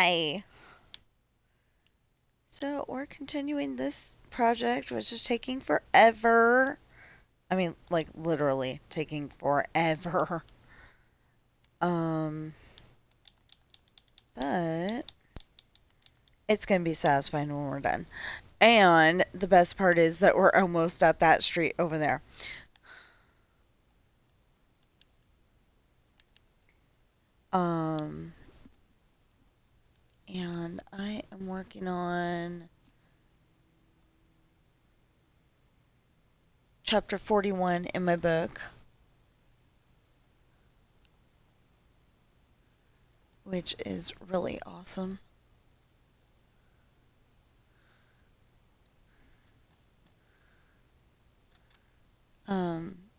Hi! So, we're continuing this project, which is taking forever. I mean, like, literally taking forever. Um, but it's gonna be satisfying when we're done. And the best part is that we're almost at that street over there. Um, and I am working on chapter 41 in my book, which is really awesome.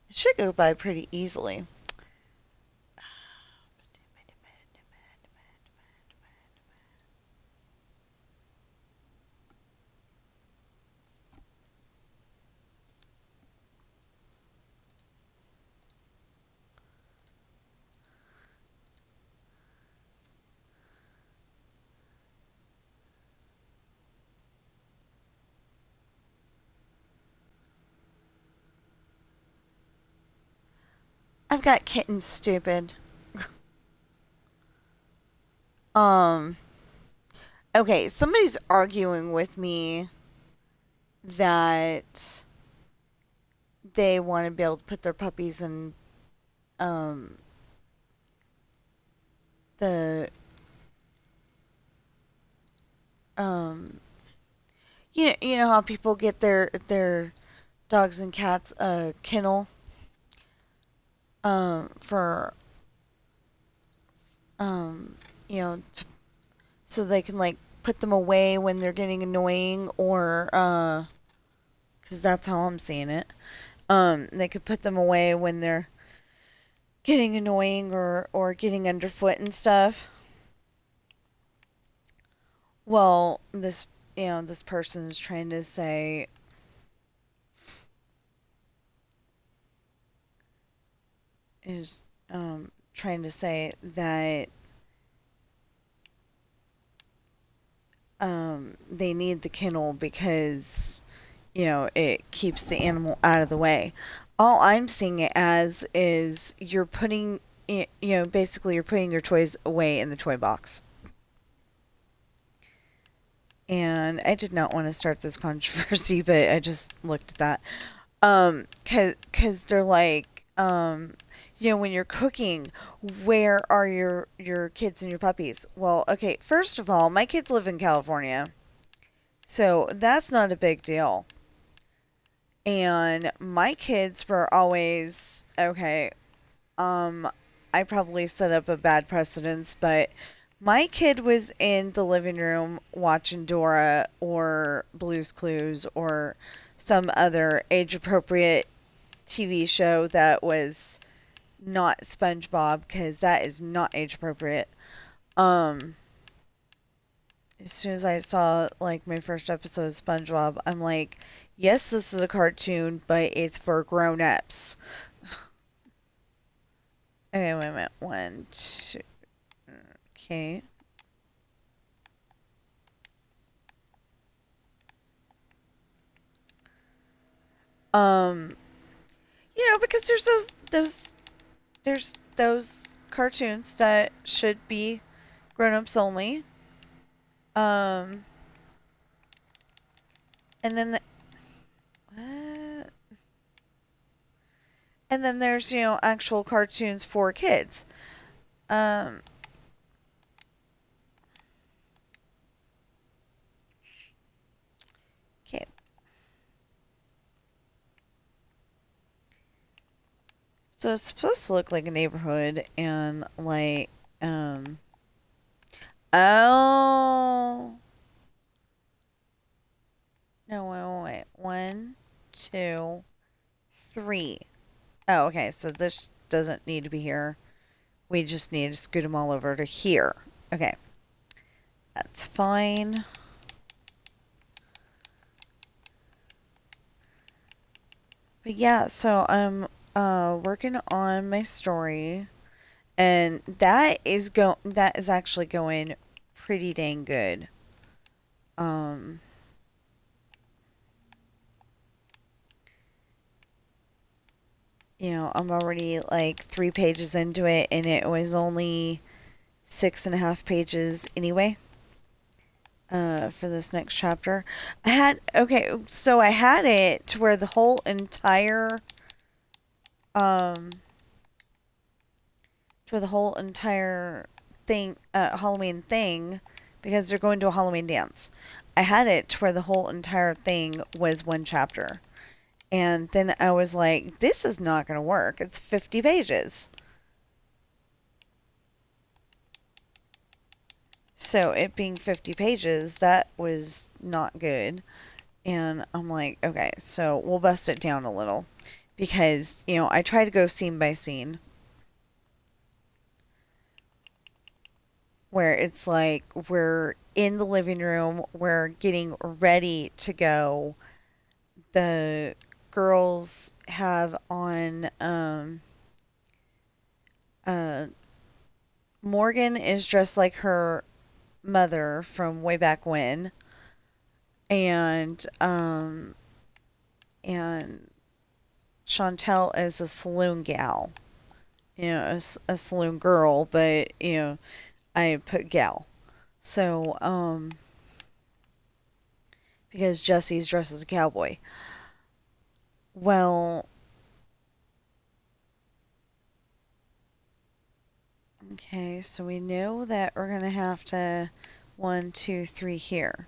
It should go by pretty easily. I've got kittens, stupid. Um, okay, somebody's arguing with me that they want to be able to put their puppies in um the um you know how people get their dogs and cats a kennel for um so they can like put them away when they're getting annoying, or cuz that's how I'm seeing it. They could put them away when they're getting annoying or getting underfoot and stuff. Well, this person's trying to say is trying to say that they need the kennel because it keeps the animal out of the way. All I'm seeing it as is you're putting basically you're putting your toys away in the toy box. And I did not want to start this controversy, but I just looked at that. Cause they're like, when you're cooking, where are your kids and your puppies? Well, okay, first of all, my kids live in California, so that's not a big deal. And my kids were always okay. Um, I probably set up a bad precedence, but my kid was in the living room watching Dora or Blue's Clues or some other age appropriate TV show that was not SpongeBob, because that is not age appropriate. Um, as soon as I saw like my first episode of SpongeBob, I'm like, yes, this is a cartoon, but it's for grown-ups. Okay, wait a minute. One, two. Okay. Um, because there's those cartoons that should be grown-ups only. Um, and then what? And then there's actual cartoons for kids. Um, okay. So it's supposed to look like a neighborhood and like oh no, wait. One, two, three. Oh, okay, so this doesn't need to be here. We just need to scoot them all over to here. Okay. That's fine. But yeah, so I'm working on my story, and that is actually going pretty dang good. Um, I'm already like 3 pages into it, and it was only 6.5 pages anyway. For this next chapter, I had it to where the whole entire um thing, Halloween thing, because they're going to a Halloween dance. I had it to where the whole entire thing was one chapter. And then I was like, this is not going to work. It's 50 pages. So it being 50 pages, that was not good. And I'm like, okay, so we'll bust it down a little. Because, I try to go scene by scene. Where it's like we're in the living room, we're getting ready to go. The girls have on uh Morgan is dressed like her mother from way back when, and and Chantel is a saloon gal, a saloon girl, but I put gal. So because Jesse's dressed as a cowboy. Well, okay, so we know that we're gonna have to 1, 2, 3 here.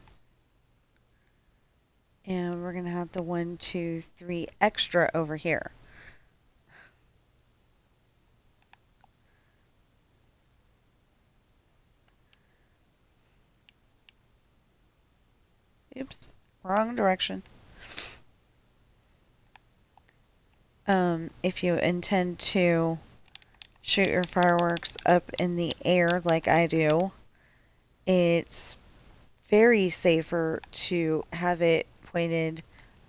And we're gonna have the 1, 2, 3 extra over here. Oops, wrong direction. If you intend to shoot your fireworks up in the air like I do, it's very safer to have it pointed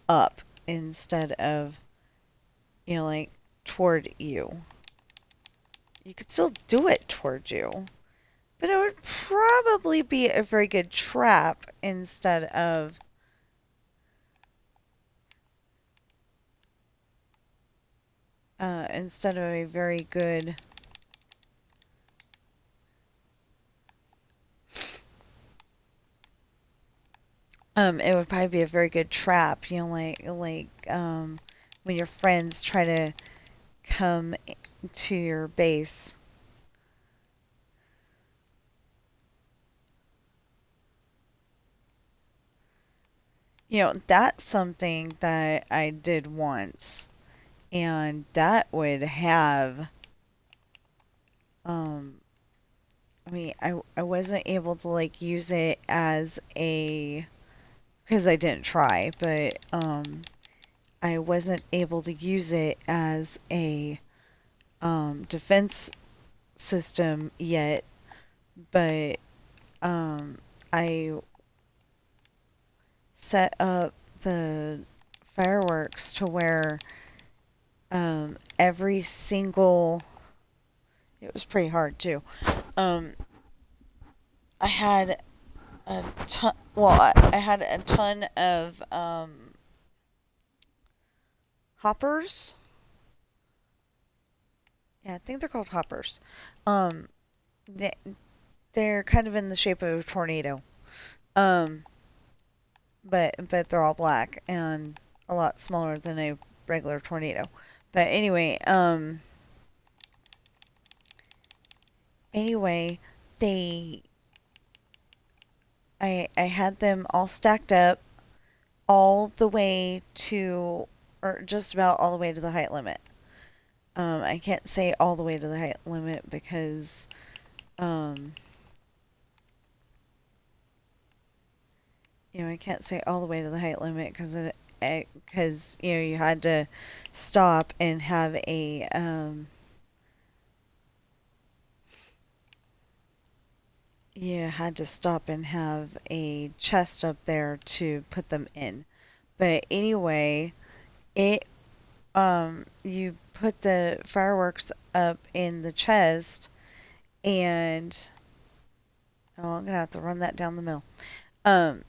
up instead of, like toward you. You could still do it toward you, but it would probably be a very good trap instead of a very good it would probably be a very good trap, when your friends try to come to your base. That's something that I did once, and that would have um I wasn't able to like use it as a, because I didn't try, but I wasn't able to use it as a defense system yet, but I set up the fireworks to where every single, it was pretty hard too. Um, I had a ton. Well, I had a ton of hoppers. Yeah, I think they're called hoppers. Um, they, they're kind of in the shape of a tornado. Um, but they're all black and a lot smaller than a regular tornado. But anyway, they I had them all stacked up all the way to, or just about all the way to the height limit. I can't say all the way to the height limit because um, I can't say all the way to the height limit because you had to stop and have a you had to stop and have a chest up there to put them in. But anyway, it you put the fireworks up in the chest, and Oh, I'm gonna have to run that down the middle. Um,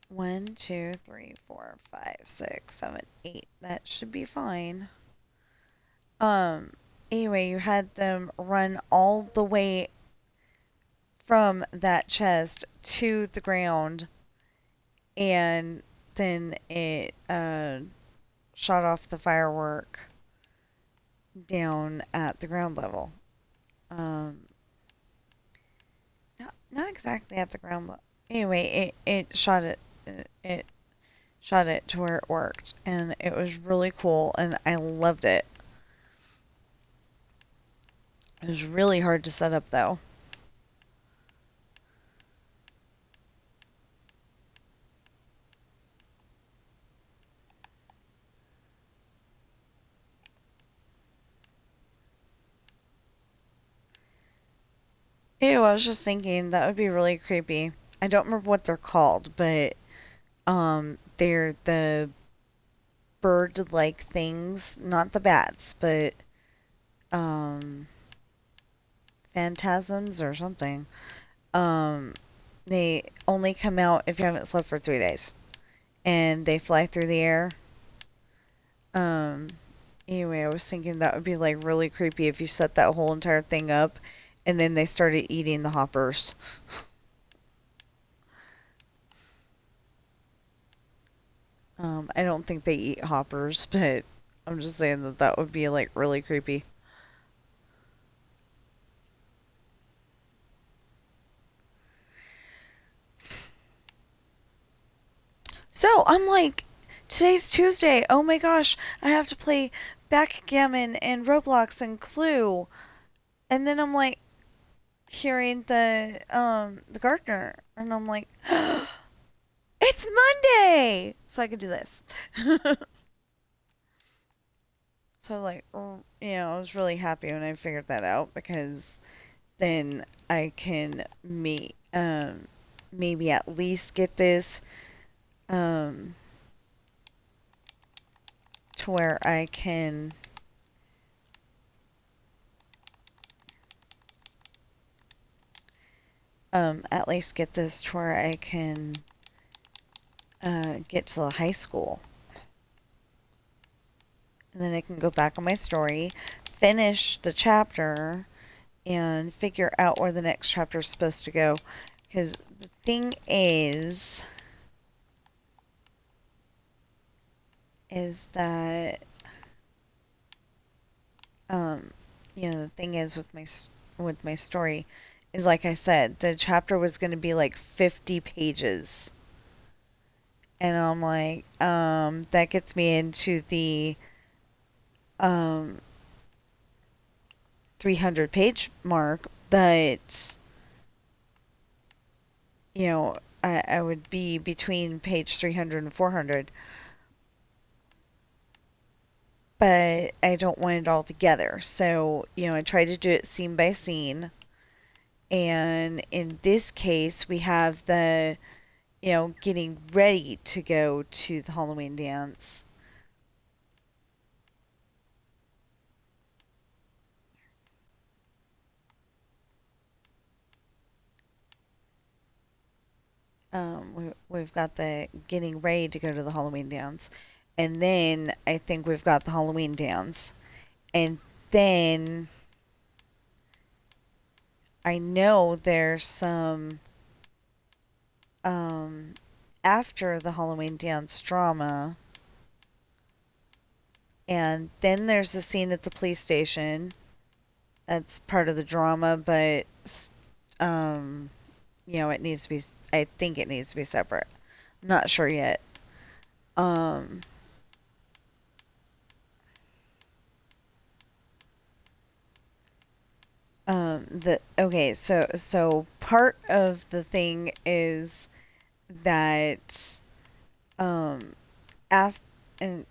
1, 2, 3, 4, 5, 6, 7, 8. That should be fine. Um, anyway, you had them run all the way from that chest to the ground, and then it shot off the firework down at the ground level. Um, not exactly at the ground level. Anyway, it shot it to where it worked, and it was really cool, and I loved it. It was really hard to set up though. Ew, I was just thinking that would be really creepy. I don't remember what they're called, but they're the bird-like things, not the bats, but um phantasms or something. Um they only come out if you haven't slept for 3 days, and they fly through the air. Um Anyway, I was thinking that would be like really creepy if you set that whole entire thing up and then they started eating the hoppers. I don't think they eat hoppers, but I'm just saying that that would be like really creepy. So I'm like, today's Tuesday. Oh my gosh, I have to play backgammon and Roblox and Clue. And then I'm like hearing the gardener, and I'm like, it's Monday, so I could do this. So like, I was really happy when I figured that out, because then I can maybe at least get this um to where I can at least get this to where I can get to the high school, and then I can go back on my story, finish the chapter, and figure out where the next chapter is supposed to go. Because the thing is that um, the thing is with my story is, like I said, the chapter was going to be like 50 pages, and I'm like, that gets me into the um 300-page mark, but I would be between page 300 and 400, but I don't want it all together. So, I try to do it scene by scene. And in this case, we have the, getting ready to go to the Halloween dance. We've got the getting ready to go to the Halloween dance. And then I think we've got the Halloween dance. And then I know there's some um, after the Halloween dance drama, and then there's the scene at the police station. That's part of the drama, but um, it needs to be. I think it needs to be separate. I'm not sure yet. Um, the okay, so part of the thing is that um, after and.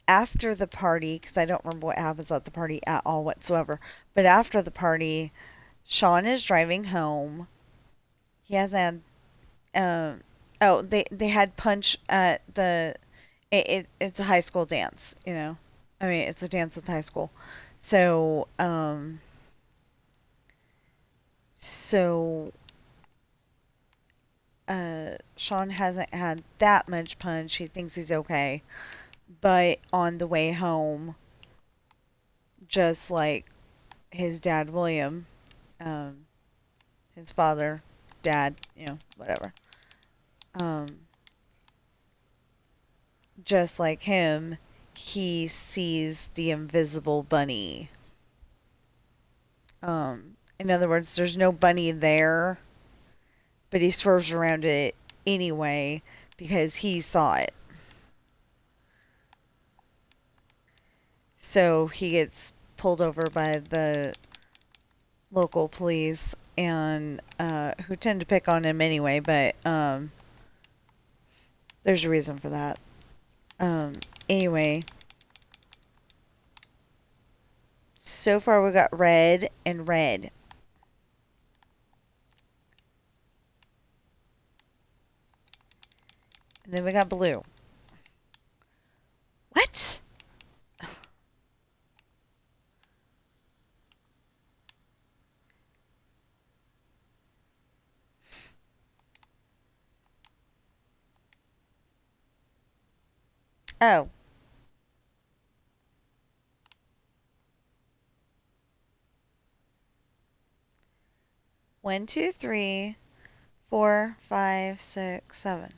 After the party, because I don't remember what happens at the party at all whatsoever, but after the party, Sean is driving home. He hasn't had, they had punch at it's a high school dance. I mean, it's a dance at the high school. So, So Sean hasn't had that much punch. He thinks he's okay. But on the way home, just like his dad, William, um, his father, dad, whatever, um, just like him, he sees the invisible bunny. In other words, there's no bunny there, but he swerves around it anyway because he saw it. So he gets pulled over by the local police and who tend to pick on him anyway, but there's a reason for that. Um, anyway, so far we got red and red. And then we got blue. What? Oh. One, two, three, four, five, six, seven.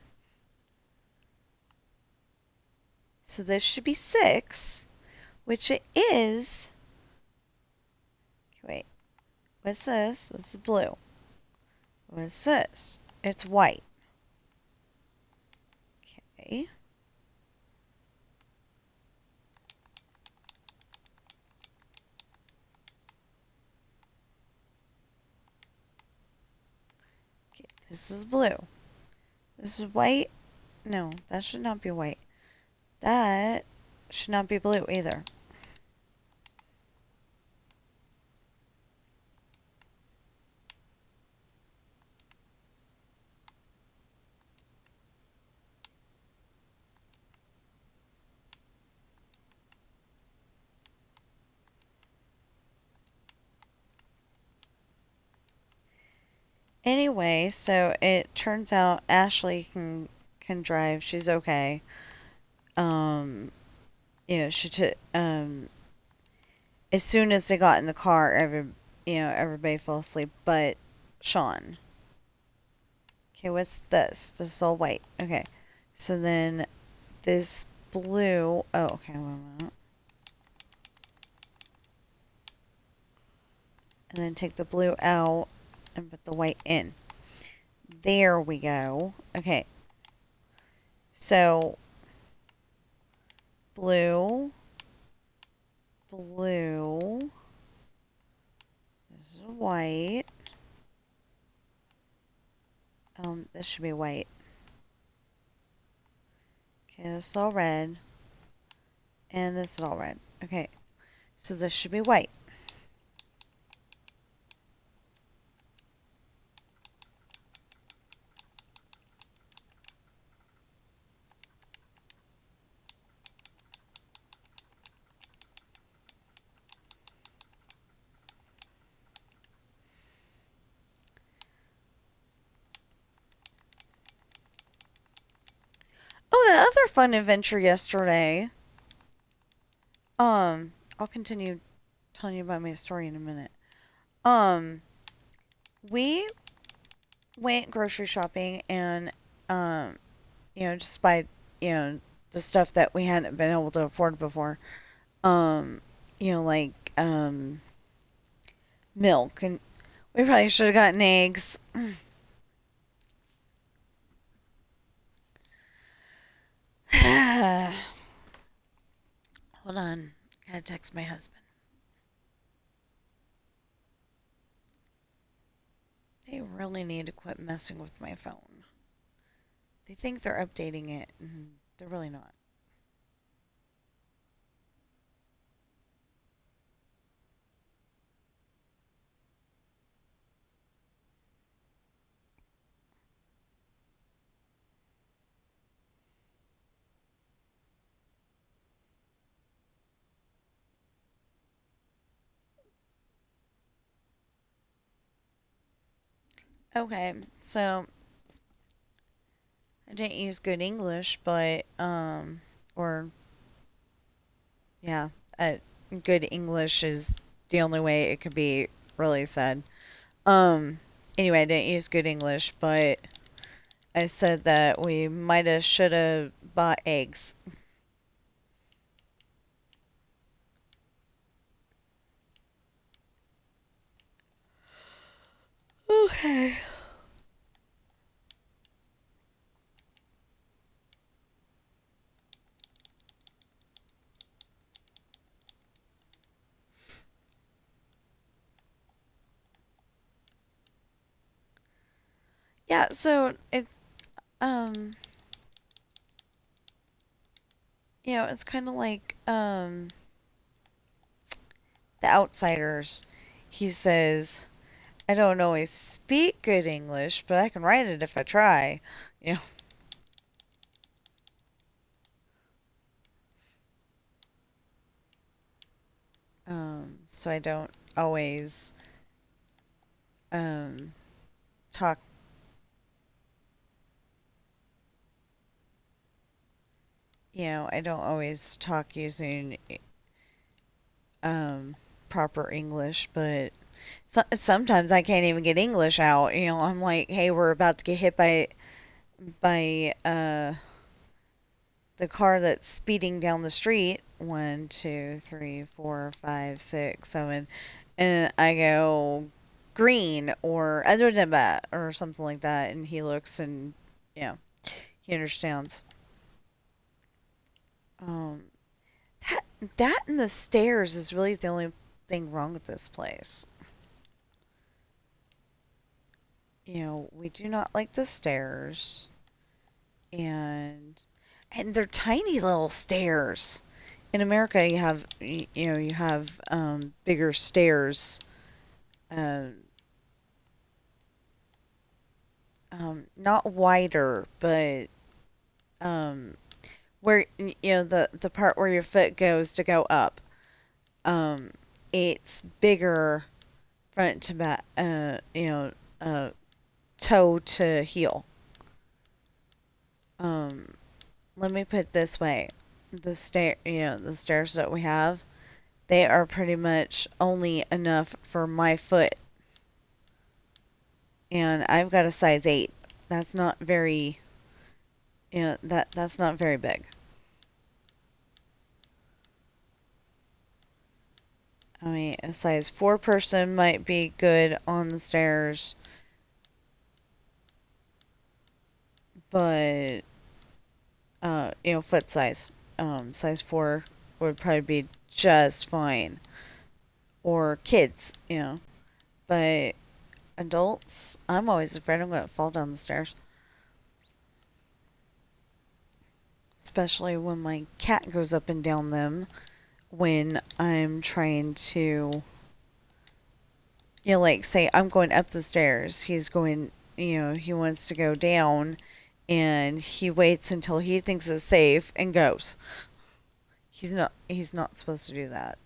So this should be 6, which it is. Wait. What's this? This is blue. What's this? It's white. Okay. Okay, this is blue. This is white. No, that should not be white. That should not be blue either. Anyway, so it turns out Ashley can drive. She's okay. Um, she took as soon as they got in the car, everybody fell asleep, but Sean. Okay, what's this? This is all white. Okay, so then this blue. Oh, okay, wait a minute. And then take the blue out and put the white in. There we go. Okay. So, blue, blue, this is white. This should be white. Okay, this is all red. And this is all red. Okay, so this should be white. Oh, that other fun adventure yesterday. I'll continue telling you about my story in a minute. Um, we went grocery shopping and, just buy, the stuff that we hadn't been able to afford before. Um, like, milk. And we probably should have gotten eggs. Hold on. Gotta text my husband. They really need to quit messing with my phone. They think they're updating it, and they're really not. Okay, so I didn't use good English, but or yeah, uh, good English is the only way it could be really said. Um, anyway, I didn't use good English, but I said that we mighta shoulda bought eggs. Okay. Yeah, so it's um it's kind of like The Outsiders. He says, "I don't always speak good English, but I can write it if I try." You know, so I don't always um talk. I don't always talk using um proper English, but sometimes I can't even get English out. I'm like, "Hey, we're about to get hit by the car that's speeding down the street. One, two, three, four, five, six, seven." And I go, "Green," or "other than that," or something like that. And he looks and, yeah, he understands. Um, that, that and the stairs is really the only thing wrong with this place. We do not like the stairs. And they're tiny little stairs. In America, you have bigger stairs, uh, not wider, but um, where the part where your foot goes to go up, um, it's bigger front to back, toe to heel. Um, Let me put it this way: the stairs that we have, they are pretty much only enough for my foot, and I've got a size 8. That's not very, that's not very big. I mean, a size 4 person might be good on the stairs, but foot size, size 4 would probably be just fine, or kids, but adults, I'm always afraid I'm going to fall down the stairs. Especially when my cat goes up and down them when I'm trying to, like, say I'm going up the stairs. He's going, he wants to go down and he waits until he thinks it's safe and goes. He's not supposed to do that.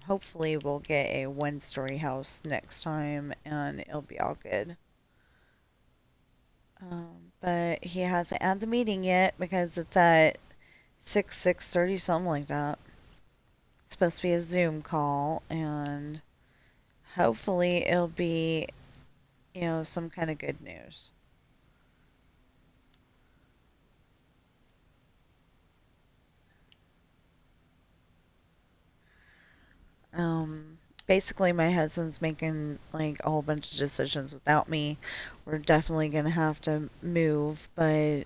Hopefully we'll get a one-story house next time and it'll be all good. But he hasn't had the meeting yet because it's at 6:30, something like that. It's supposed to be a Zoom call, and hopefully it'll be, some kind of good news. Basically, my husband's making like a whole bunch of decisions without me. We're definitely gonna have to move, but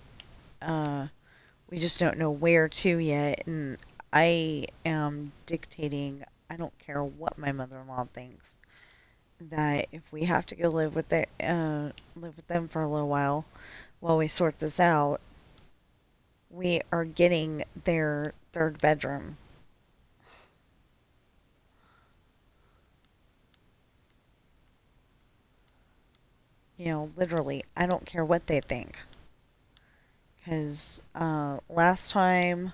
uh, we just don't know where to yet. And I am dictating. I don't care what my mother-in-law thinks. That if we have to go live with them for a little while we sort this out, we are getting their third bedroom. Literally, I don't care what they think. Because last time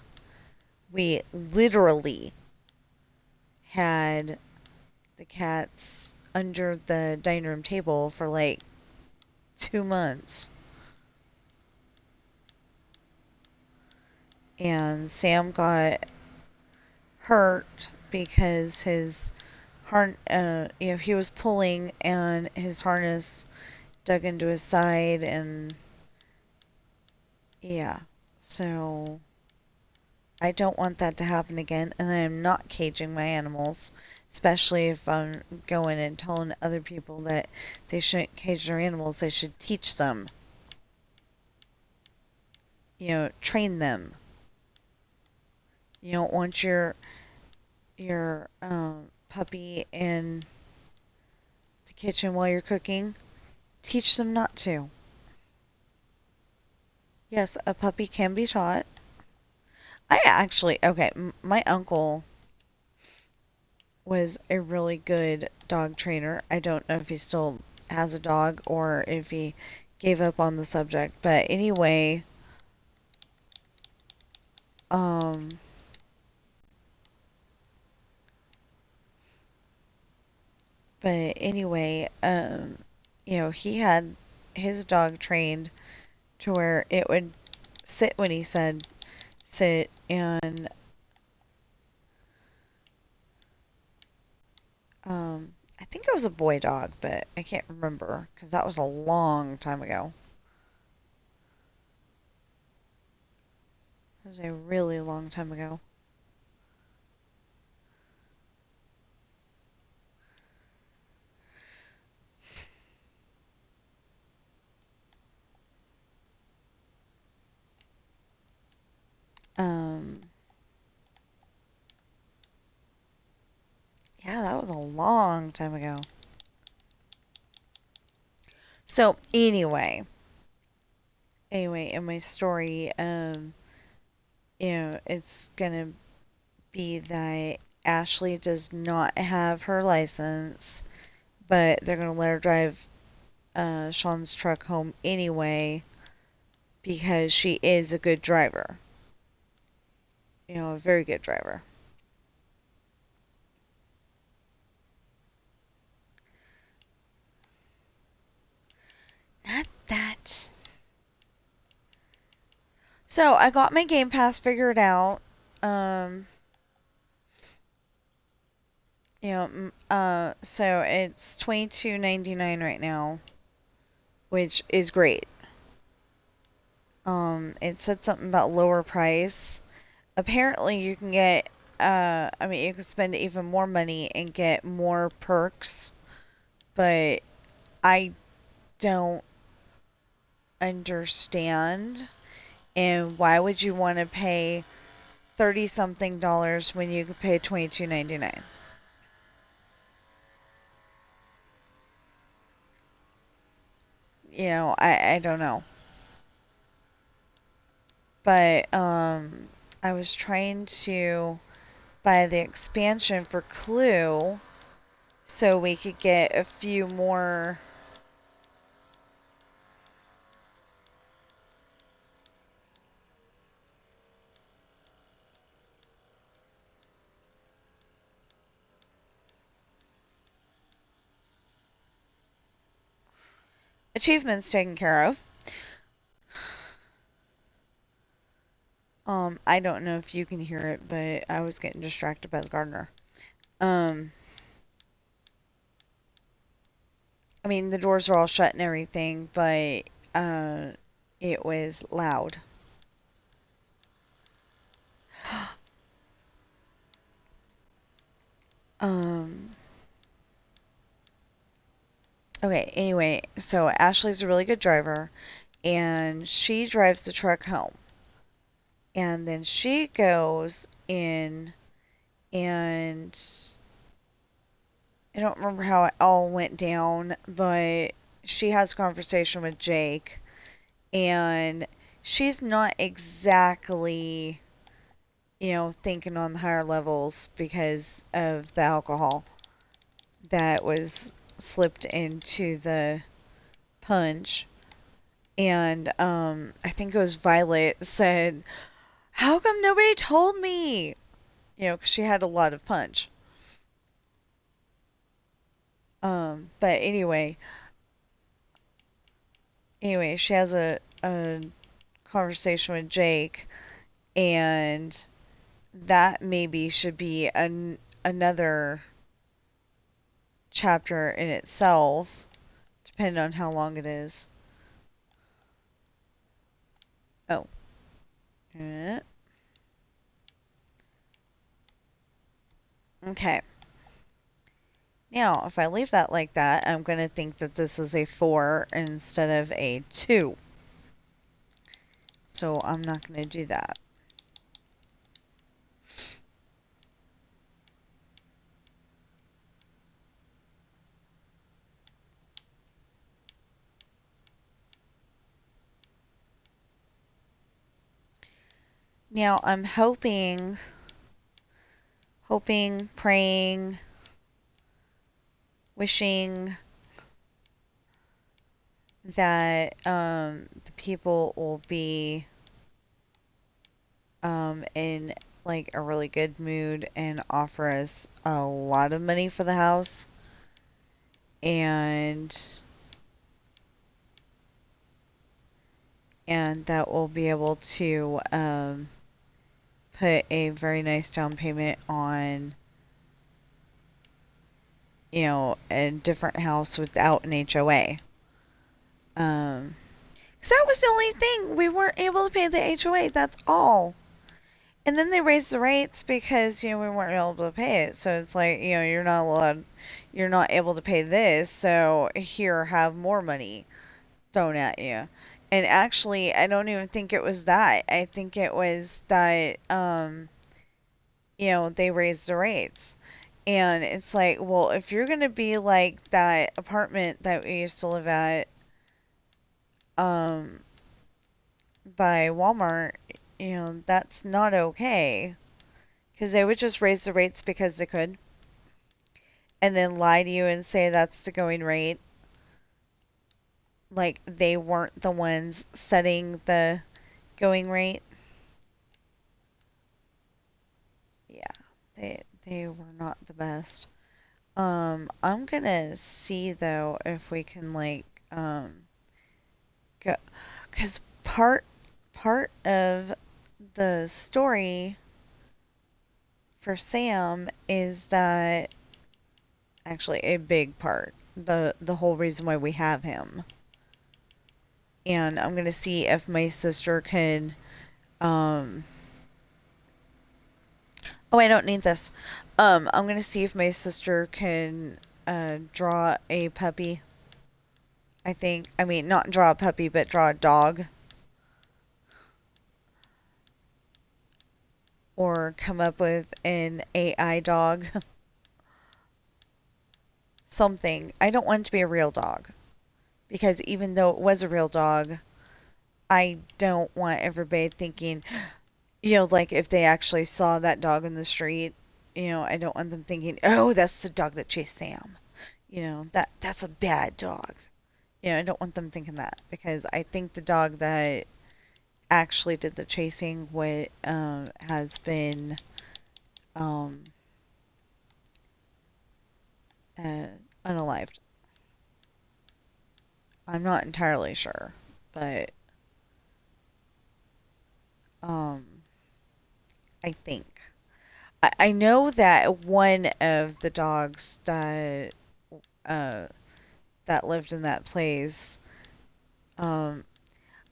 we literally had the cats under the dining room table for like 2 months. And Sam got hurt because he was pulling and his harness dug into his side, and yeah. So I don't want that to happen again, and I am not caging my animals, especially if I'm going and telling other people that they shouldn't cage their animals. They should teach them, train them. You don't want your puppy in the kitchen while you're cooking. Teach them not to. Yes, a puppy can be taught. Okay, my uncle was a really good dog trainer. I don't know if he still has a dog or if he gave up on the subject. But anyway, um, he had his dog trained to where it would sit when he said sit, and I think it was a boy dog, but I can't remember because that was a long time ago. It was a really long time ago. Um, yeah, that was a long time ago. So anyway, in my story, it's gonna be that Ashley does not have her license, but they're gonna let her drive Sean's truck home anyway because she is a good driver. A very good driver. Not that. So I got my Game Pass figured out. Um, so it's $22.99 right now, which is great. It said something about lower price. Apparently, you can get. You can spend even more money and get more perks, but I don't understand. And why would you want to pay 30 something dollars when you could pay $22.99? I don't know. But I was trying to buy the expansion for Clue so we could get a few more. Achievements taken care of. I don't know if you can hear it, but I was getting distracted by the gardener. Um, the doors are all shut and everything, but it was loud. Um, okay, anyway, so Ashley's a really good driver, and she drives the truck home. And then she goes in, and I don't remember how it all went down, but she has a conversation with Jake, and she's not exactly, thinking on the higher levels because of the alcohol that was slipped into the punch. And I think it was Violet said, "How come nobody told me?" 'Cause she had a lot of punch. But anyway, she has a conversation with Jake, and that maybe should be another chapter in itself, depending on how long it is. Oh. eh, Okay. Now, if I leave that like that, I'm going to think that this is a 4 instead of a 2. So I'm not going to do that. Now I'm hoping, praying, wishing that the people will be in like a really good mood and offer us a lot of money for the house, and that we'll be able to put a very nice down payment on, a different house without an HOA. 'Cause that was the only thing. We weren't able to pay the HOA. That's all. And then they raised the rates because, we weren't able to pay it. So it's like, you're not able to pay this. So here, have more money thrown at you. And actually, I don't even think it was that. I think it was that, they raised the rates. And it's like, well, if you're going to be like that apartment that we used to live at, um, by Walmart, that's not okay. Because they would just raise the rates because they could, and then lie to you and say that's the going rate. Like they weren't the ones setting the going rate. Yeah, they were not the best. I'm gonna see though if we can like go, because part of the story for Sam is that, actually a big part, the whole reason why we have him. And I'm gonna see if my sister can. Um, oh, I don't need this. I'm gonna see if my sister can draw a puppy. I think. I mean, not draw a puppy, but draw a dog, or come up with an AI dog. Something. I don't want it to be a real dog, because even though it was a real dog, I don't want everybody thinking, like if they actually saw that dog in the street, I don't want them thinking, oh, that's the dog that chased Sam. That's a bad dog. I don't want them thinking that, because I think the dog that actually did the chasing has been um, uh, unalived. I'm not entirely sure, but um, I think. I know that one of the dogs uh, that lived in that place. Um,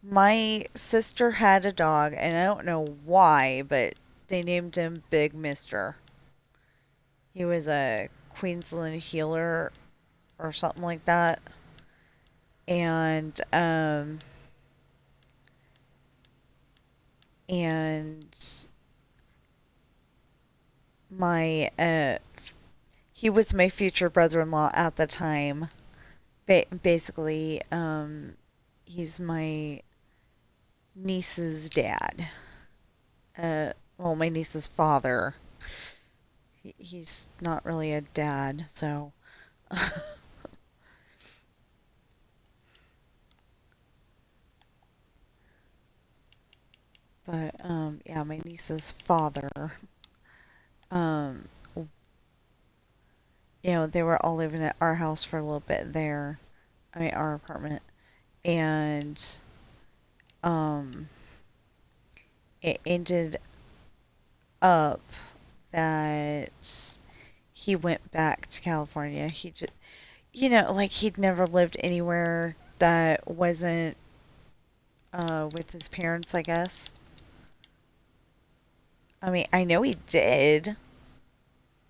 my sister had a dog, and I don't know why, but they named him Big Mister. He was a Queensland healer or something like that. And and my he was my future brother-in-law at the time. Basically, he's my niece's dad. Well, my niece's father. He's not really a dad, so. But yeah, my niece's father. Um, they were all living at our house for a little bit there. I mean, our apartment. And um, it ended up that he went back to California. He just, like he'd never lived anywhere that wasn't with his parents, I guess. I mean, I know he did,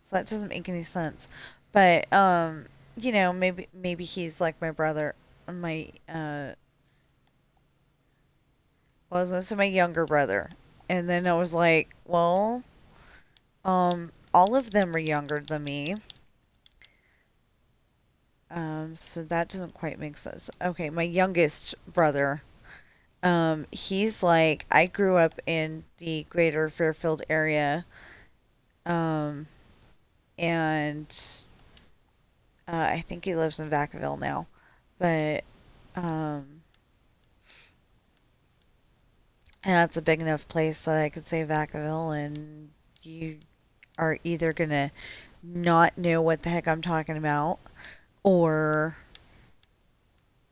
so that doesn't make any sense. But maybe he's like my brother, my well, I was gonna say my younger brother, and then I was like, well, all of them are younger than me. So that doesn't quite make sense. Okay, my youngest brother, he's like, I grew up in the greater Fairfield area, um, and I think he lives in Vacaville now, but um, and that's a big enough place so I could say Vacaville, and you are either gonna not know what the heck I'm talking about, or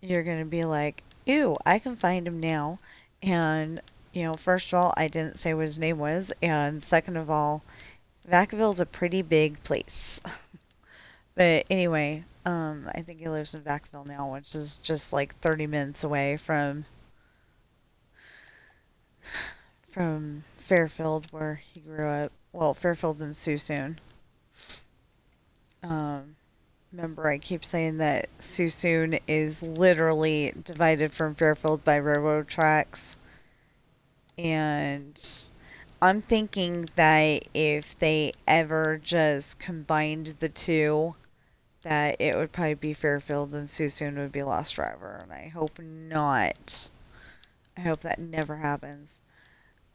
you're gonna be like, "Ew, I can find him now." And first of all, I didn't say what his name was, and second of all, Vacaville's a pretty big place. But anyway, I think he lives in Vacaville now, which is just like 30 minutes away from Fairfield, where he grew up. Well, Fairfield and Susoon. Um, Remember, I keep saying that Susoon is literally divided from Fairfield by railroad tracks, and I'm thinking that if they ever just combined the two, that it would probably be Fairfield and Susoon would be Lost Driver, and I hope not. I hope that never happens.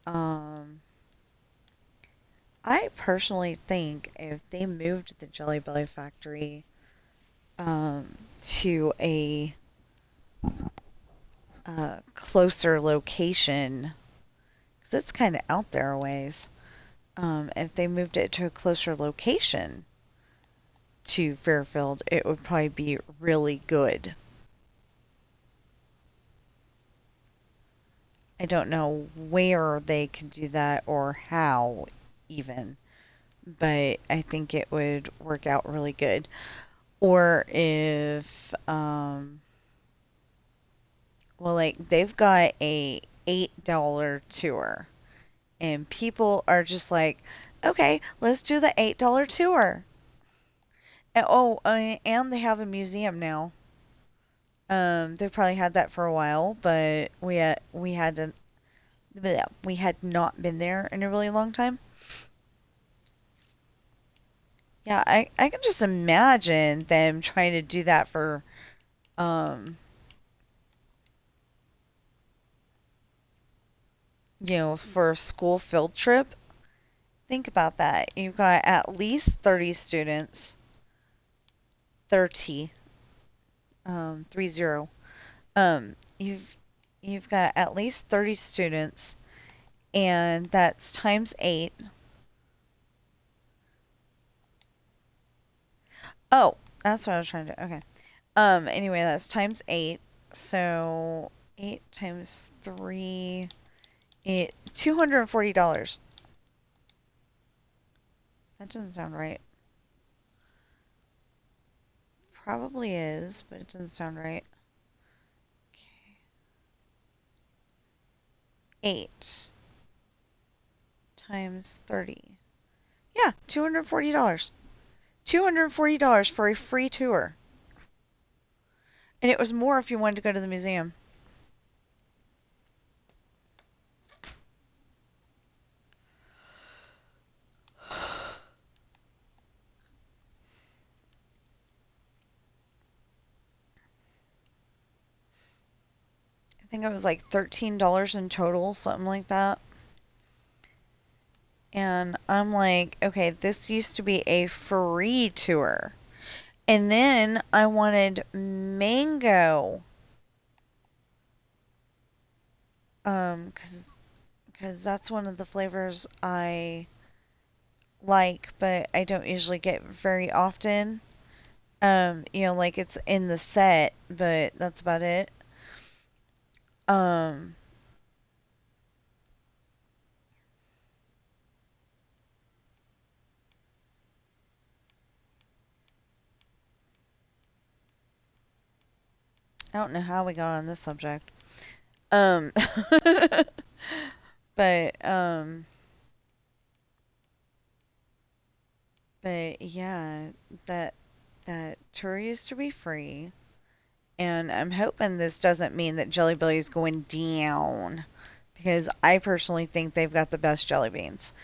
Um, I personally think if they moved the Jelly Belly factory to a closer location, because it's kind of out there a ways, if they moved it to a closer location to Fairfield, it would probably be really good. I don't know where they could do that or how even, but I think it would work out really good. Or if well, like they've got a $8 tour and people are just like, "Okay, let's do the $8 tour." And they have a museum now. They probably had that for a while, but we had not been there in a really long time. Yeah, I can just imagine them trying to do that um, for a school field trip. Think about that. You've got at least 30 students, 30, 30. Um, you've you've got at least 30 students, and that's times 8. Oh, that's what I was trying to. Okay. Anyway, that's times 8. So 8 times 3, $240. That doesn't sound right. Probably is, but it doesn't sound right. Okay. 8 times 30. Yeah, $240. $240 for a free tour. And it was more if you wanted to go to the museum. I think it was like $13 in total, something like that. And I'm like, okay, this used to be a free tour. And then I wanted mango. Cause that's one of the flavors I like, but I don't usually get very often. Like it's in the set, but that's about it. Um, I don't know how we got on this subject. Um, but but yeah, that that tour used to be free, and I'm hoping this doesn't mean that Jelly Belly's going down because I personally think they've got the best jelly beans.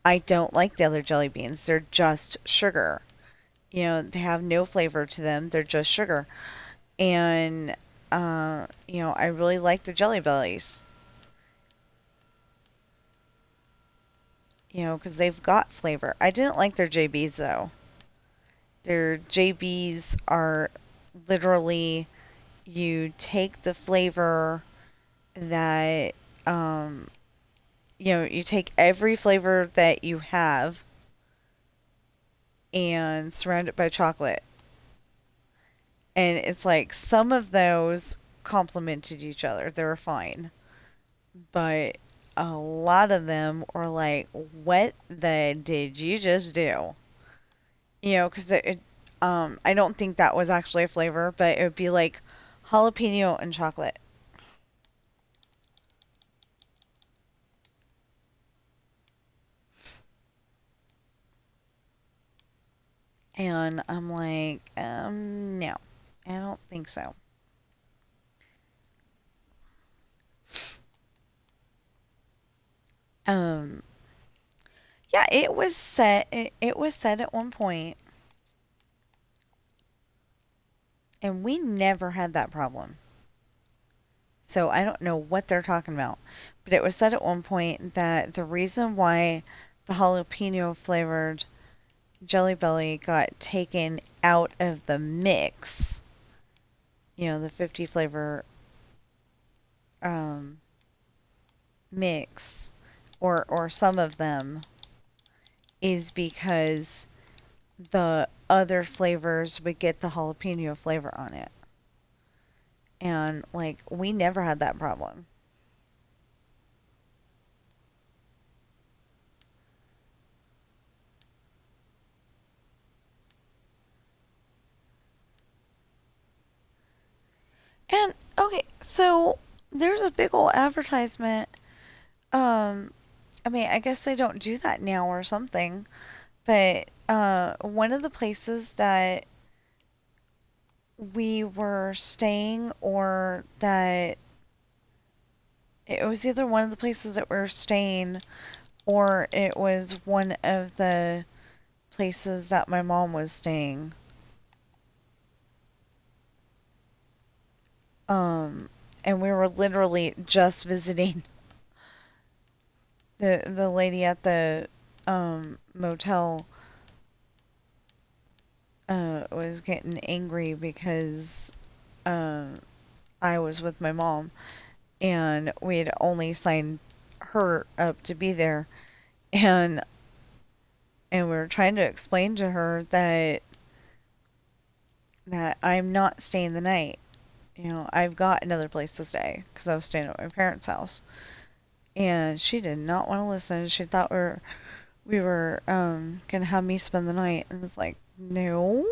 I don't like the other jelly beans. They're just sugar. They have no flavor to them. They're just sugar. And I really like the Jelly Bellies. Because they've got flavor. I didn't like their JBs though. Their JBs are literally you take the flavor that um, you take every flavor that you have and surround it by chocolate. And it's like some of those complemented each other. They were fine. But a lot of them were like, what the did you just do? Because I don't think that was actually a flavor, but it would be like jalapeno and chocolate. And I'm like, no, I don't think so. Um, yeah, it was set. It was set at one point, and we never had that problem. So I don't know what they're talking about. But it was said at one point that the reason why the jalapeno flavored Jelly Belly got taken out of the mix, the 50 flavor um, mix, or some of them, is because the other flavors would get the jalapeno flavor on it. And like we never had that problem. And okay, so there's a big old advertisement. Um, I mean, I guess they don't do that now or something. But one of the places that we were staying, or that it was either one of the places that we were staying, or it was one of the places that my mom was staying. Um, and we were literally just visiting the lady at the motel was getting angry because um I was with my mom and we had only signed her up to be there, and we were trying to explain to her that I'm not staying the night. I've got another place to stay because I was staying at my parents' house. And she did not want to listen. She thought we were gonna have me spend the night, and it's like, no.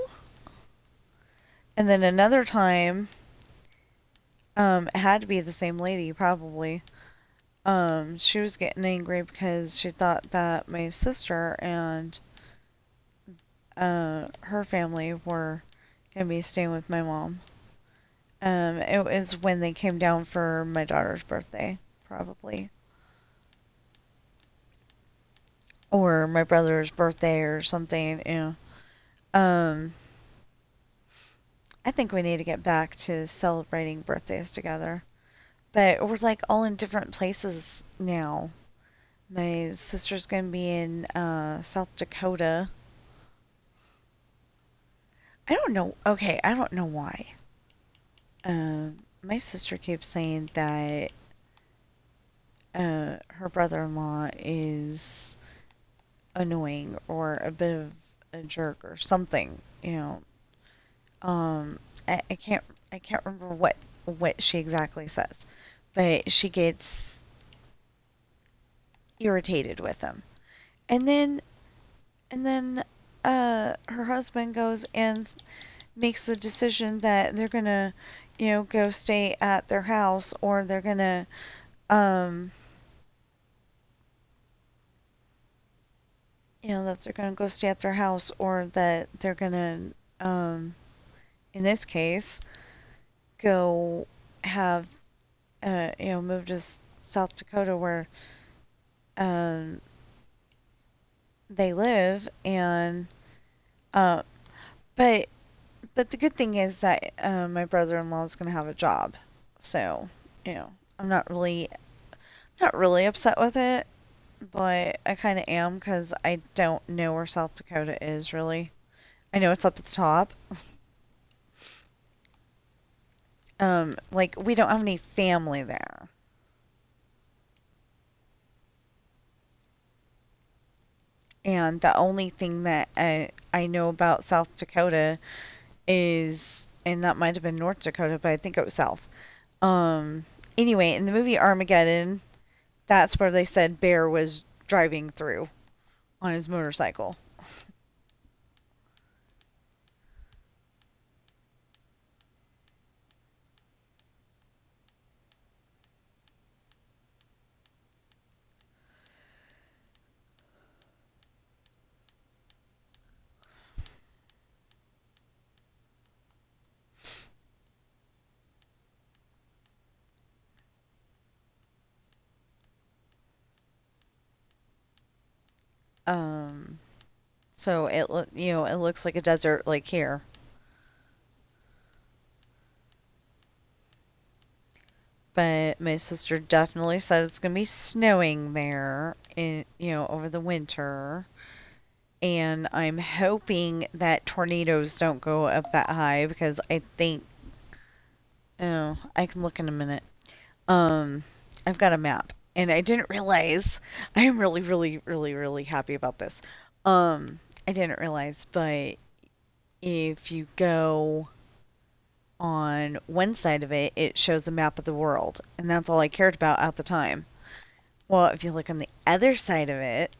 And then another time, it had to be the same lady probably. She was getting angry because she thought that my sister and her family were gonna be staying with my mom. It was when they came down for my daughter's birthday, probably, or my brother's birthday or something. Um, I think we need to get back to celebrating birthdays together. But we're like all in different places now. My sister's going to be in South Dakota. I don't know. Okay, I don't know why. My sister keeps saying that her brother in law is annoying or a bit of a jerk or something. um, I can't remember what she exactly says, but she gets irritated with him. And then and then her husband goes and makes a decision that they're gonna, go stay at their house, or they're gonna, um, that they're gonna go stay at their house, or that they're gonna, um, in this case, go have, move to South Dakota where, um, they live, and, uh, but but the good thing is that my brother-in-law is gonna have a job, so I'm not really upset with it, but I kind of am because I don't know where South Dakota is really. I know it's up at the top. Like we don't have any family there, and the only thing that I know about South Dakota is, and that might have been North Dakota, but I think it was South. Um, anyway, in the movie Armageddon, that's where they said Bear was driving through on his motorcycle. Um, so it looks like a desert like here. But my sister definitely said it's going to be snowing there over the winter. And I'm hoping that tornadoes don't go up that high because I think, oh, I can look in a minute. Um, I've got a map and I didn't realize, I am really, really, really, really happy about this. I didn't realize, but if you go on one side of it, it shows a map of the world, and that's all I cared about at the time. Well, if you look on the other side of it,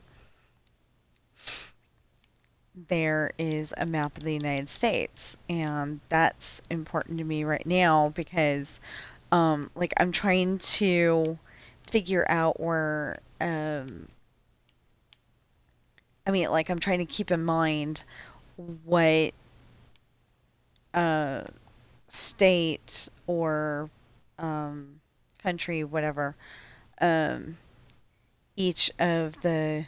there is a map of the United States, and that's important to me right now because, like, I'm trying to figure out where, like, I'm trying to keep in mind what, uh, state or, um, country, whatever, um, each of the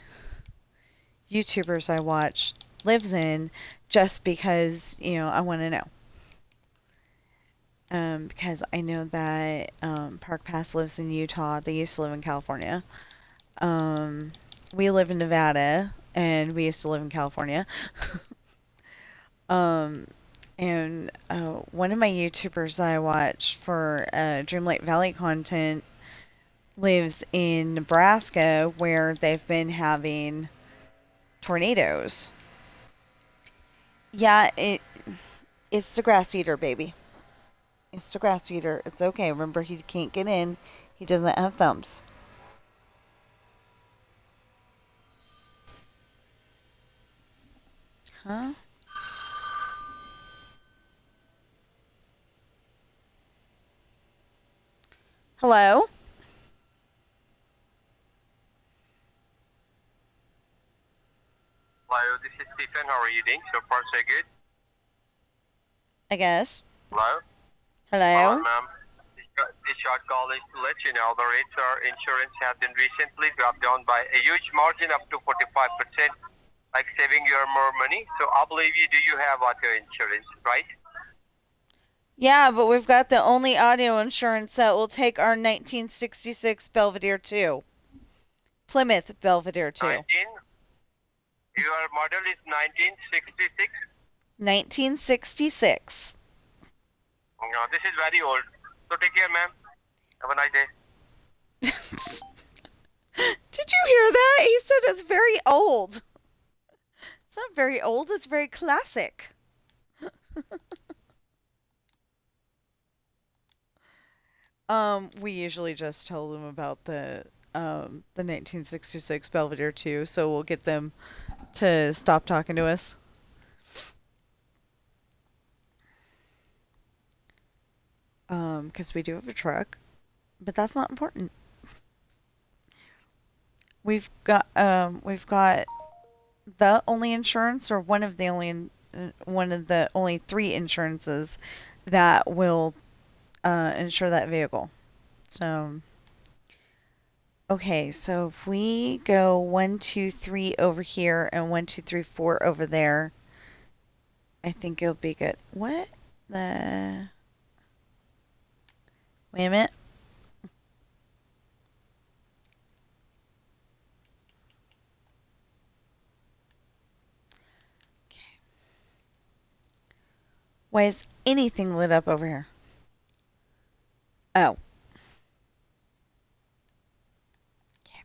YouTubers I watch lives in, just because, I want to know. Because I know that Park Pass lives in Utah. They used to live in California. Um, we live in Nevada, and we used to live in California. Um, and one of my YouTubers I watch for Dreamlight Valley content lives in Nebraska, where they've been having tornadoes. Yeah, it's the grass eater, baby. It's the grass eater. It's okay. Remember, he can't get in. He doesn't have thumbs. Huh? Hello? Hello, this is Stephen. How are you doing? So far, so good. I guess. Hello? Hello, Hello? ma'am. This short call is to let you know the rates for insurance have been recently dropped down by a huge margin up to 45%, like saving you more money. So I believe you do you have auto insurance, right? Yeah, but we've got the only audio insurance that will take our 1966 Belvedere 2. Plymouth Belvedere 2. 19. Your model is 1966. 1966. No, this is very old. So take care, ma'am. Have a nice day. Did you hear that? He said it's very old. It's not very old, it's very classic. We usually just tell them about the 1966 Belvedere too, so we'll get them to stop talking to us. Because we do have a truck, but that's not important. We've got the only insurance, or one of the only three insurances that will insure that vehicle. So, okay, so if we go 1, 2, 3 over here and 1, 2, 3, 4 over there, I think it'll be good. What the? Wait a minute. Why is anything lit up over here? Oh. Okay.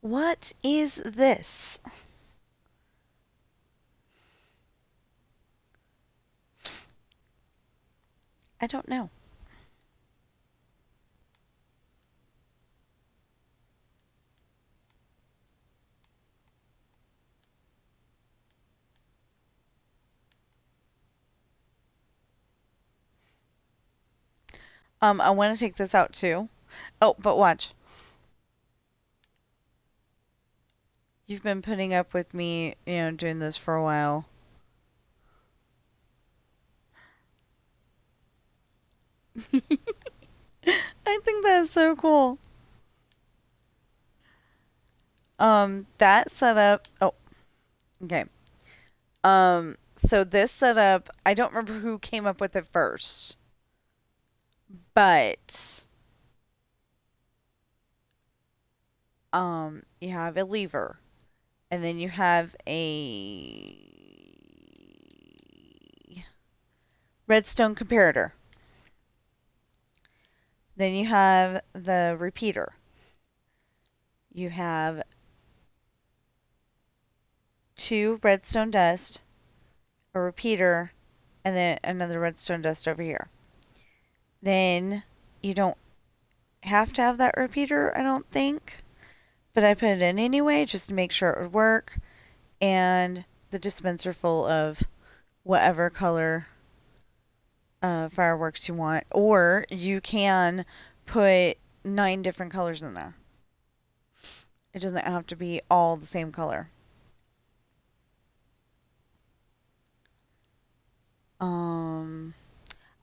What is this? I don't know. I want to take this out too. Oh, but watch. You've been putting up with me, doing this for a while. I think that's so cool. That setup. Oh, okay. So this setup, I don't remember who came up with it first, but you have a lever, and then you have a redstone comparator. Then you have the repeater. You have 2 redstone dust, a repeater, and then another redstone dust over here. Then you don't have to have that repeater, I don't think, but I put it in anyway just to make sure it would work. And the dispenser full of whatever color fireworks you want, or you can put 9 different colors in there. It doesn't have to be all the same color. Um,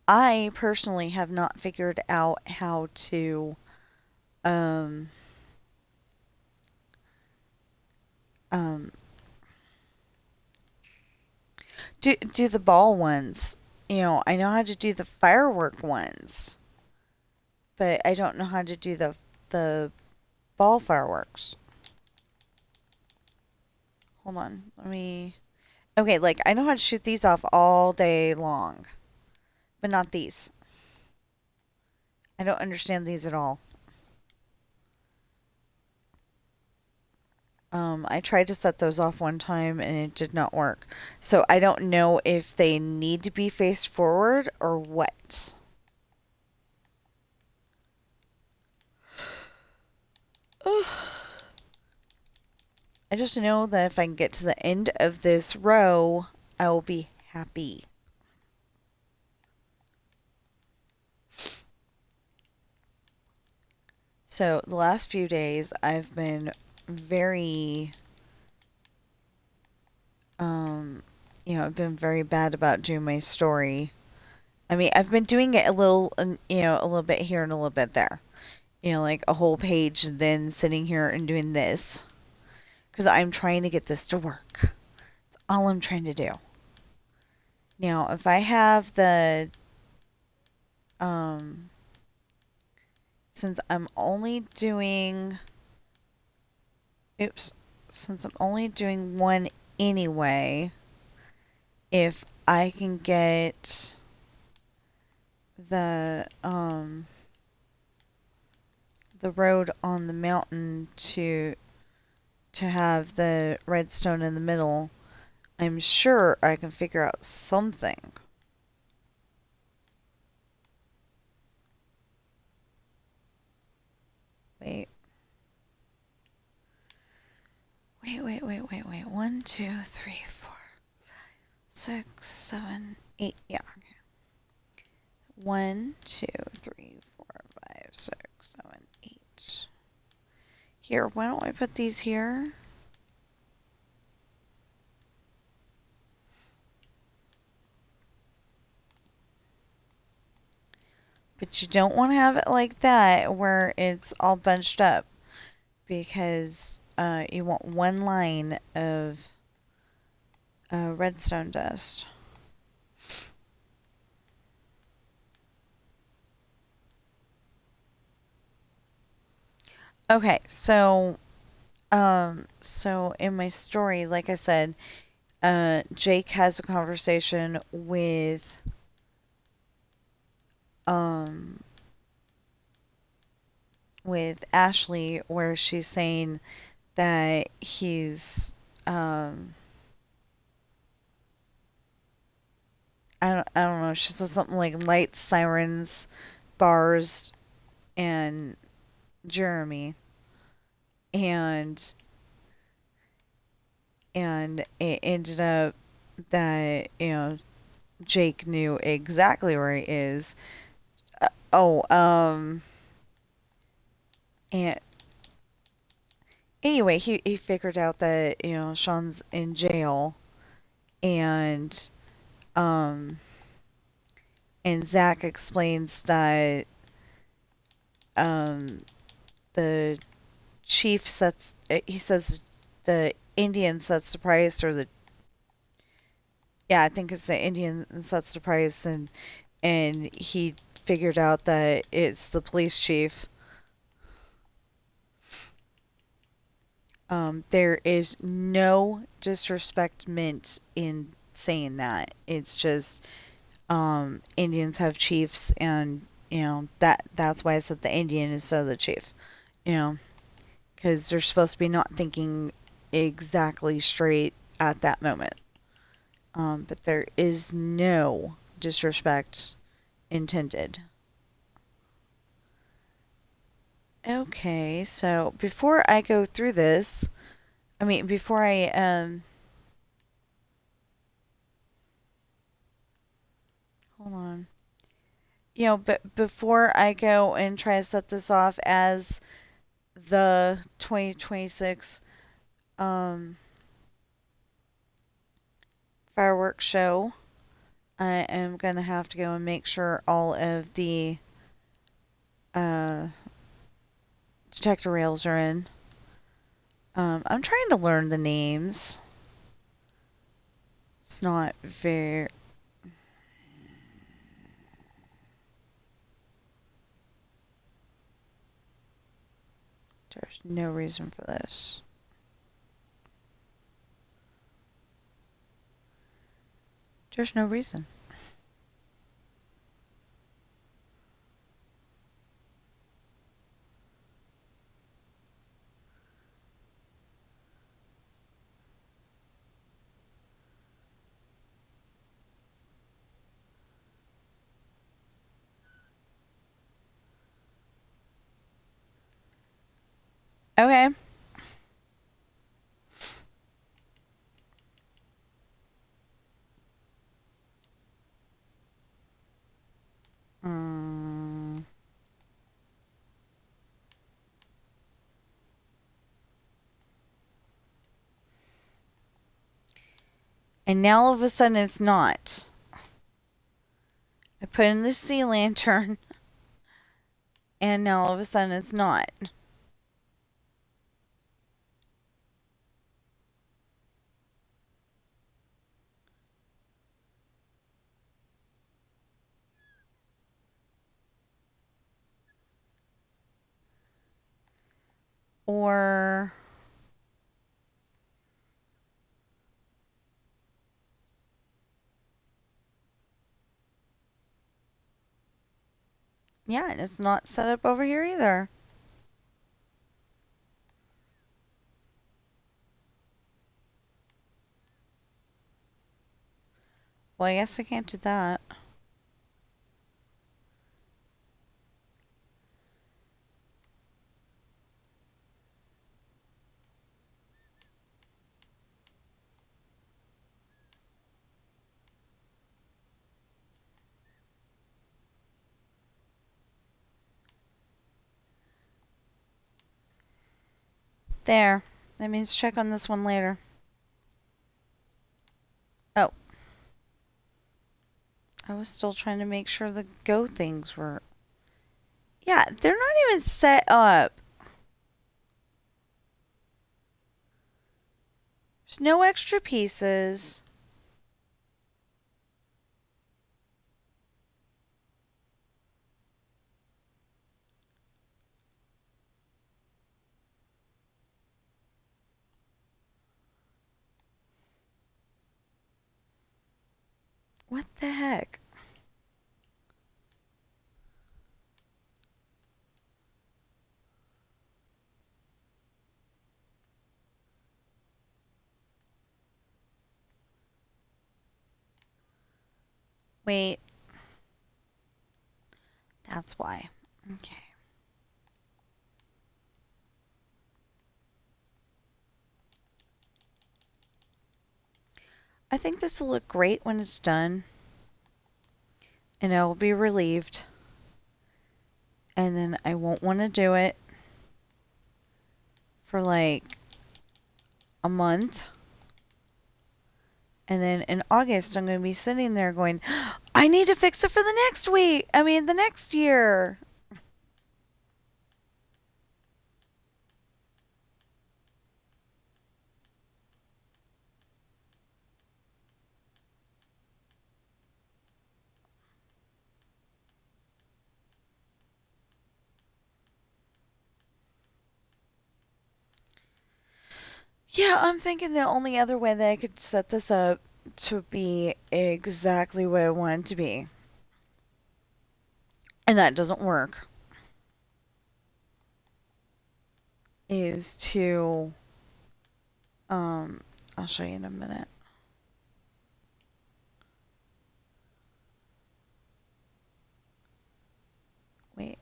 I personally have not figured out how to um, um, do the ball ones. I know how to do the firework ones, but I don't know how to do the ball fireworks. Hold on, let me. Okay, like I know how to shoot these off all day long, but not these. I don't understand these at all. I tried to set those off one time and it did not work. So I don't know if they need to be faced forward or what. I just know that if I can get to the end of this row, I will be happy. So the last few days, I've been very, I've been very bad about doing my story. I mean, I've been doing it a little, a little bit here and a little bit there. Like a whole page, then sitting here and doing this. Because I'm trying to get this to work. That's all I'm trying to do. Now, if I have um, since I'm only doing, oops, since I'm only doing one anyway, if I can get the road on the mountain to to have the redstone in the middle, I'm sure I can figure out something. Wait. Wait. 1, 2, 3, 4, 6, 7, 8. Yeah. Okay. 1, 2, 3, 4, 5, 6, 7, 8. Here, why don't I put these here? But you don't want to have it like that where it's all bunched up because you want one line of redstone dust. Okay, so in my story, like I said, Jake has a conversation um with Ashley where she's saying that he's I don't know, she says something like lights, sirens, bars, and Jeremy, and it ended up that Jake knew exactly where he is. Oh, and anyway, he figured out that Sean's in jail, and um Zach explains that um the chief sets he says the Indian sets the price, or the yeah, I think it's the Indian sets the price, and he figured out that it's the police chief. There is no disrespect meant in saying that. It's just Indians have chiefs, and that's why I said the Indian instead of the chief. You know, because they're supposed to be not thinking exactly straight at that moment. But there is no disrespect intended. Okay, so before I go through this, I mean, before I hold on. But before I go and try to set this off as the 2026 um, fireworks show, I am gonna have to go and make sure all of the uh, detector rails are in. I'm trying to learn the names. It's not very. There's no reason for this. There's no reason. Okay. Mm. And now all of a sudden it's not. I put in the sea lantern, and now all of a sudden it's not. Or yeah, and it's not set up over here either. Well, I guess I can't do that. There. That means check on this one later. Oh, I was still trying to make sure the Go things were. Yeah, they're not even set up. There's no extra pieces. What the heck? Wait, that's why. Okay. I think this will look great when it's done. And I will be relieved. And then I won't want to do it for like a month. And then in August, I'm going to be sitting there going, I need to fix it for the next week. I mean, the next year. Yeah, I'm thinking the only other way that I could set this up to be exactly what I want it to be, and that doesn't work, is to, um, I'll show you in a minute. Wait.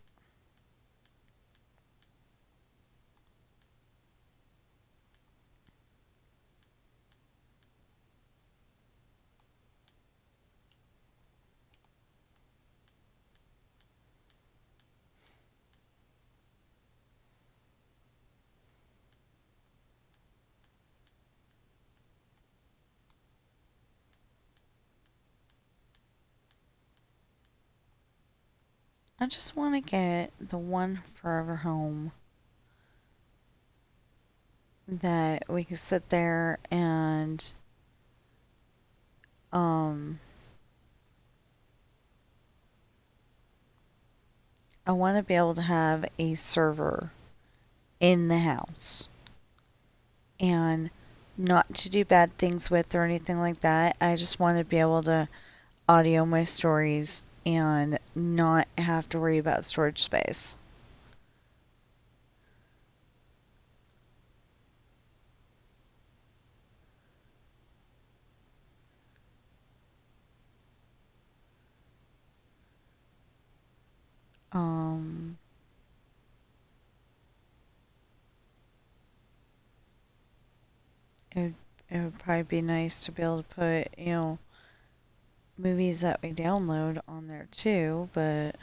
I just want to get the one forever home that we can sit there and, um, I want to be able to have a server in the house and not to do bad things with or anything like that. I just want to be able to audio my stories and not have to worry about storage space. Um, it, it would probably be nice to be able to put, movies that we download on there too, but,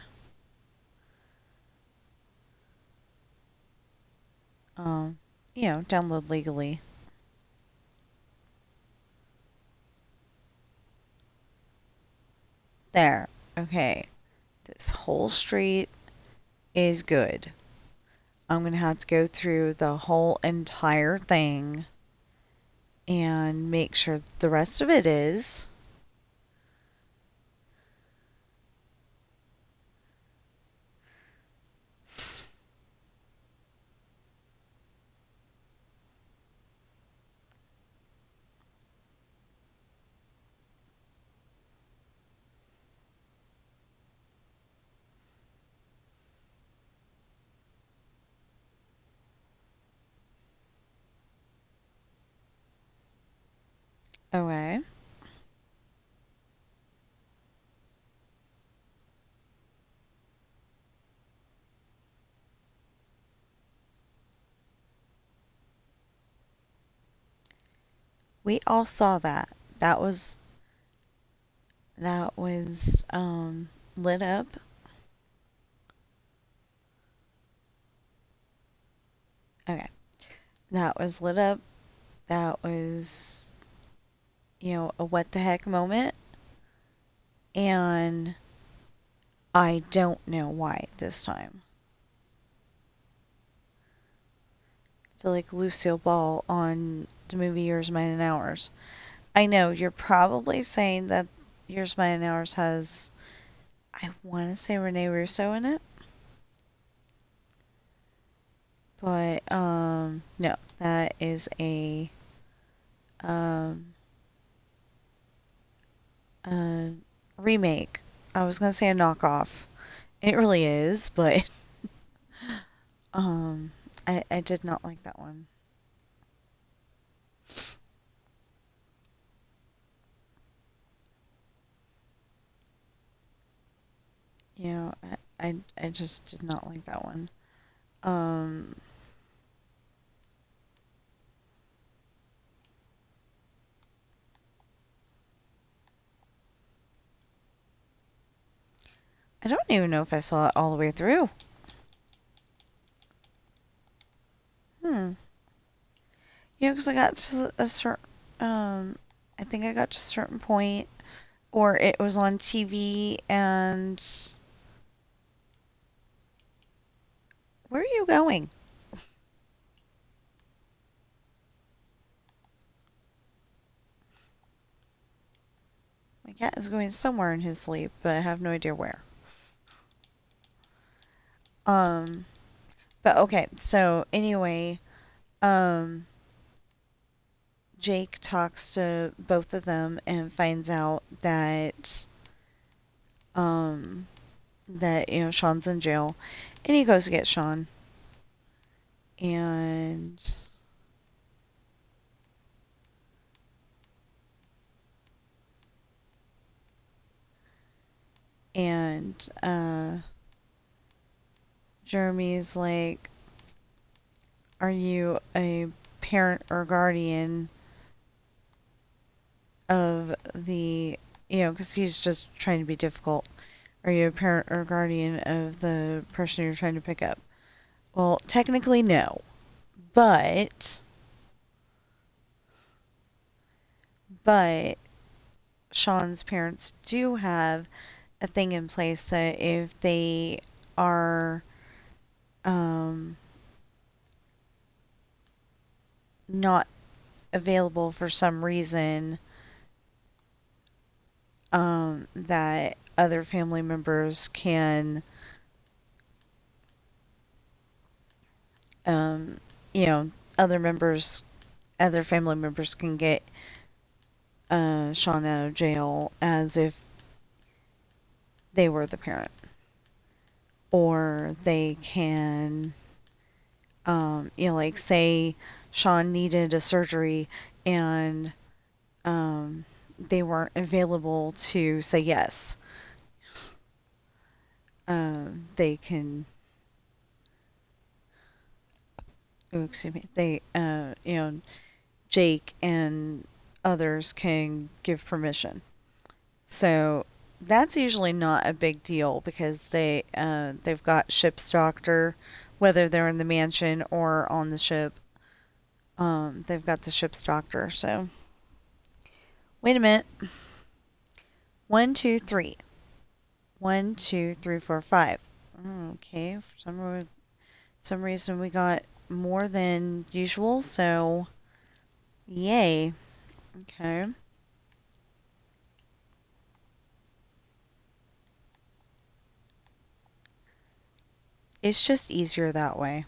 um, download legally. There. Okay. This whole street is good. I'm going to have to go through the whole entire thing and make sure the rest of it is. Okay. We all saw that. That was lit up. Okay. That was lit up. That was, a what the heck moment. And I don't know why this time. I feel like Lucille Ball on the movie Years, Mine, and Ours. I know you're probably saying that Years, Mine, and Ours has, I want to say Rene Russo in it. But, no, that is um, a remake. I was going to say a knockoff. It really is, but, um, I did not like that one. I just did not like that one. Um, I don't even know if I saw it all the way through. Hmm. Yeah, because I got to a certain, I think I got to a certain point, or it was on TV, and where are you going? My cat is going somewhere in his sleep, but I have no idea where. Um, but okay, so anyway, um, Jake talks to both of them and finds out um, that Sean's in jail, and he goes to get Sean, and and Jeremy's like, "Are you a parent or guardian of the?" Because he's just trying to be difficult. Are you a parent or guardian of the person you're trying to pick up? Well, technically, no. But, but Sean's parents do have a thing in place that if they are um, not available for some reason, that other family members can, um, you know, other members, other family members can get Sean out of jail as if they were the parent. Or they can, like say Sean needed a surgery and they weren't available to say yes. They can, oh, excuse me, Jake and others can give permission. So that's usually not a big deal because they've got ship's doctor, whether they're in the mansion or on the ship. They've got the ship's doctor. So wait a minute. One, two, three. 1, 2, 3, 4, 5. Okay, for some reason we got more than usual, so yay. Okay. It's just easier that way.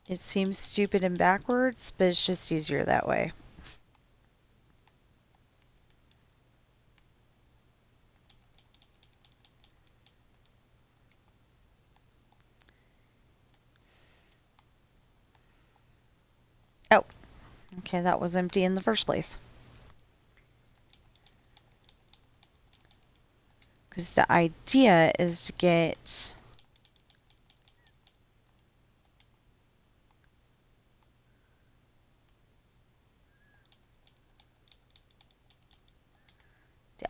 It seems stupid and backwards, but it's just easier that way. Oh, okay, that was empty in the first place. Because the idea is to get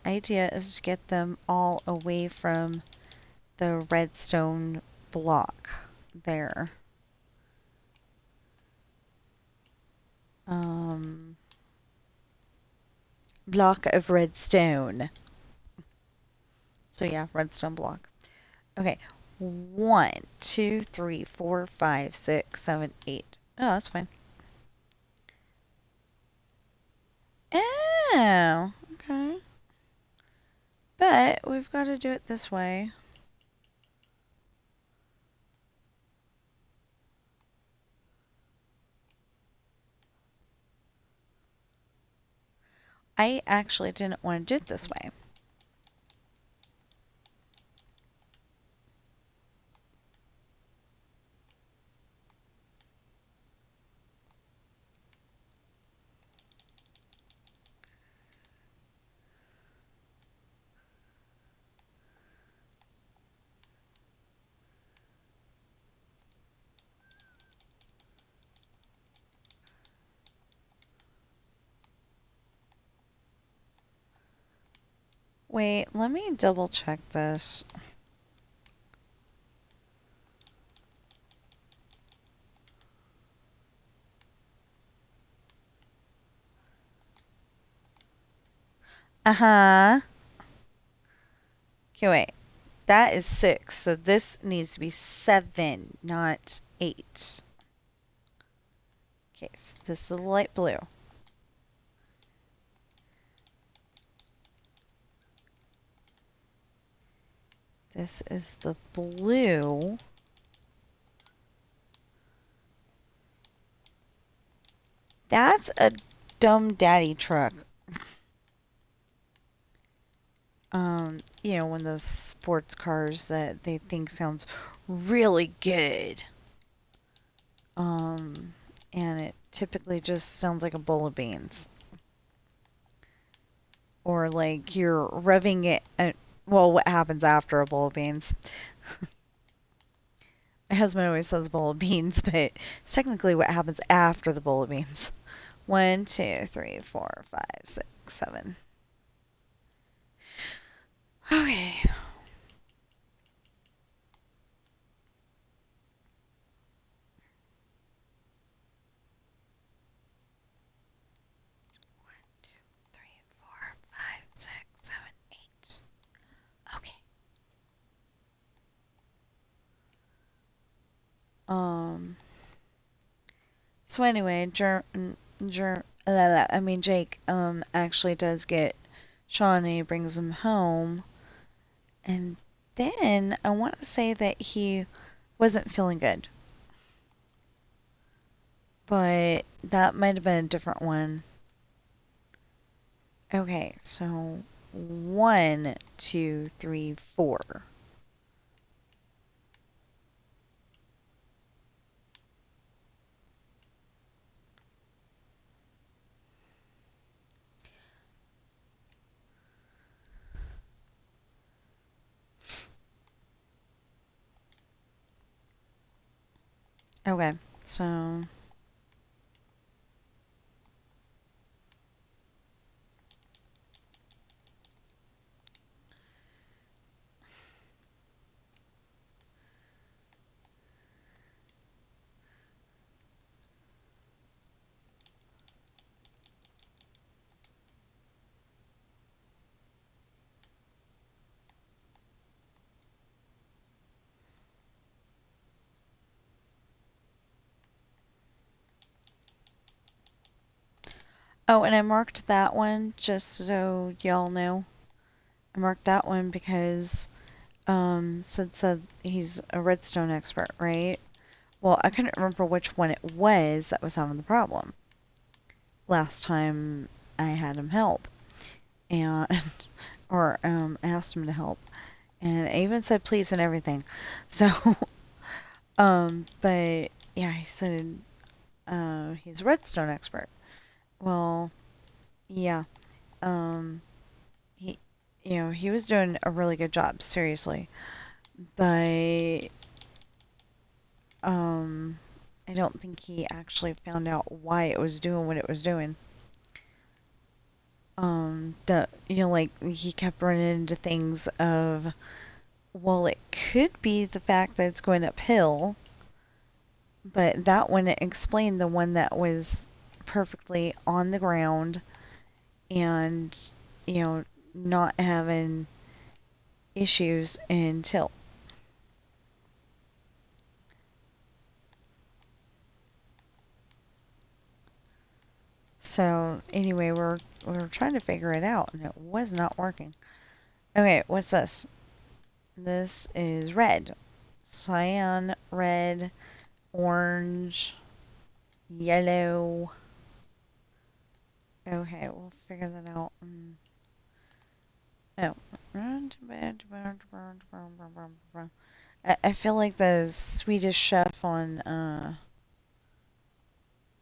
idea is to get them all away from the redstone block there. Um, Block of redstone. So yeah, redstone block. Okay. 1, 2, 3, 4, 5, 6, 7, 8. Oh, that's fine. Oh, okay. But we've got to do it this way. I actually didn't want to do it this way. Wait, let me double check this. Uh-huh. Okay, wait. That is 6, so this needs to be 7, not 8. Okay, so this is light blue. This is the blue. That's a dumb daddy truck. One of those sports cars that they think sounds really good. And it typically just sounds like a bowl of beans. Or like you're revving it. Well, what happens after a bowl of beans? My husband always says bowl of beans, but it's technically what happens after the bowl of beans. 1, 2, 3, 4, 5, 6, 7. Okay. Three, four, five, 6, 7, 8. Okay. So anyway, Jake, actually does get Sean and he brings him home. And then I want to say that he wasn't feeling good. But that might have been a different one. Okay, so 1, 2, 3, 4. Okay, so oh, and I marked that one just so y'all know. I marked that one because Sid said he's a redstone expert, right? Well, I couldn't remember which one it was that was having the problem last time I had him help, and or asked him to help, and I even said please and everything. So, but yeah, he said he's a redstone expert. Well, yeah, um, he he was doing a really good job, seriously, but um, I don't think he actually found out why it was doing what it was doing. like he kept running into things of, well, it could be the fact that it's going uphill, but that one explained the one that was perfectly on the ground and, you know, not having issues in tilt. So anyway, we're trying to figure it out, and it was not working. Okay, what's this? This is red, cyan, red, orange, yellow. Okay, we'll figure that out. Oh. I feel like the Swedish chef on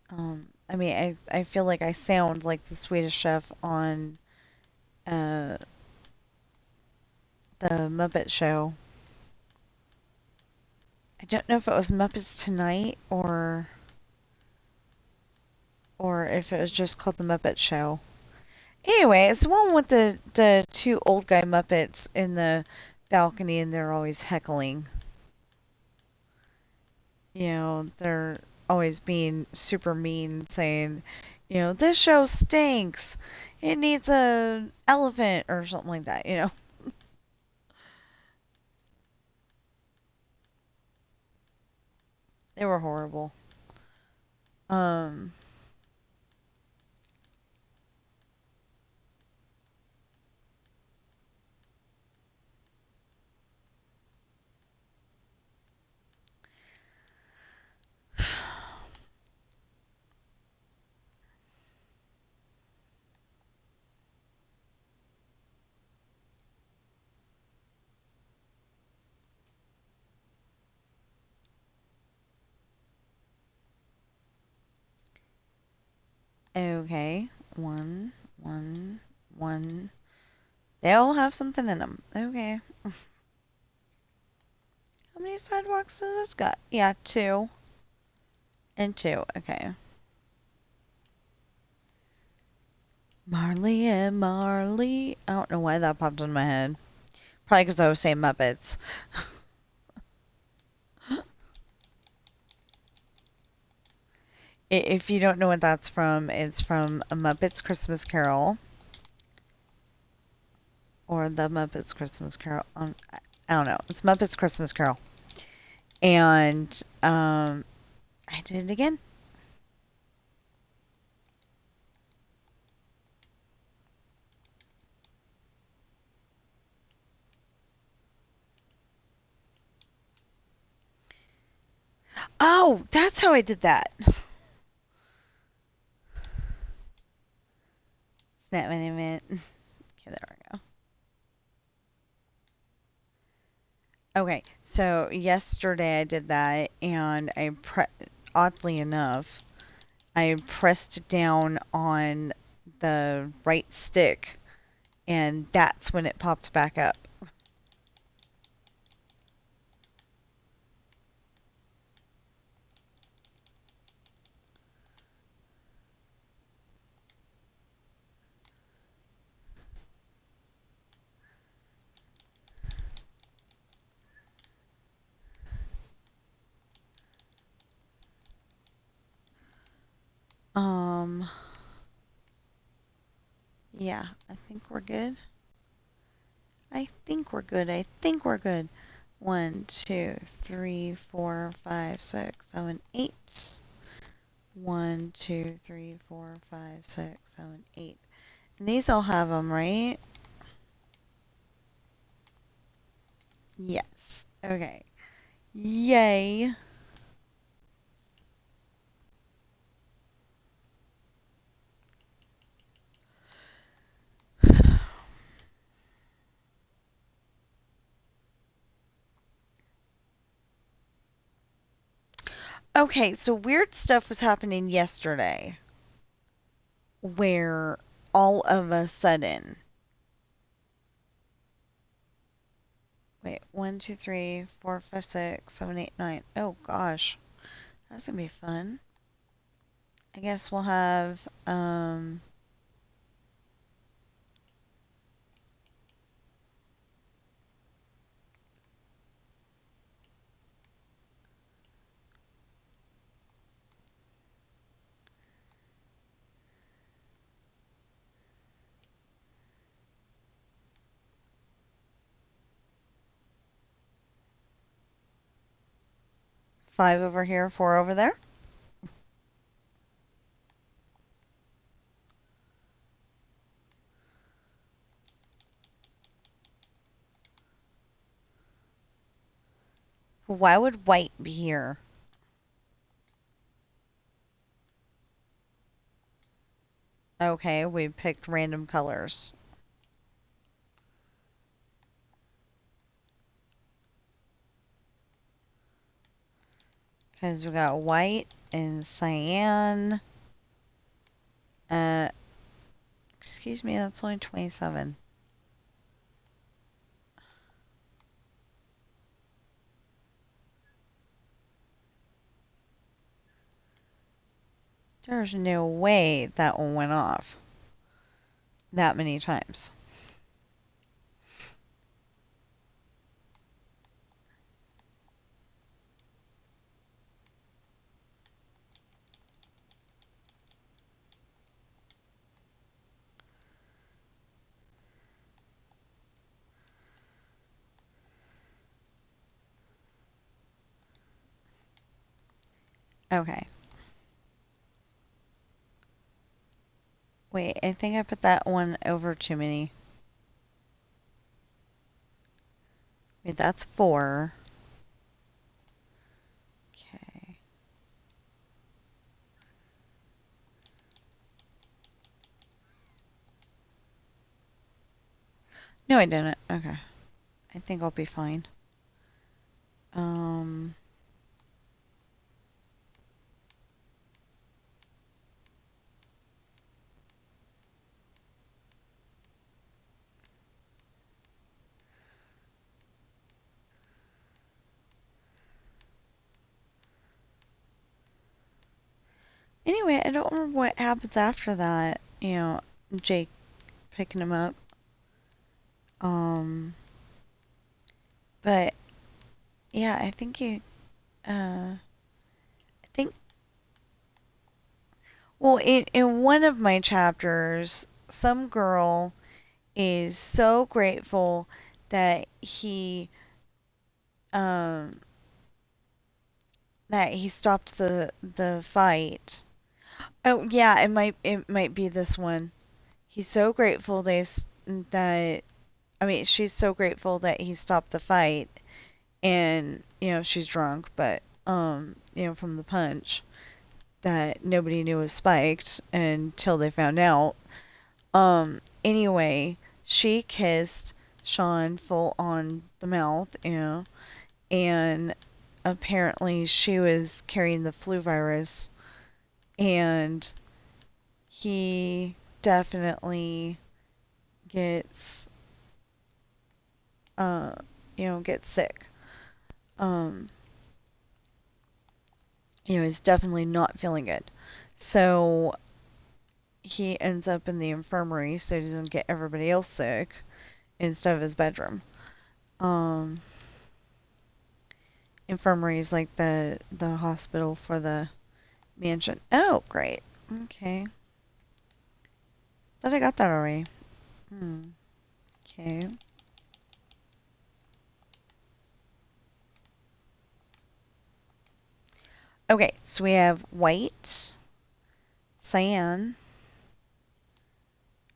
I feel like I sound like the Swedish chef on uh the Muppet Show. I don't know if it was Muppets Tonight or if it was just called the Muppet Show. Anyway, it's the one with the two old guy Muppets in the balcony and they're always heckling. They're always being super mean, saying, this show stinks. It needs a elephant or something like that. They were horrible. Um, okay. One, one, one. They all have something in them. Okay. How many sidewalks does this got? Yeah, two. And two. Okay. Marley and Marley. I don't know why that popped in my head. Probably because I was saying Muppets. If you don't know what that's from, it's from A Muppet's Christmas Carol. Or The Muppet's Christmas Carol. I don't know. It's Muppet's Christmas Carol. And I did it again. Oh, that's how I did that. Snap my name. Okay, there we go. Okay, so yesterday I did that, and oddly enough, I pressed down on the right stick, and that's when it popped back up. Um, yeah, I think we're good. I think we're good. I think we're good. 1, 2, 3, 4, 5, 6, 7, 8. 1, 2, 3, 4, 5, 6, 7, 8. And these all have them, right? Yes. Okay. Yay. Okay, so weird stuff was happening yesterday where all of a sudden, wait, 1, 2, 3, 4, 5, 6, 7, 8, 9. Oh gosh, that's gonna be fun. I guess we'll have 5 over here, 4 over there. Why would white be here? Okay, we picked random colors. Because we got white and cyan. Uh, excuse me, that's only 27. There's no way that one went off that many times. Okay. Wait, I think I put that one over too many. Wait, that's 4. Okay. No, I didn't. Okay. I think I'll be fine. Um... Anyway, I don't remember what happens after that. Jake picking him up. Um, but yeah, I think I think, well, in one of my chapters, some girl is so grateful that um, he stopped the fight. Oh yeah, it might be this one. He's so grateful that I mean, she's so grateful that he stopped the fight, and she's drunk, but from the punch that nobody knew was spiked until they found out. Anyway, she kissed Sean full on the mouth, and apparently she was carrying the flu virus, and he definitely gets gets sick. Um, he's definitely not feeling good. So he ends up in the infirmary so he doesn't get everybody else sick instead of his bedroom. Um, infirmary is like the hospital for the mansion. Oh, great. Okay. Thought I got that already. Okay. Okay, so we have white, cyan,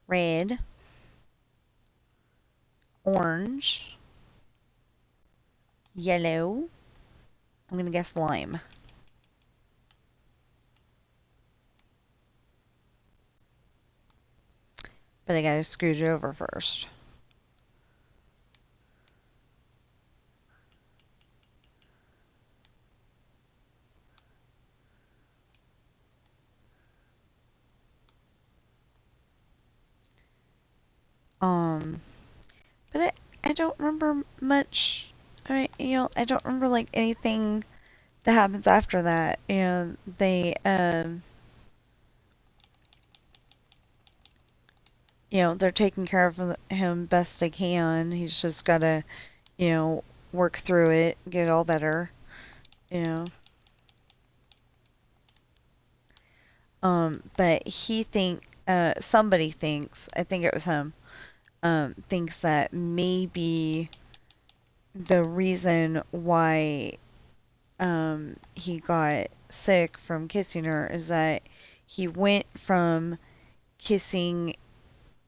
red, orange, yellow. I'm going to guess lime. But I got to screw it over first. But I don't remember much. I don't remember like anything that happens after that. They're taking care of him best they can. He's just gotta, work through it, get all better. You know. But somebody thinks, I think it was him, thinks that maybe the reason why he got sick from kissing her is that he went from kissing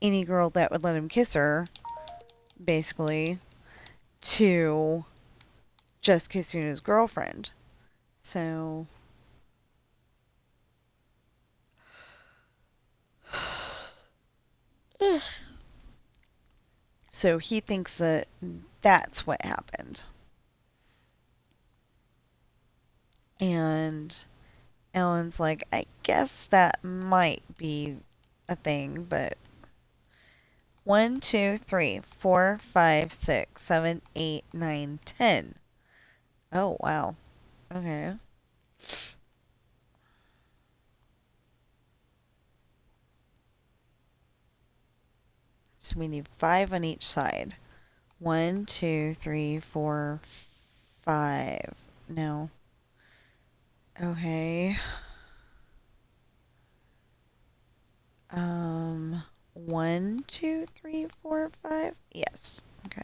any girl that would let him kiss her, basically, to just kissing his girlfriend. So, so he thinks that that's what happened. And Ellen's like, I guess that might be a thing, but 1, 2, 3, 4, 5, 6, 7, 8, 9, 10. Oh, wow. Okay. So we need 5 on each side. 1, 2, 3, 4, 5. No. Okay. 1, 2, 3, 4, 5. Yes. Okay.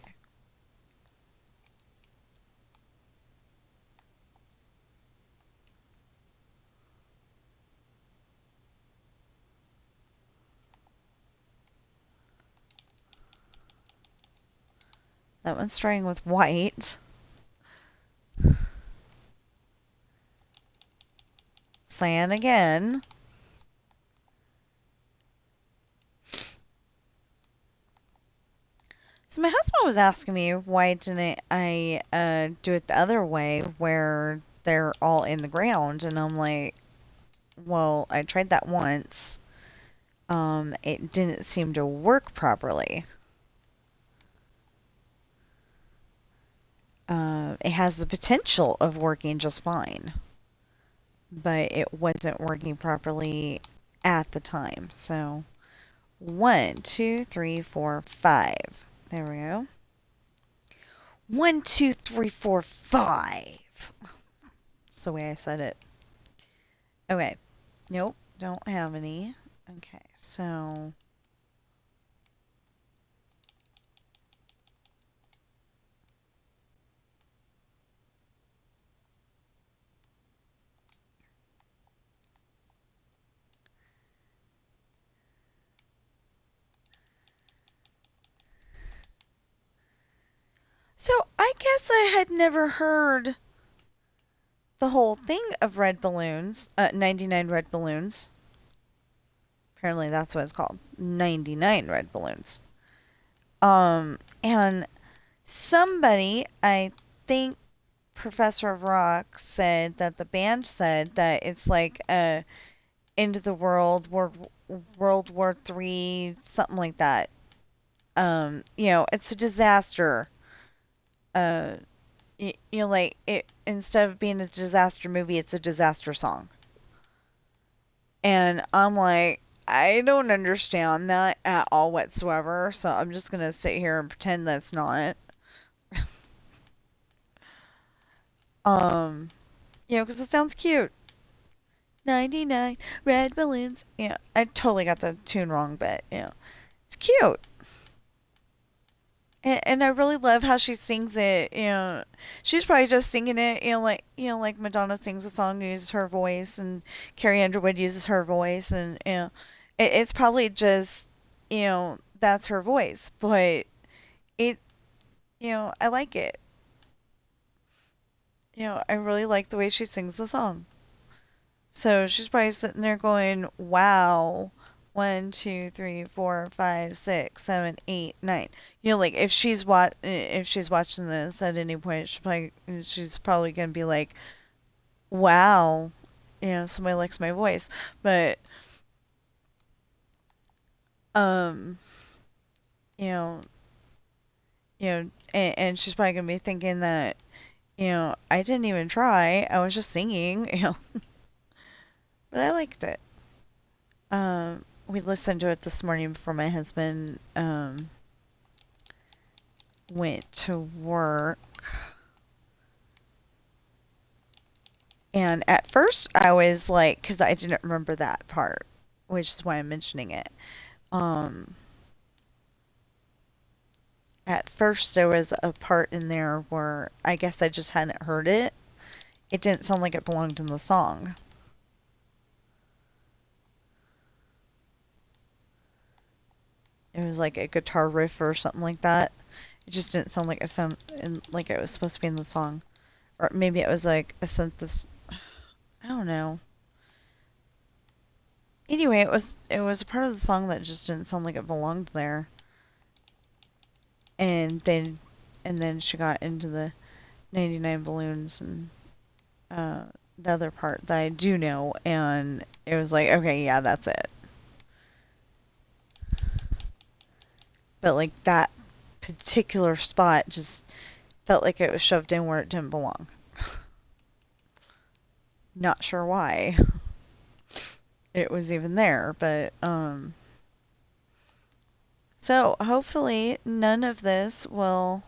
That one's starting with white. Cyan again. So my husband was asking me why didn't I do it the other way where they're all in the ground, and I'm like, well, I tried that once. It didn't seem to work properly. It has the potential of working just fine, but it wasn't working properly at the time. So 1, 2, 3, 4, 5. There we go. 1, 2, 3, 4, 5. That's the way I said it. Okay. Nope. Don't have any. Okay. So. So I guess I had never heard the whole thing of red balloons. 99 red balloons. Apparently that's what it's called. 99 red balloons. And somebody, I think Professor of Rock said that the band said that it's like end of the World War III, something like that. It's a disaster. Uh, like it instead of being a disaster movie, it's a disaster song. And I'm like, I don't understand that at all whatsoever. So I'm just gonna sit here and pretend that's not. Um, because it sounds cute. 99 red balloons. Yeah, I totally got the tune wrong, but it's cute. And I really love how she sings it. She's probably just singing it. Like Madonna sings a song, uses her voice, and Carrie Underwood uses her voice, and it's probably just that's her voice. But it, I like it. I really like the way she sings the song. So she's probably sitting there going, "Wow." 1, 2, 3, 4, 5, 6, 7, 8, 9. Like if she's watching this at any point, she's probably gonna be like, "Wow, somebody likes my voice." But um, you know, and she's probably gonna be thinking that I didn't even try. I was just singing. But I liked it. We listened to it this morning before my husband went to work. And at first, I was like, because I didn't remember that part, which is why I'm mentioning it. Um, at first, there was a part in there where I guess I just hadn't heard it, it didn't sound like it belonged in the song. It was like a guitar riff or something like that. It just didn't sound like like it was supposed to be in the song, or maybe it was like a synthesis. I don't know. Anyway, it was a part of the song that just didn't sound like it belonged there. And then she got into the 99 balloons and uh, the other part that I do know, and it was like, okay, yeah, that's it. But like that particular spot just felt like it was shoved in where it didn't belong. Not sure why it was even there, but so hopefully none of this will,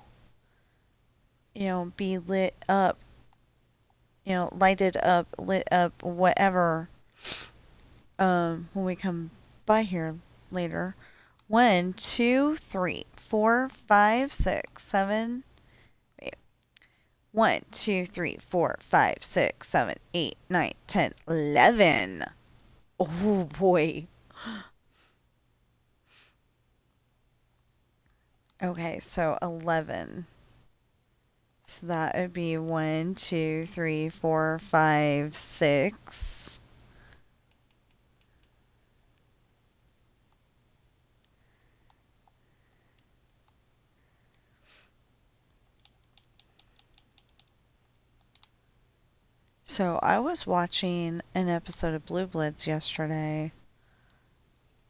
be lit up, lighted up, lit up, whatever, when we come by here later. 1, 2, 3, 4, 5, 6, 7. Wait. 1, 2, 3, 4, 5, 6, 7, 8, 9, 10, 11. Oh boy. Okay, so 11. So that would be 1, 2, 3, 4, 5, 6. So I was watching an episode of Blue Bloods yesterday,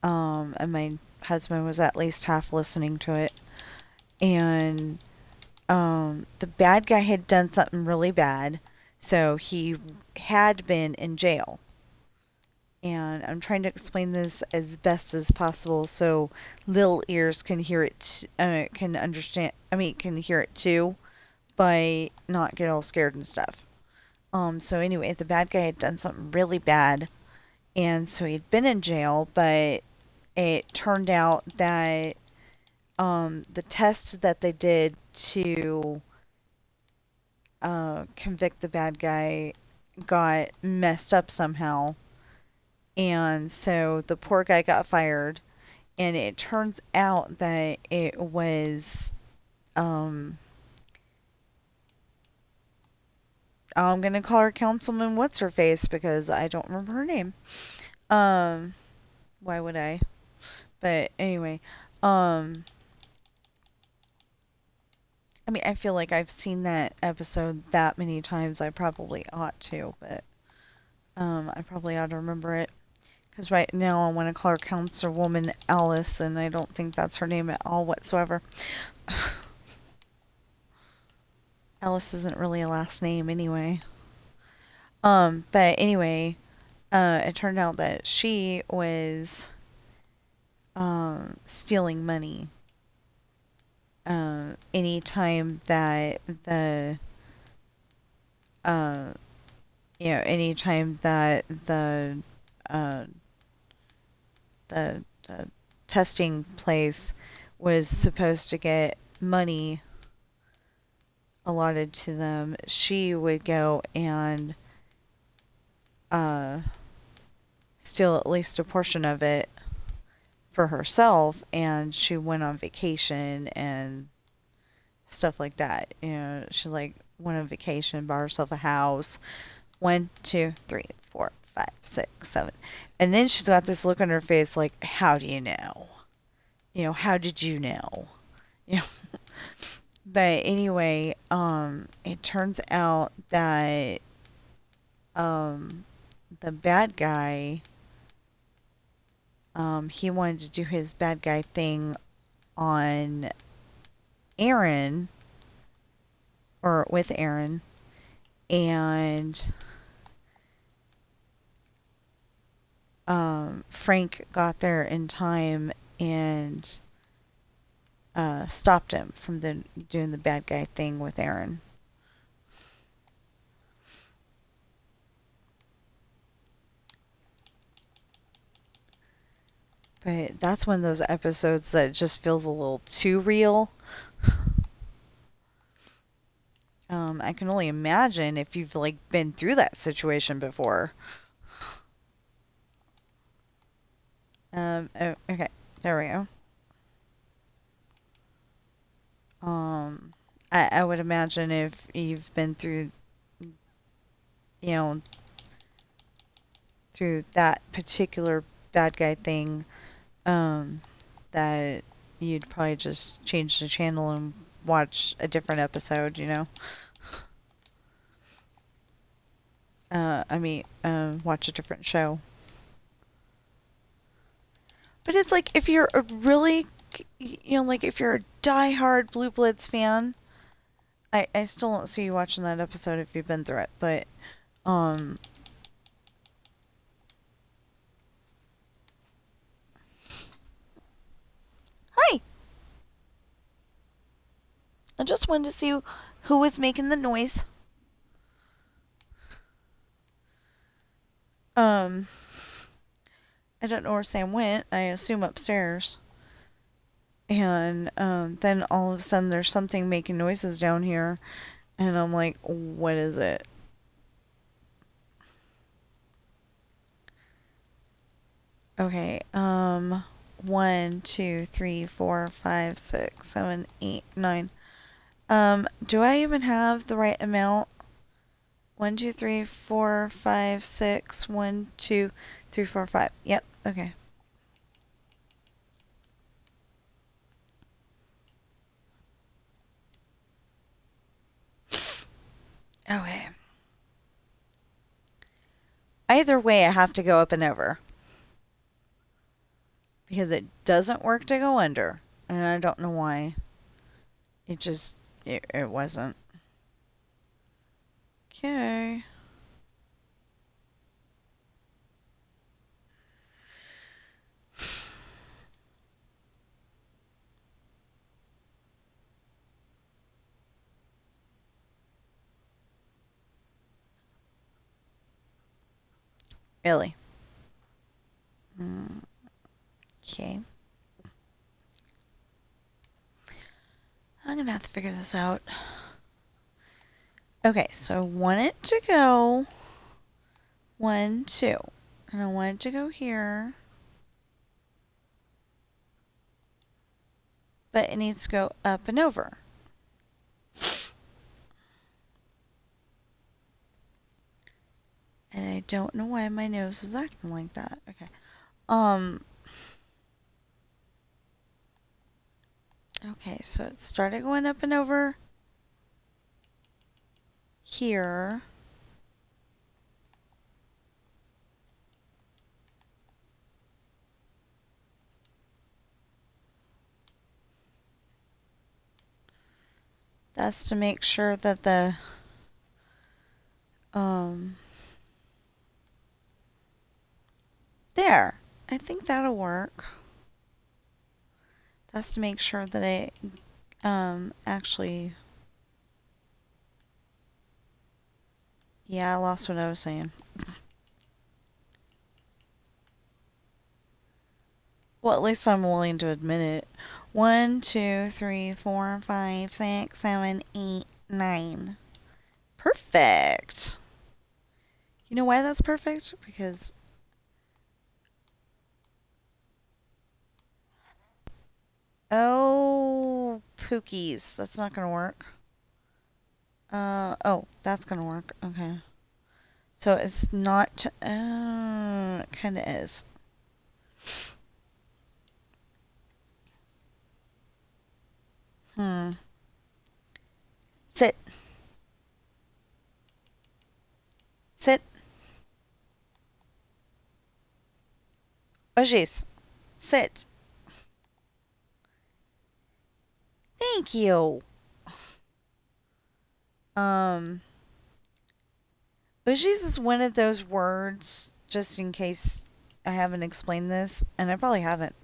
and my husband was at least half listening to it, and the bad guy had done something really bad, so he had been in jail. And I'm trying to explain this as best as possible so little ears can hear it, can understand. I mean, can hear it too, but not get all scared and stuff. So anyway, the bad guy had done something really bad, and so he'd been in jail, but it turned out that the test that they did to convict the bad guy got messed up somehow. And so the poor guy got fired. And it turns out that it was, I'm going to call her Councilman What's Her Face because I don't remember her name. Um, why would I? But anyway, I mean, I feel like I've seen that episode that many times. I probably ought to, but I probably ought to remember it. Because right now I want to call her Councilwoman Alice, and I don't think that's her name at all whatsoever. Alice isn't really a last name anyway. But anyway, it turned out that she was stealing money. Anytime that uh, anytime that uh, the testing place was supposed to get money allotted to them, she would go and steal at least a portion of it for herself, and she went on vacation and stuff like that. She like went on vacation, bought herself a house. 1, 2, 3, 4, 5, 6, 7. And then she's got this look on her face like, how do you know? How did you know? You know? But anyway, it turns out that the bad guy, he wanted to do his bad guy thing on Aaron, or with Aaron, and Frank got there in time and stopped him from doing the bad guy thing with Aaron. But that's one of those episodes that just feels a little too real. I can only imagine if you've like been through that situation before. Oh, okay, there we go. Um, I would imagine if you've been through, you know, through that particular bad guy thing, um, that you'd probably just change the channel and watch a different episode, you know? Watch a different show. But it's like if you're a really, like if you're a diehard Blue Bloods fan, I still don't see you watching that episode if you've been through it. But, um, hi! I just wanted to see who was making the noise. Um, I don't know where Sam went. I assume upstairs. And then all of a sudden there's something making noises down here. And I'm like, what is it? Okay, 1, 2, 3, 4, 5, 6, 7, 8, 9. Do I even have the right amount? 1, 2, 3, 4, 5, 6. 1, 2, 3, 4, 5. Yep, okay. Okay. Either way, I have to go up and over. Because it doesn't work to go under. And I don't know why. It wasn't. Okay. Really? Okay. I'm gonna have to figure this out. Okay, so I want it to go 1, 2. And I want it to go here. But it needs to go up and over. And I don't know why my nose is acting like that. Okay. Okay, so it started going up and over here. That's to make sure that there. I think that'll work. That's to make sure that it, actually, yeah, I lost what I was saying. Well, at least I'm willing to admit it. 1, 2, 3, 4, 5, 6, 7, 8, 9. Perfect. You know why that's perfect? Because, oh, pookies. That's not going to work. Oh, that's going to work. Okay. So it's not, it kind of is. Sit. Sit. Oh, jeez. Sit. Thank you. Ujis is one of those words, just in case I haven't explained this, and I probably haven't.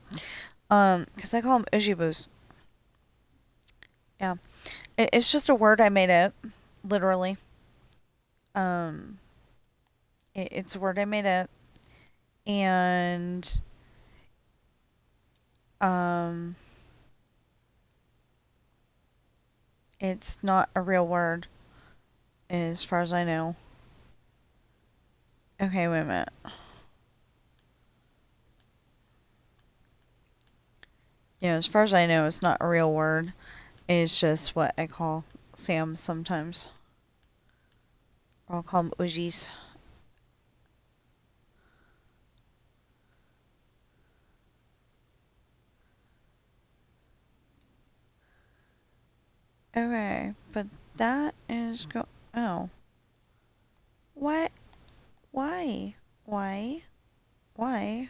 Because I call them Ujibus. Yeah. It's just a word I made up, literally. Um, it's a word I made up, and, um, it's not a real word. as far as I know. Okay, wait a minute. Yeah, as far as I know, it's not a real word. It's just what I call Sam sometimes. I'll call them Ujis. Okay, but that is Oh. What? Why? Why? Why?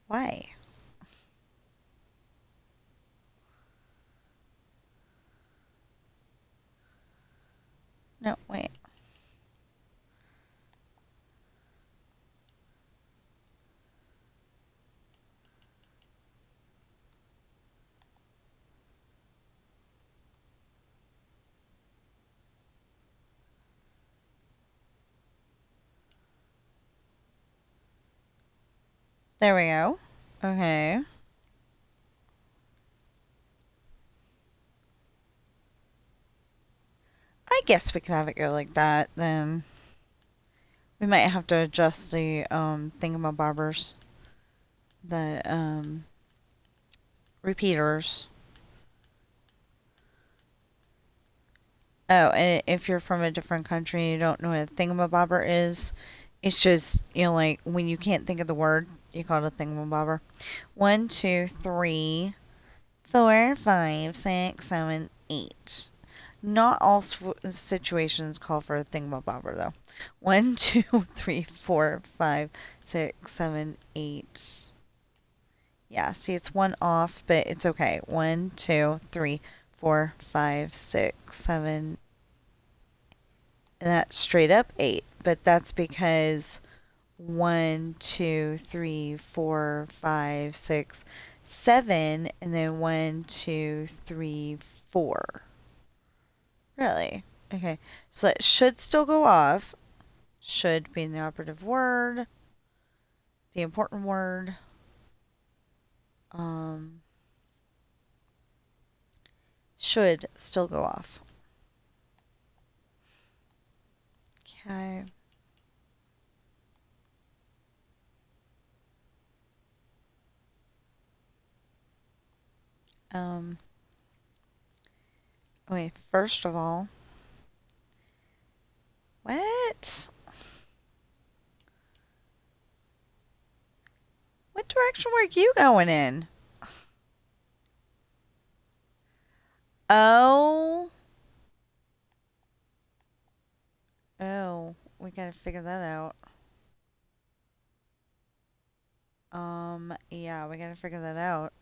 Why? No, wait. There we go. Okay. I guess we could have it go like that, then. We might have to adjust the thingamabobbers. The repeaters. Oh, and if you're from a different country and you don't know what a thingamabobber is, it's just, like when you can't think of the word, you call it a thingamabobber. 1, 2, 3, 4, 5, 6, 7, 8. Not all situations call for a thingamabobber, though. 1, 2, 3, 4, 5, 6, 7, 8. Yeah, see, it's one off, but it's okay. 1, 2, 3, 4, 5, 6, 7, and that's straight up 8. But that's because 1, 2, 3, 4, 5, 6, 7, and then 1, 2, 3, 4. Really? Okay. So it should still go off. Should being the operative word, the important word. Um, should still go off. Okay. Um, okay, first of all, what? What direction were you going in? Oh. Oh, we gotta figure that out. Yeah, we gotta figure that out.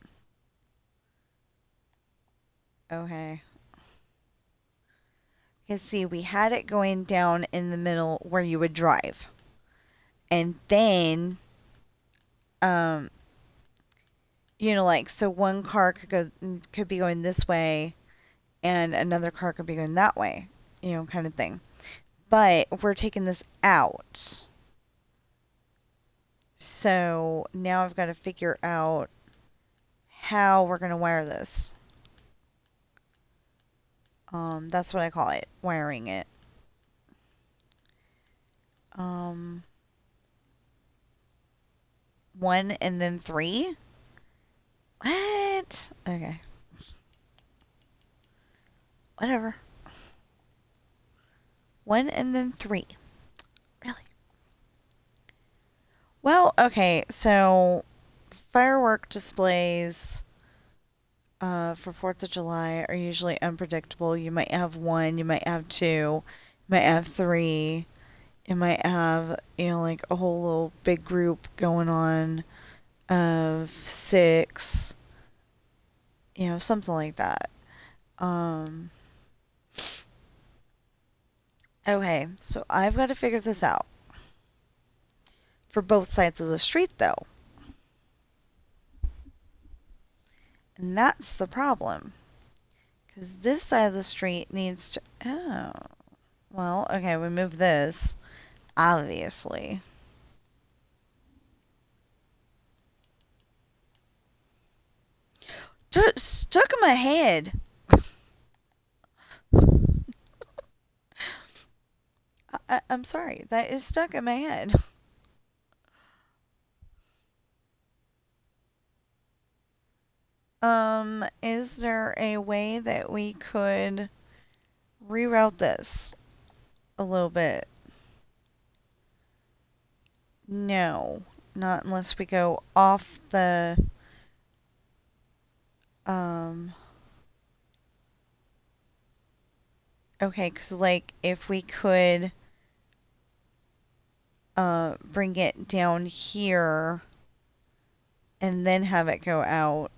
Okay. Because see, we had it going down in the middle where you would drive. And then, um, like, so one car could be going this way and another car could be going that way, kind of thing. But we're taking this out. So now I've got to figure out how we're going to wire this. That's what I call it, wiring it. Um, 1 and then 3? What? Okay. Whatever. 1 and then 3. Really? Well, okay, so firework displays for 4th of July are usually unpredictable. You might have 1, you might have 2, you might have 3. You might have, like a whole little big group going on of 6, something like that. Okay, so I've got to figure this out. For both sides of the street, though. And that's the problem. Because this side of the street needs to... Oh. Well, okay, we move this. Obviously. Stuck in my head. I'm sorry. That is stuck in my head. Is there a way that we could reroute this a little bit? No, not unless we go off the um okay, 'cause like if we could bring it down here and then have it go out,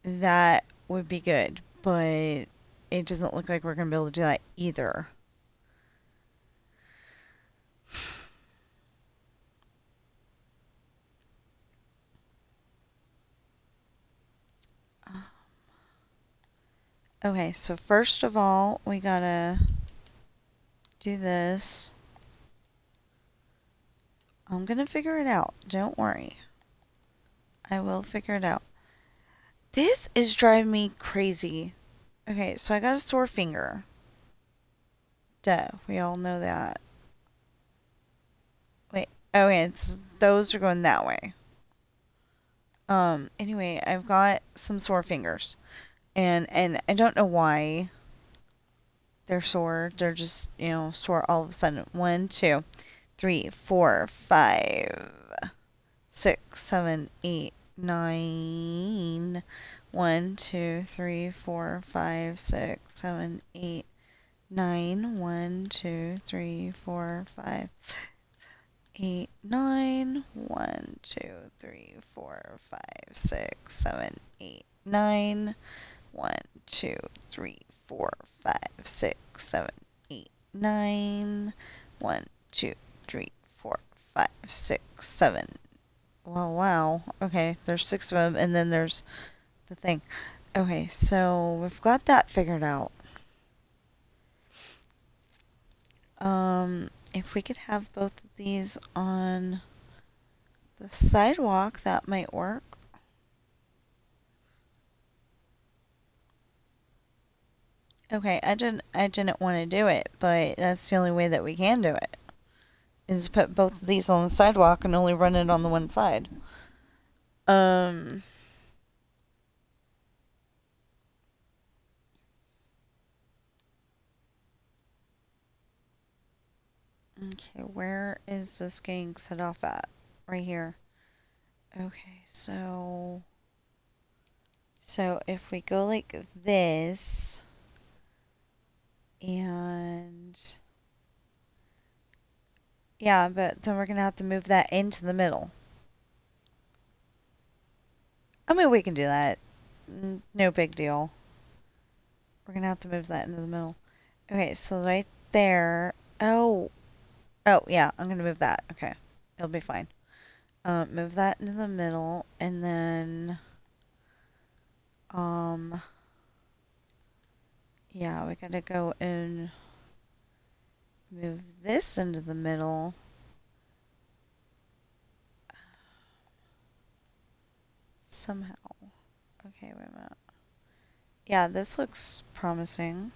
that would be good. But it doesn't look like we're gonna be able to do that either. Okay, so first of all, we gotta do this. I'm gonna figure it out. Don't worry. I will figure it out. This is driving me crazy. Okay, so I got a sore finger. Duh, we all know that. Wait, okay, those are going that way. Anyway, I've got some sore fingers. And I don't know why they're sore. They're just, sore all of a sudden. 1, 2, 3, 4, 5, 6, 7, 8, 9. 1, 2, 3, 4, 5, 6, 7, 8, 9. 1, 2, 3, 4, 5, 8, 9. 1, 2, 3, 4, 5, 6, 7, 8, 9. 1, 2, 3, 4, 5, 6, 7, 8, 9. 1, 2, 3, 4, 5, 6, 7. Well, wow. Okay, there's 6 of them, and then there's the thing. Okay, so we've got that figured out. If we could have both of these on the sidewalk, that might work. Okay, I didn't want to do it, but that's the only way that we can do it. Is put both of these on the sidewalk and only run it on the one side. Um okay, where is this getting set off at? Right here. Okay, so if we go like this and yeah, but then we're gonna have to move that into the middle. I mean, we can do that. No big deal. We're gonna have to move that into the middle. Okay, so right there. Oh, yeah, I'm gonna move that. Okay, it'll be fine. Move that into the middle, and then, um, yeah, we gotta go and move this into the middle. Somehow. Okay, wait a minute. Yeah, this looks promising.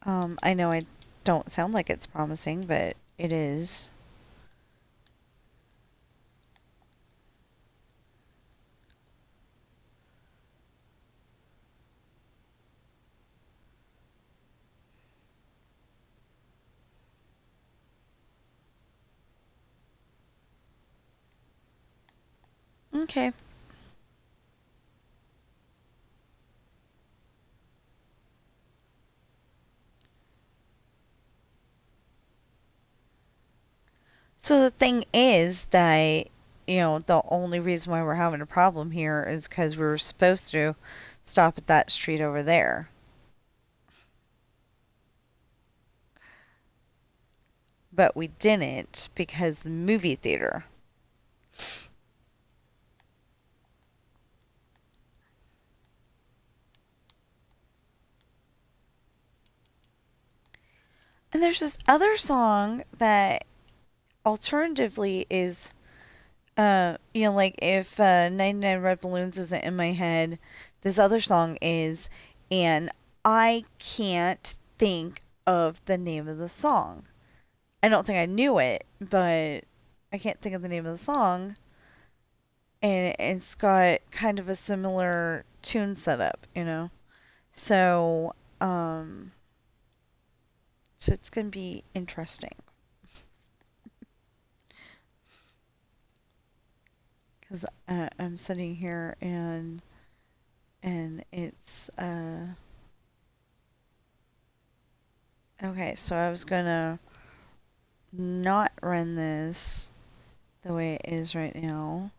I know I don't sound like it's promising, but it is. Okay. So the thing is that, the only reason why we're having a problem here is because we were supposed to stop at that street over there. But we didn't because the movie theater. And there's this other song that alternatively is, like if 99 Red Balloons isn't in my head, this other song is, and I can't think of the name of the song. I don't think I knew it, but I can't think of the name of the song. And it's got kind of a similar tune setup, you know? So, so it's going to be interesting. Because I'm sitting here and it's, okay, so I was going to not run this the way it is right now.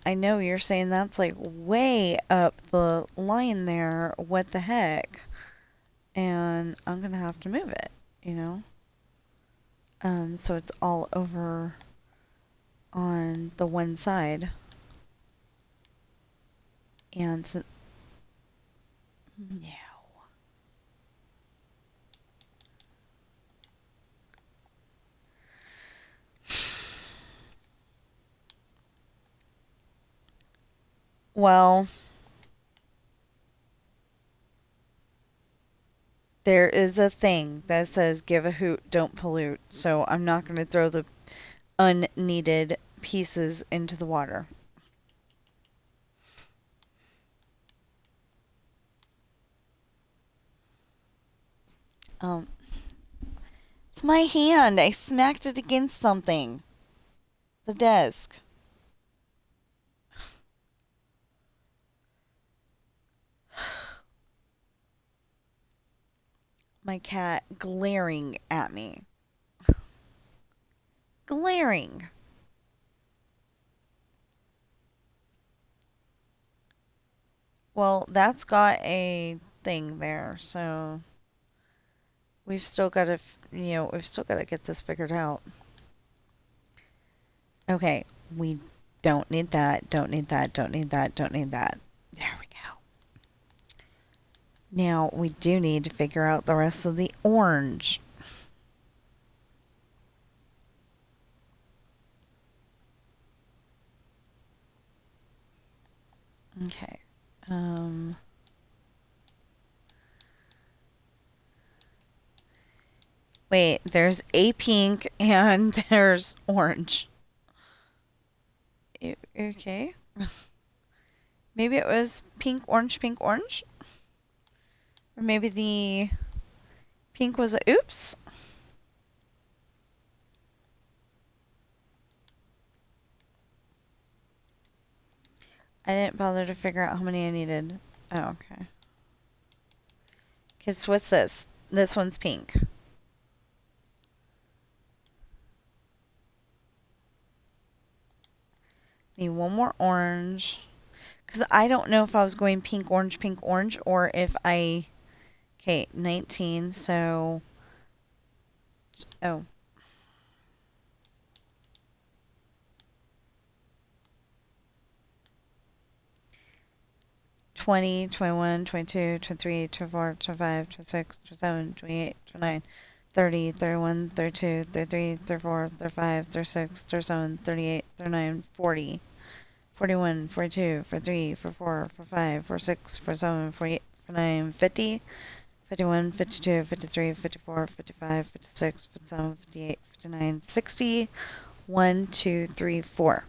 I know you're saying that's like way up the line there. What the heck? And I'm gonna have to move it, you know? So it's all over on the one side. And so, no. Well, there is a thing that says give a hoot, don't pollute. So I'm not going to throw the unneeded pieces into the water. Um, it's my hand. I smacked it against something. The desk. My cat glaring at me. Glaring. Well, that's got a thing there, so we've still got to, we've still got to get this figured out. Okay, we don't need that, don't need that, don't need that, don't need that. There we go. Now, we do need to figure out the rest of the orange. Okay. Wait, there's a pink and there's orange. Okay. Maybe it was pink, orange, pink, orange? Or maybe the pink was a oops? I didn't bother to figure out how many I needed. Oh, okay. Okay, so what's this? This one's pink. Need one more orange. Because I don't know if I was going pink, orange, or if I... Okay, 19, so... Oh. 20, 21, 22, 23, 24, 25, 26, 27, 28, 29, 30, 31, 32, 33, 34, 35, 36, 37, 38, 39, 40, 41, 42, 43, 44, 45, 46, 47, 48, 49, 50, 51, 52, 53, 54, 55, 56, 57, 58, 59, 60, 1, 2, 3, 4.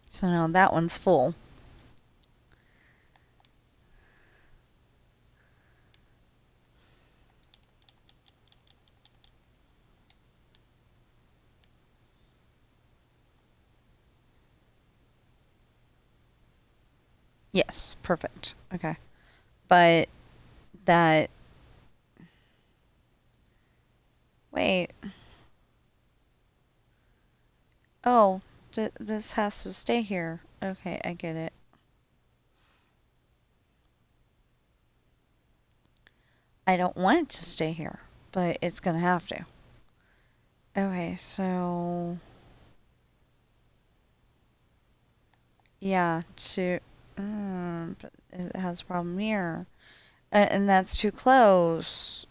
So now that one's full. Yes, perfect. Okay. But that... Wait. Oh, this has to stay here. Okay, I get it. I don't want it to stay here, but it's going to have to. Okay, so yeah, but it has a problem here, and that's too close.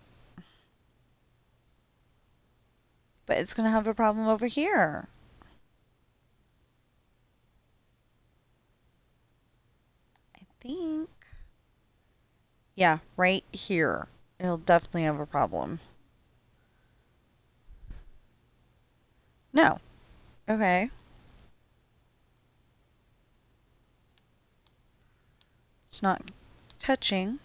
But it's gonna have a problem over here. I think. Yeah, right here. It'll definitely have a problem. No. Okay. It's not touching.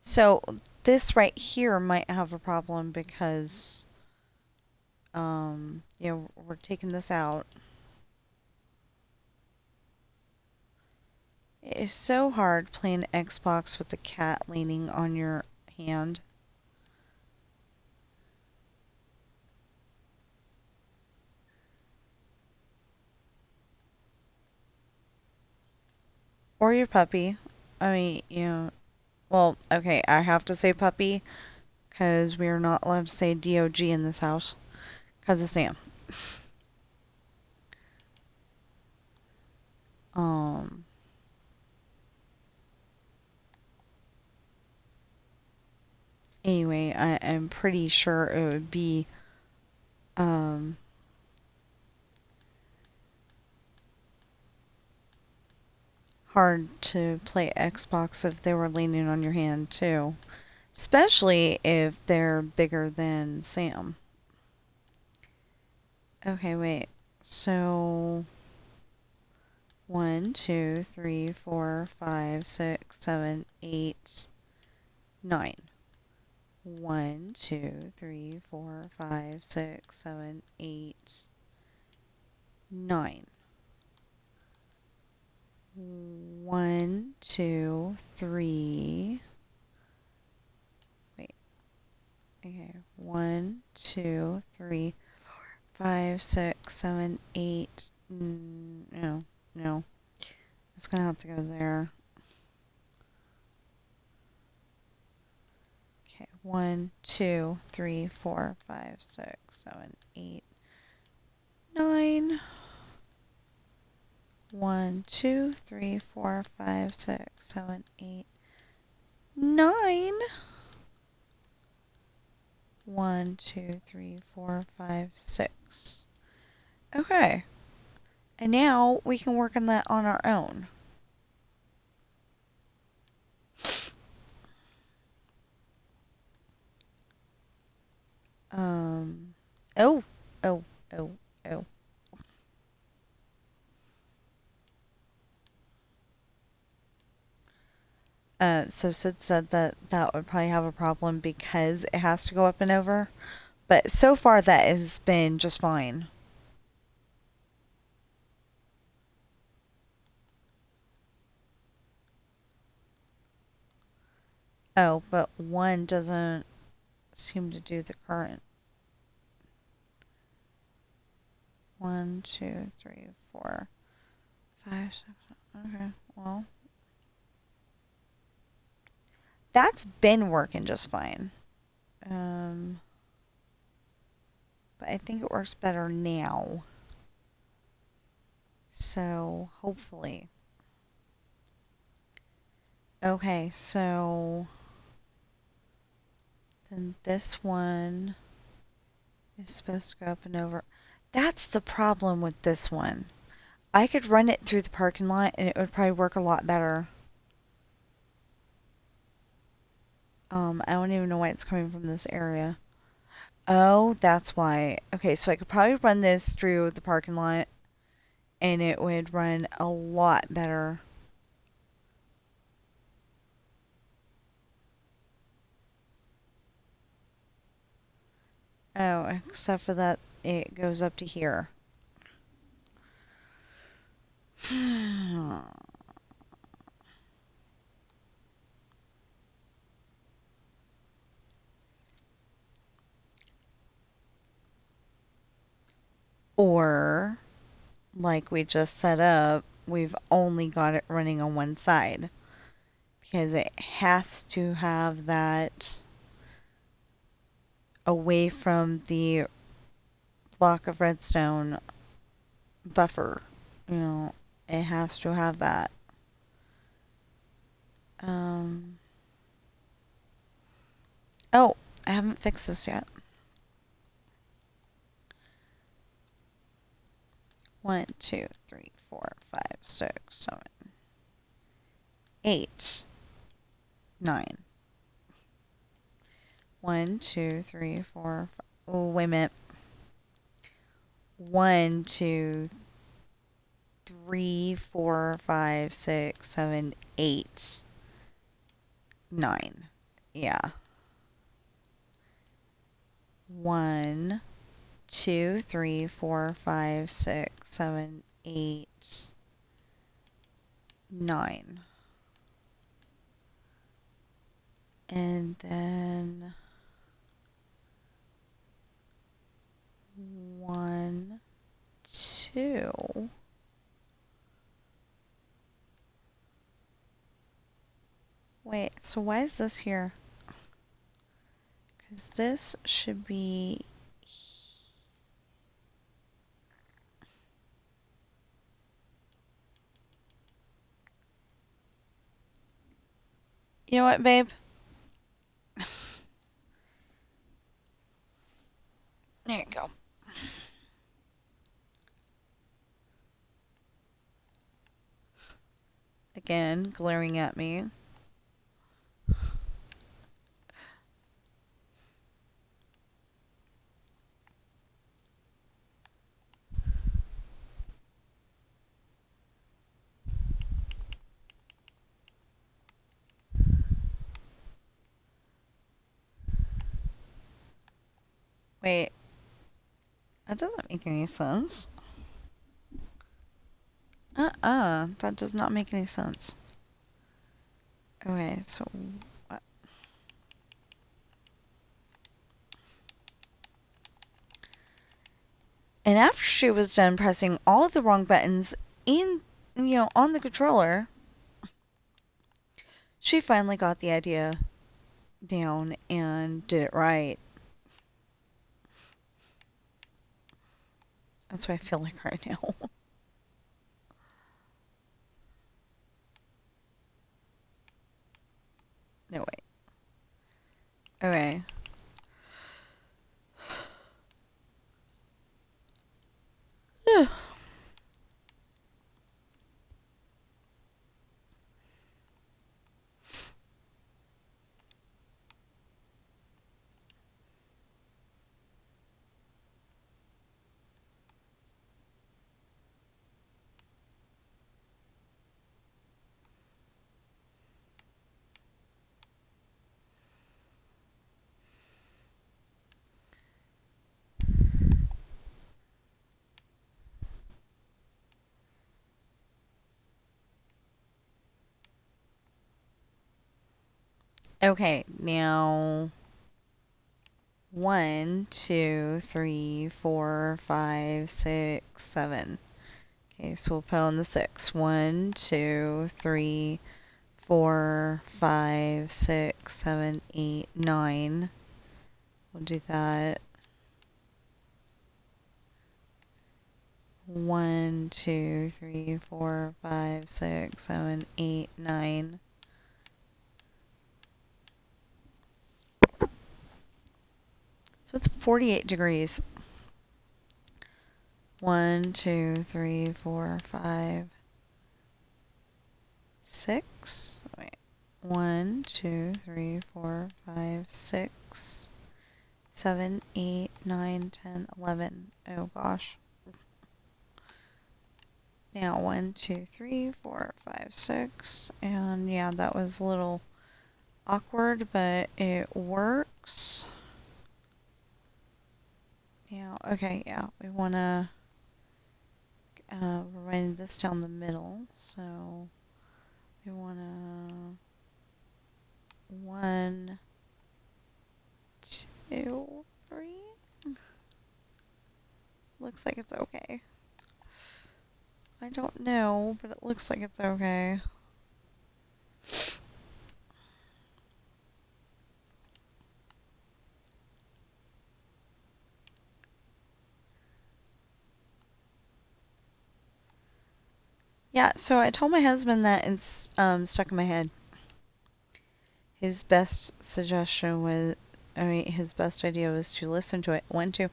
So this right here might have a problem because we're taking this out. It is so hard playing Xbox with the cat leaning on your hand. Or your puppy. I mean, well, okay, I have to say puppy because we are not allowed to say DOG in this house because of Sam. Um, anyway, I am pretty sure it would be um, hard to play Xbox if they were leaning on your hand too, especially if they're bigger than Sam. Okay, wait. So 1, 2, 3, 4, 5, 6, 7, 8, 9. 1, 2, 3, 4, 5, 6, 7, 8, 9. 1, 2, 3. Wait. Okay. 1, 2, 3, 5, 6, 7, 8. No, no. It's gonna have to go there. Okay. 1, 2, 3, 4, 5, 6, 7, 8, 9. 1, 2, 3, 4, 5, 6, 7, 8, 9. 1, 2, 3, 4, 5, 6. Okay. And now we can work on that on our own. Um, oh, oh, oh, oh. So Sid said that that would probably have a problem because it has to go up and over. But so far that has been just fine. Oh, but one doesn't seem to do the current. 1, 2, 3, 4, 5, 6. Okay, well, that's been working just fine. Um, but I think it works better now. So hopefully. Okay, so then this one is supposed to go up and over. That's the problem with this one. I could run it through the parking lot and it would probably work a lot better. I don't even know why it's coming from this area. Oh, that's why. Okay, so I could probably run this through the parking lot and it would run a lot better. Oh, except for that it goes up to here. Or, like we just set up, we've only got it running on one side because it has to have that. away from the block of redstone buffer. You know, it has to have that. Um, oh, I haven't fixed this yet. 1, 2, 3, 4, 5, 6, 7, 8, 9. 1, 2, 3, 4, 5. Oh, wait a minute. 1, 2, 3, 4, 5, 6, 7, 8, 9. Yeah. 1, 2, 3, 4, 5, 6, 7, 8, 9. And then 1, 2. Wait, so why is this here? Because this should be... You know what, babe? There you go. Again, glaring at me. Wait, that doesn't make any sense. That does not make any sense. Okay, so what? And after she was done pressing all of the wrong buttons on the controller, she finally got the idea down and did it right. That's what I feel like right now. No, wait. Okay. Okay, now 1, 2, 3, 4, 5, 6, 7. Okay, so we'll put on the 6. 1, 2, 3, 4, 5, 6, 7, 8, 9. We'll do that. 1, 2, 3, 4, 5, 6, 7, 8, 9. So it's 48 degrees. 1, 2, 3, 4, 5, 6. Wait. 1, 2, 3, 4, 5, 6, 7, 8, 9, 10, 11. Oh gosh. Now 1, 2, 3, 4, 5, 6. And yeah, that was a little awkward, but it works. Now, okay, yeah, we want to run this down the middle, so we want to 1, 2, 3. Looks like it's okay. I don't know, but it looks like it's okay. Yeah, so I told my husband that it's stuck in my head. His best suggestion was, I mean, his best idea was to listen to it. 1, 2,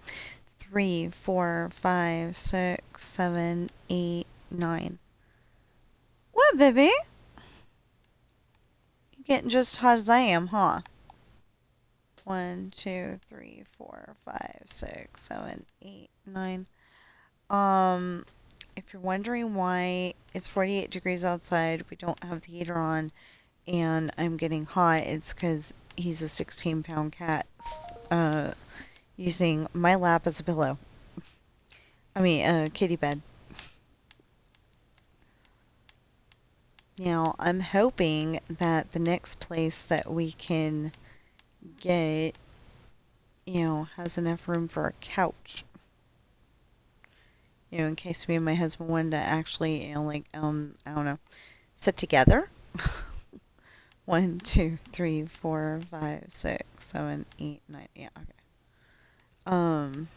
3, 4, 5, 6, 7, 8, 9. What, baby? You're getting just as hot as I am, huh? 1, 2, 3, 4, 5, 6, 7, 8, 9. Um, if you're wondering why it's 48 degrees outside, we don't have the heater on, and I'm getting hot, it's because he's a 16-pound cat using my lap as a pillow. I mean, a kitty bed. Now, I'm hoping that the next place that we can get, has enough room for a couch. In case me and my husband wanted to actually, I don't know, sit together. 1, 2, 3, 4, 5, 6, 7, 8, 9. Yeah, okay. Um,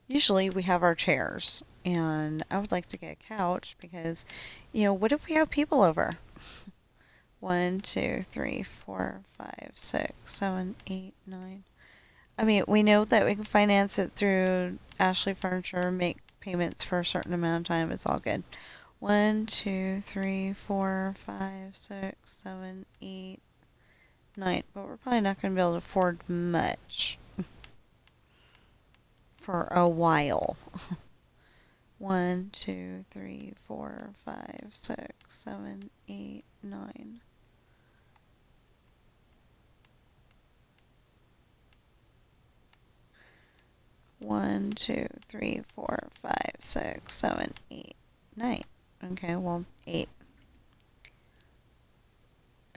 Usually we have our chairs, and I would like to get a couch because, what if we have people over? 1, 2, 3, 4, 5, 6, 7, 8, 9. I mean, we know that we can finance it through Ashley Furniture, make payments for a certain amount of time. It's all good. 1, 2, 3, 4, 5, 6, 7, 8, 9. But we're probably not going to be able to afford much for a while. 1, 2, 3, 4, 5, 6, 7, 8, 9. One, two, three, 4, 5, 6, 7, 8, 9. Okay, well, 8.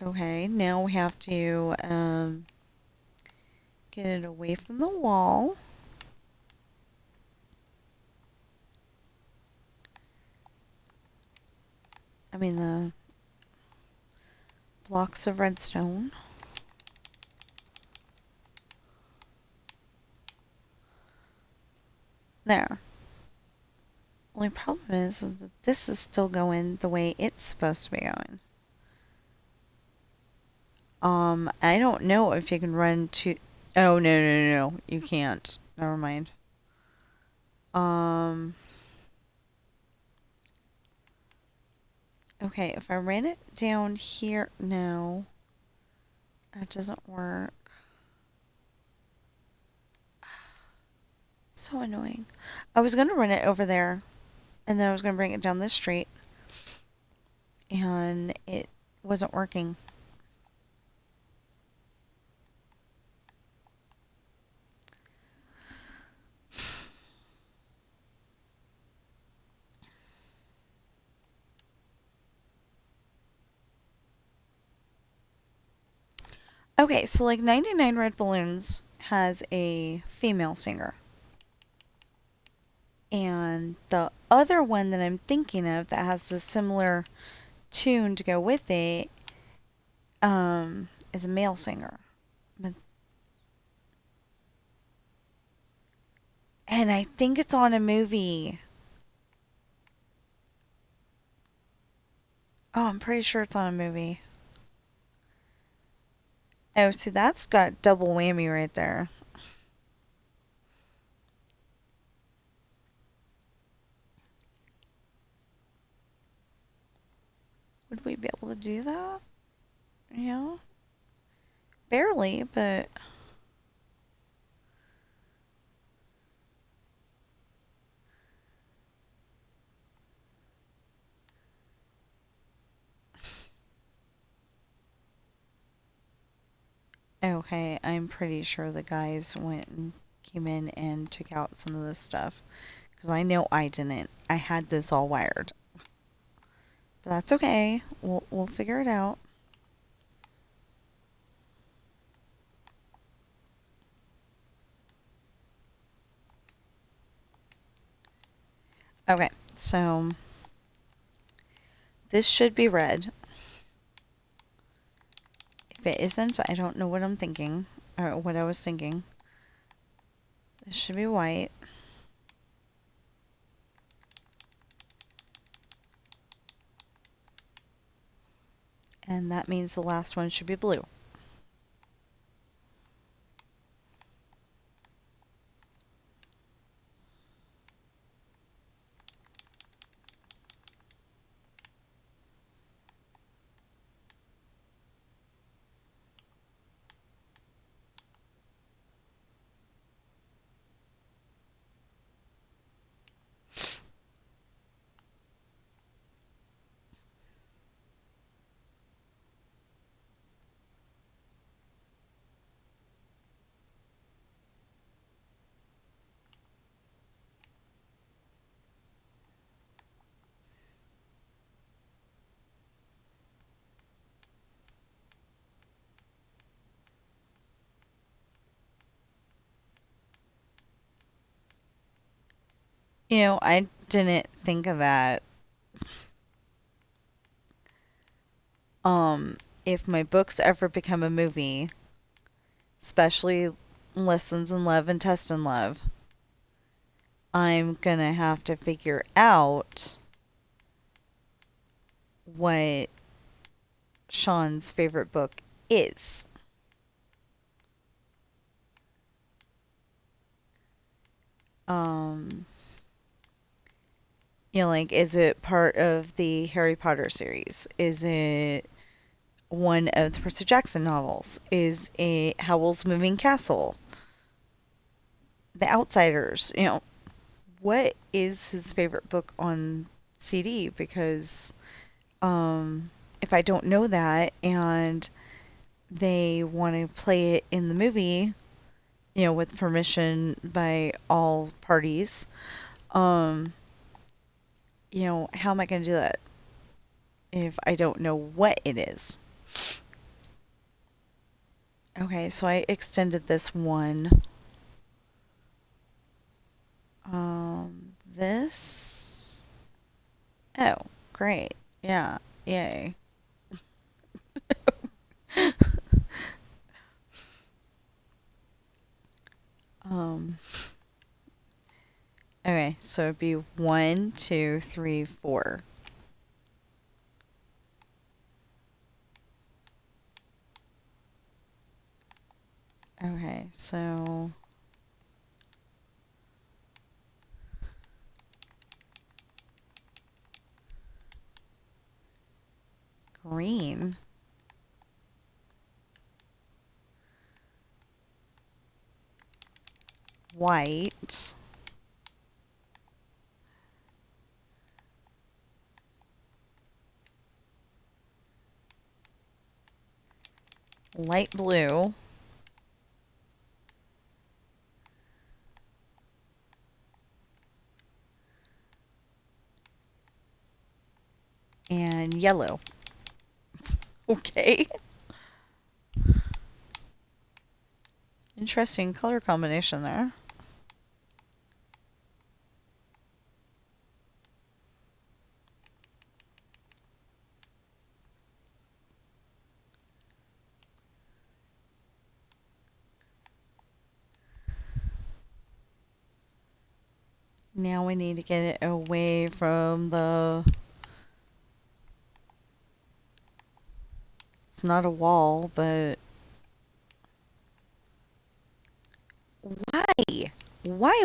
Okay, now we have to get it away from the wall. I mean, the blocks of redstone. There. Only problem is that this is still going the way it's supposed to be going. I don't know if you can run to... Oh, no. You can't. Never mind. Okay, if I ran it down here... No. That doesn't work. So annoying. I was going to run it over there, and then I was going to bring it down this street, and it wasn't working. Okay, so like 99 Red Balloons has a female singer. And the other one that I'm thinking of that has a similar tune to go with it is a male singer. And I think it's on a movie. Oh, I'm pretty sure it's on a movie. Oh, see, that's got double whammy right there. Would we be able to do that? Barely, but... Okay, I'm pretty sure the guys went and came in and took out some of this stuff. Because I know I didn't. I had this all wired. But that's okay. We'll figure it out. Okay, so this should be red. If it isn't, I don't know what I'm thinking, or what I was thinking. This should be white. And that means the last one should be blue. I didn't think of that. Um, if my books ever become a movie, especially Lessons in Love and Test in Love, I'm gonna have to figure out what Sean's favorite book is. Um, like, is it part of the Harry Potter series? Is it one of the Percy Jackson novels? Is it Howl's Moving Castle? The Outsiders? What is his favorite book on CD? Because if I don't know that and they want to play it in the movie, with permission by all parties, um, how am I going to do that if I don't know what it is? Okay, so I extended this one. This. Oh, great. Yeah, yay. Um, okay, so it'd be 1, 2, 3, 4. Okay, so green, white, light blue, and yellow. Okay. Interesting color combination there. Now we need to get it away from the... It's not a wall, but... Why? Why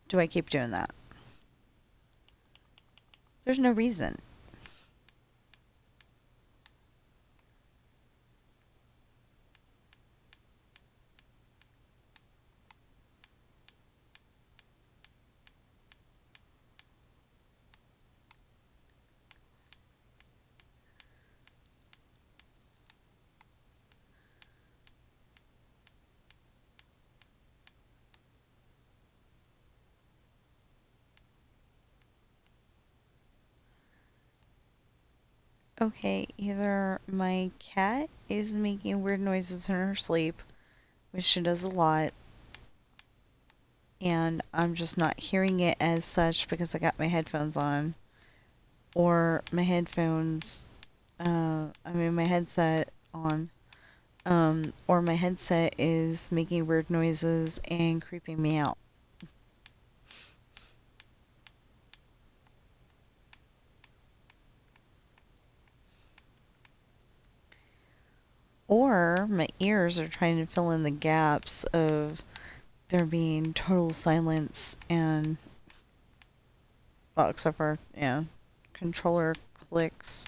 do I keep doing that? There's no reason. Okay, either my cat is making weird noises in her sleep, which she does a lot, and I'm just not hearing it as such because I got my headphones on, or my headphones, my headset on, or my headset is making weird noises and creeping me out. Or my ears are trying to fill in the gaps of there being total silence and, well, except for, controller clicks.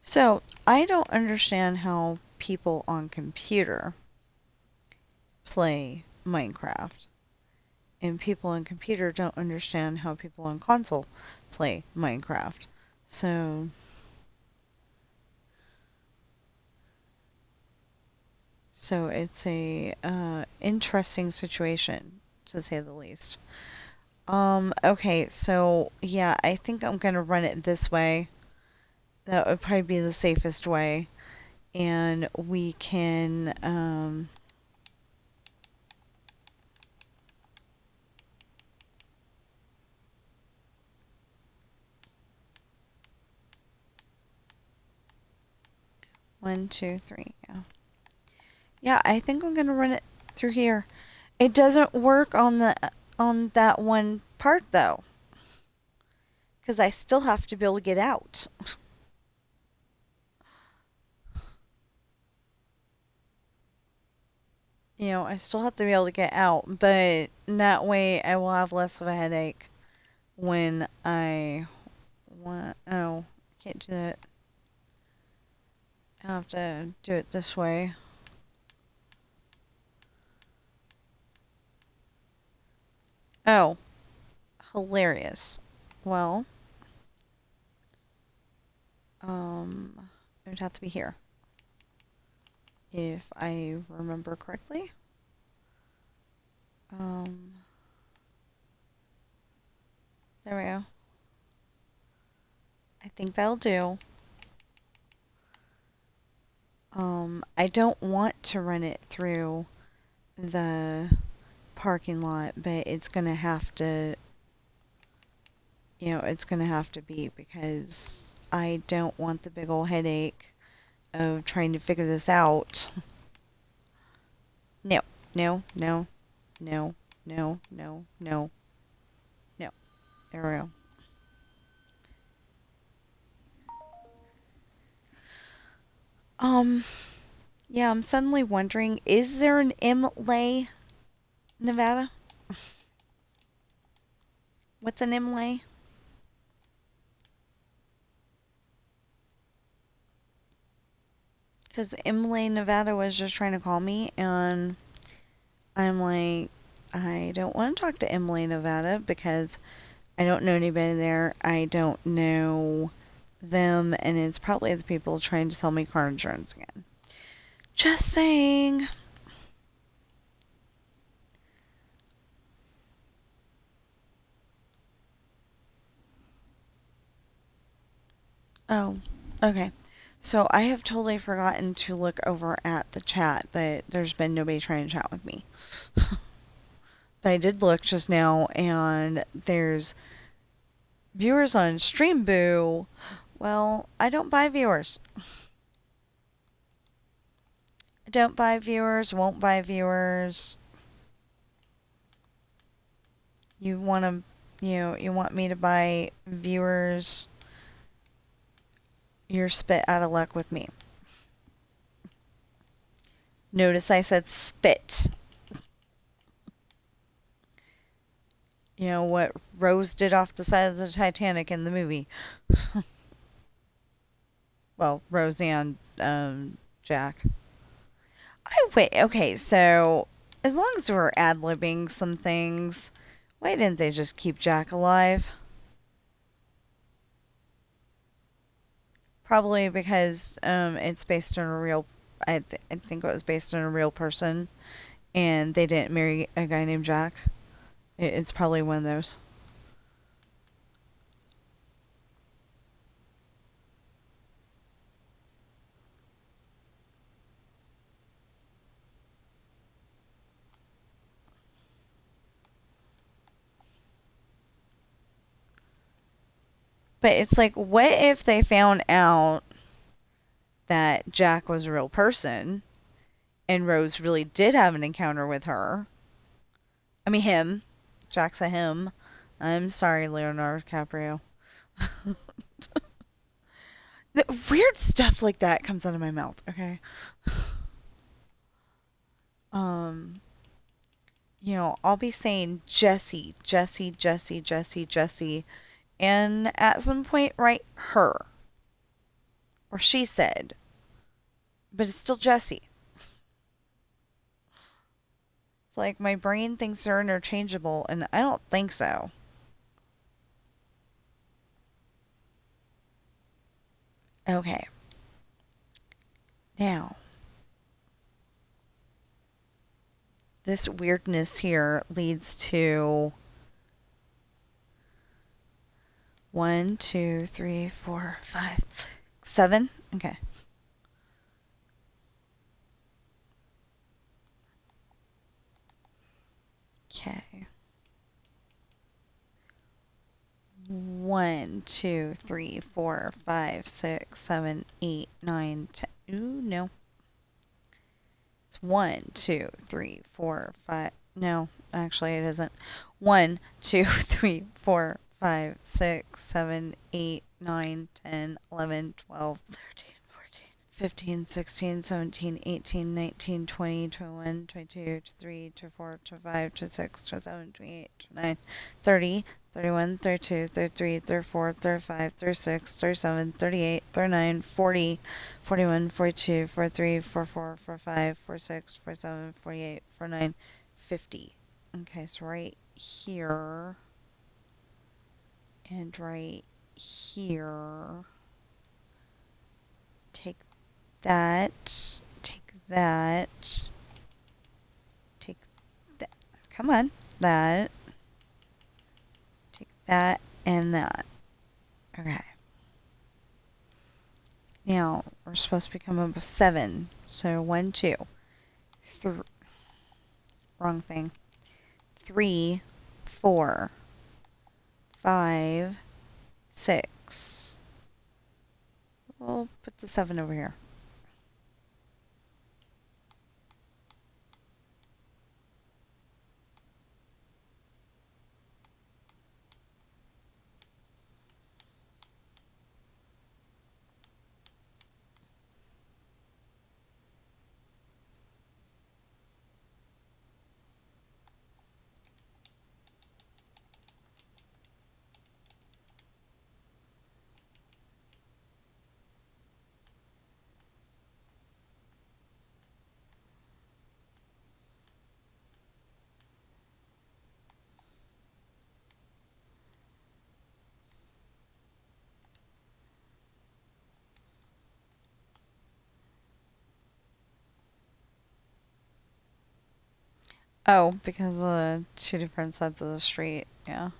So, I don't understand how people on computer play Minecraft. And people on computer don't understand how people on console play Minecraft. So, it's a interesting situation to say the least. Okay, so yeah, I think I'm gonna run it this way. That would probably be the safest way. And we can 1, 2, 3, yeah. Yeah, I think I'm gonna run it through here. It doesn't work on that one part though, because I still have to be able to get out. I still have to be able to get out, but that way I will have less of a headache when I want. Oh, can't do it. I have to do it this way. Oh, hilarious. Well, it would have to be here. If I remember correctly. Um, there we go. I think that'll do. I don't want to run it through the parking lot, but it's gonna have to, it's gonna have to be because I don't want the big old headache of trying to figure this out. No, no, no, no, no, no, no, no. There we go. Um, yeah, I'm suddenly wondering, is there an Imlay, Nevada? What's an Imlay? Because Imlay, Nevada was just trying to call me, and I'm like, I don't want to talk to Imlay, Nevada, because I don't know anybody there. I don't know them, and it's probably the people trying to sell me car insurance again. Just saying. Oh, okay. So I have totally forgotten to look over at the chat, but there's been nobody trying to chat with me. But I did look just now, and there's viewers on Stream Boo. Well, I don't buy viewers. I don't buy viewers, won't buy viewers. You want to, you want me to buy viewers? You're spit out of luck with me. Notice I said spit. You know what Rose did off the side of the Titanic in the movie. Well, Rose and Jack. Wait, okay, so as long as we're ad-libbing some things, why didn't they just keep Jack alive? Probably because it's based on a real. I think it was based on a real person, and they didn't marry a guy named Jack. It's probably one of those. But it's like, what if they found out that Jack was a real person and Rose really did have an encounter with her? I mean, him. Jack's a him. I'm sorry, Leonardo DiCaprio. Weird stuff like that comes out of my mouth, okay? Um, I'll be saying Jesse, Jesse, Jesse, Jesse, Jesse, and at some point write her, or she said, but it's still Jesse. It's like my brain thinks they're interchangeable, and I don't think so. Okay, now, this weirdness here leads to 1, 2, 3, 4, 5, 6, 7. Okay. Okay. 1, 2, 3, 4, 5, 6, 7, 8, 9, 10. Ooh, no. It's 1, 2, 3, 4, 5. No, actually, it isn't. 1, 2, 3, 4, 5, 6, 7, 8, 9, 10, 11, 12, 13, 14, 15, 16, 17, 18, 19, 20, 21, 22, 23, 24, 25, 26, 27, 28, 29, 30, 31, 32, 33, 34, 35, 36, 37, 38, 39, 40, 41, 42, 43, 44, 45, 46, 47, 48, 49, 50. Okay, so right here and right here. Take that, take that, take that. Come on, that, take that, and that. Okay. Now, we're supposed to be coming up with 7. So 1, 2, 3. Wrong thing. 3, 4, 5, 6. We'll put the 7 over here. Oh, because two different sides of the street. Yeah.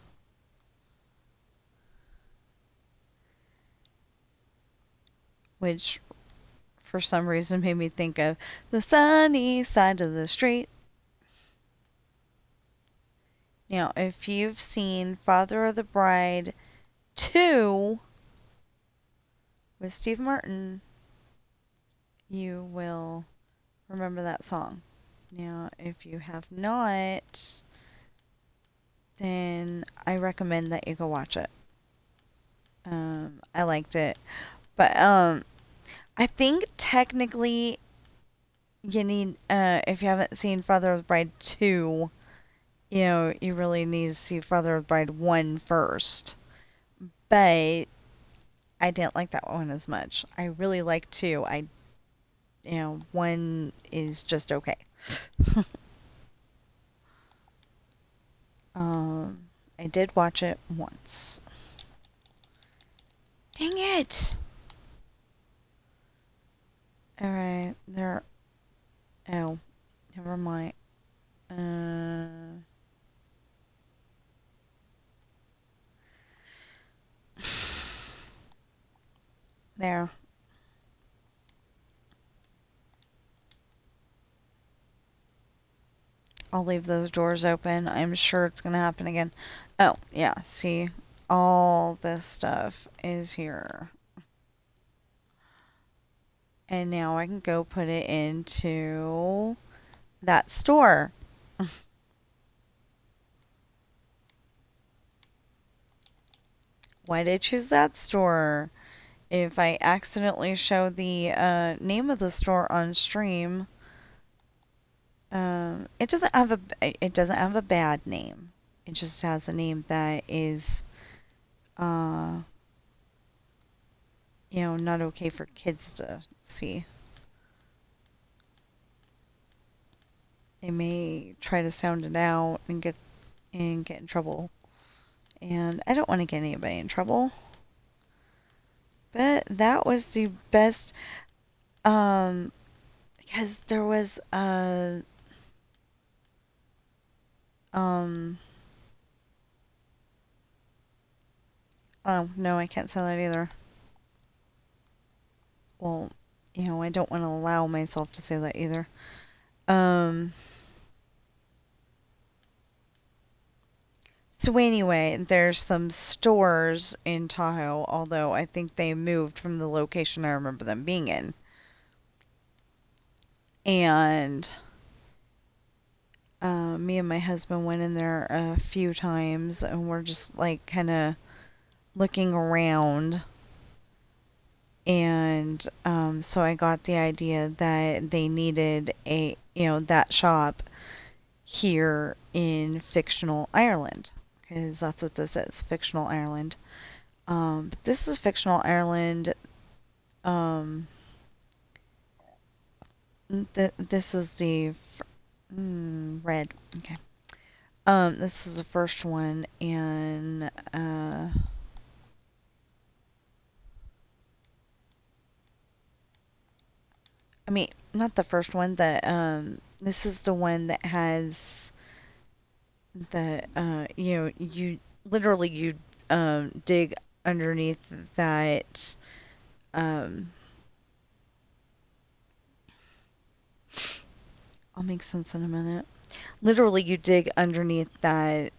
Which, for some reason, made me think of the sunny side of the street. Now, if you've seen Father of the Bride 2 with Steve Martin, you will remember that song. Now, if you have not, then I recommend that you go watch it. I liked it. But I think technically you need, if you haven't seen Father of the Bride 2, you really need to see Father of the Bride 1 first. But I didn't like that one as much. I really like 2. 1 is just okay. I did watch it once. Dang it! Alright, there. Oh, never mind. There. I'll leave those doors open. I'm sure it's going to happen again. Oh, yeah, see? All this stuff is here. And now I can go put it into that store. Why did I choose that store? If I accidentally show the name of the store on stream, it doesn't have a bad name. It just has a name that is uh, not okay for kids to see. They may try to sound it out and get in trouble. And I don't want to get anybody in trouble. But that was the best um because there was um oh no, I can't say that either. Well, I don't want to allow myself to say that either. Um So anyway, there's some stores in Tahoe, although I think they moved from the location I remember them being in. And me and my husband went in there a few times, and we're just like kind of looking around. And so I got the idea that they needed that shop here in fictional Ireland, because that's what this is, fictional Ireland. But this is fictional Ireland. Um, this is the red. Okay. This is the first one, and I mean, not the first one. This is the one that has the you literally dig underneath that um. I'll make sense in a minute. Literally, you dig underneath that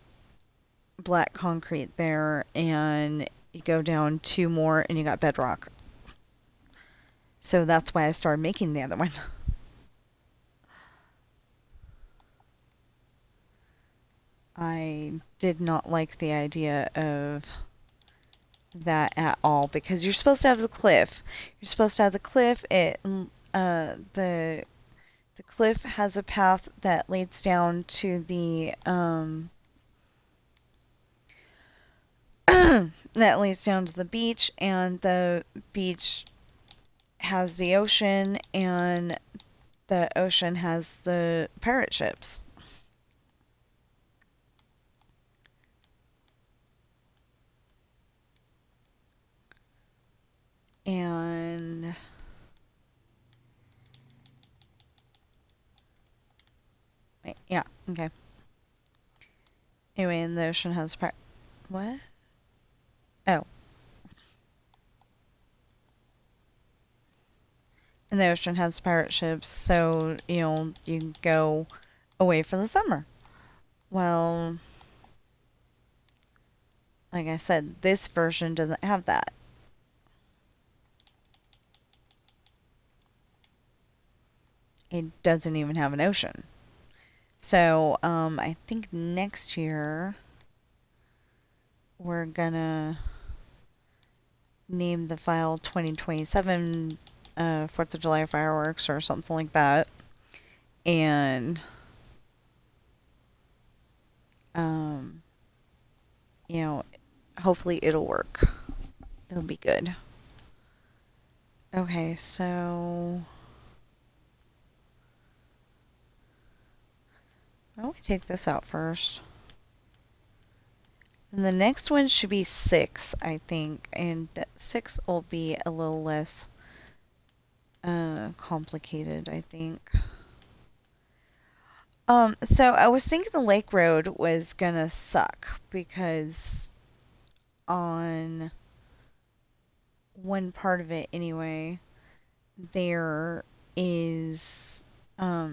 black concrete there, and you go down two more, and you got bedrock. So that's why I started making the other one. I did not like the idea of that at all, because you're supposed to have the cliff. You're supposed to have the cliff. The cliff has a path that leads down to the that leads down to the beach, and the beach has the ocean, and the ocean has the pirate ships. And wait, yeah, okay. Anyway, and the ocean has what? Oh, and the ocean has pirate ships, so you can go away for the summer. Well, like I said, this version doesn't have that. It doesn't even have an ocean. So, I think next year we're gonna name the file 2027 4th of July fireworks or something like that. And, um, you know, hopefully it'll work. It'll be good. Okay, so why don't we take this out first? And the next one should be 6, I think. And 6 will be a little less complicated, I think. So I was thinking the Lake Road was gonna suck, because on one part of it anyway, there is uh,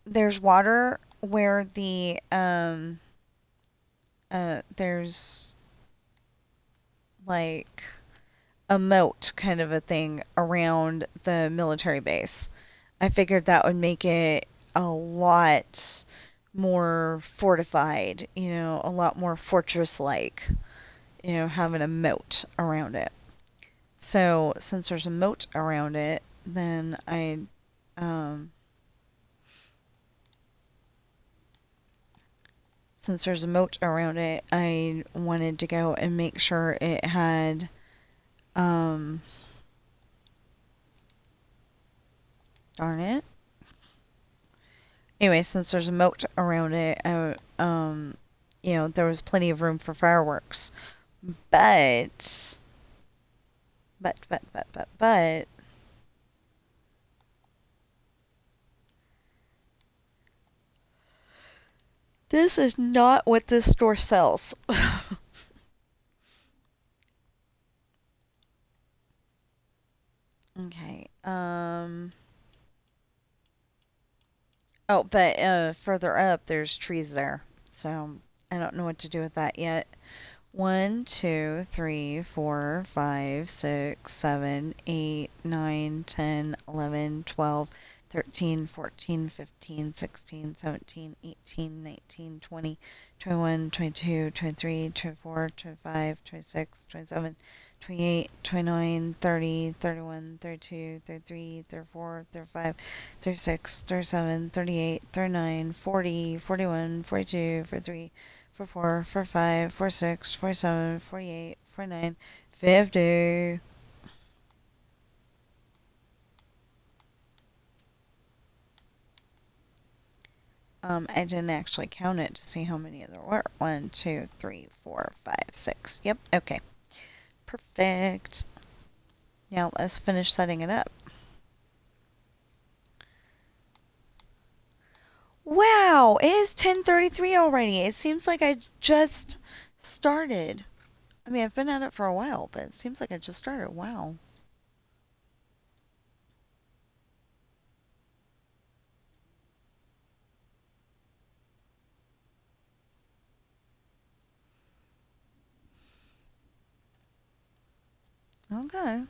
there's water where there's like a moat kind of a thing around the military base. I figured that would make it a lot more fortified, a lot more fortress like, having a moat around it. So since there's a moat around it, then um, since there's a moat around it, I wanted to go and make sure it had, um, darn it. Anyway, since there's a moat around it, there was plenty of room for fireworks. But, but, this is not what this store sells. Okay. Oh, but further up, there's trees there. So I don't know what to do with that yet. 1, 2, 3, 4, 5, 6, 7, 8, 9, 10, 11, 12, 13, 14, 15, 16, 17, 18, 19, 20, 21, 22, 23, 24, 25, 26, 27, 28, 29, 30, 31, 32, 33, 34, 35, 36, 37, 38, 39, 40, 41, 42, 43, 44, 45, 46, 47, 48, 49, 50. I didn't actually count it to see how many there were. 1, 2, 3, 4, 5, 6. Yep, okay. Perfect. Now let's finish setting it up. Wow, it is 10:33 already. It seems like I just started. I mean, I've been at it for a while, but it seems like I just started. Wow. Okay.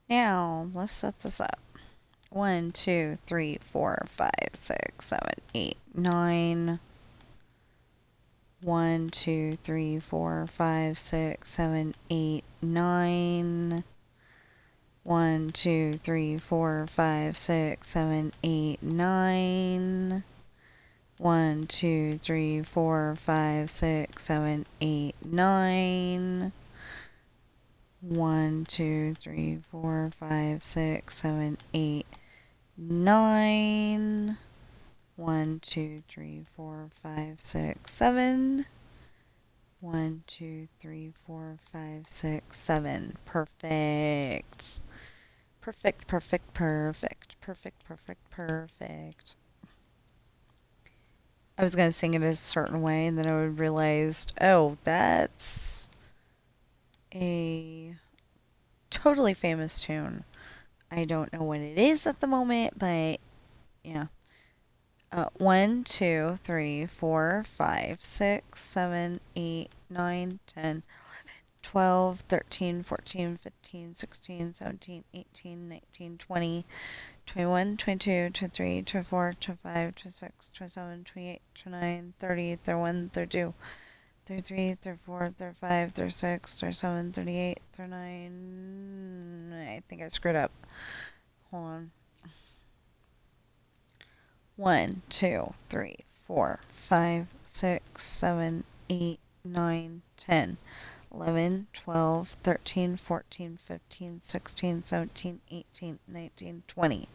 Now, let's set this up. 1, 2, 3, 4, 5, 6, 7, 8, 9. 1, 2, 3, 4, 5, 6, 7, 8, 9. 1, 2, 3, 4, 5, 6, 7, 8, 9. 1, 2, 3, 4, 5, 6, 7, 8, 9. 1, 2, 3, 4, 5, 6, 7, 8, 9. 1, 2, 3, 4, 5, 6, 7. 1, 2, 3, 4, 5, 6, 7. Perfect. Perfect, perfect, perfect. Perfect, perfect, perfect. I was going to sing it a certain way, and then I would realize, oh, that's a totally famous tune. I don't know what it is at the moment, but yeah. 1, 2, 3, 4, 5, 6, 7, 8, 9, 10, 12, 13, 14, 15, 16, 17, 18, 19, 20, 21, 22, 23, 24, 25, 26, 27, 28, 29, 30, 31, 32, 33, 34, 35, 36, 37, 38, 39. I think I screwed up. Hold on. 1, 2, 3, 4, 5, 6, 7, 8, 9, 10. 11, 12, 13, 14, 15, 16, 17, 18, 19, 20,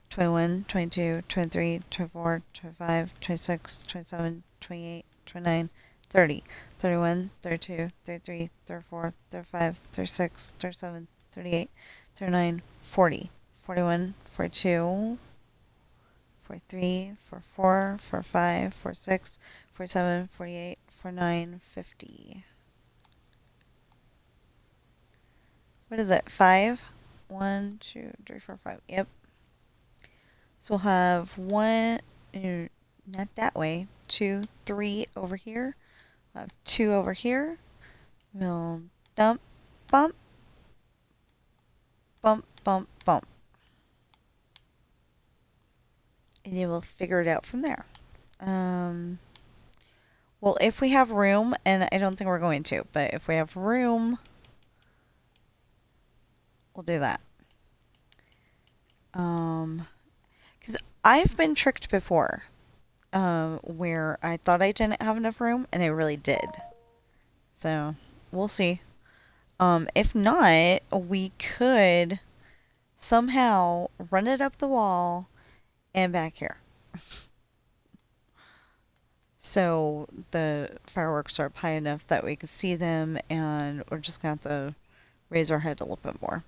21, 22, 23, 24, 25, 26, 27, 28, 29, 30, 31, 32, 33, 34, 35, 36, 37, 38, 39, 40, 41, 42, 43, 44, 45, 46, 47, 48, 49, 50. What is it? 5? 1, 2, 3, 4, 5. Yep. So we'll have one, not that way, two, three over here. We'll have two over here. We'll dump, bump, bump, bump, bump. And then we'll figure it out from there. Um, well, if we have room, and I don't think we're going to, but if we have room, we'll do that. Because I've been tricked before, where I thought I didn't have enough room, and I really did. So, we'll see. If not, we could somehow run it up the wall and back here. So the fireworks are up high enough that we can see them, and we're just gonna have to raise our head a little bit more.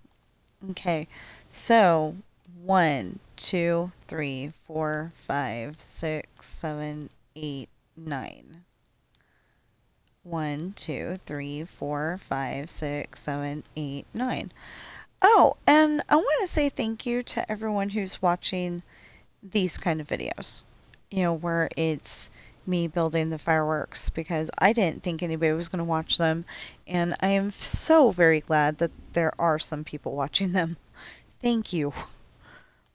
Okay, so 1, 2, 3, 4, 5, 6, 7, 8, 9. 1, 2, 3, 4, 5, 6, 7, 8, 9. Oh, and I want to say thank you to everyone who's watching these kind of videos. Where it's me building the fireworks, because I didn't think anybody was going to watch them, and I am so very glad that there are some people watching them. Thank you.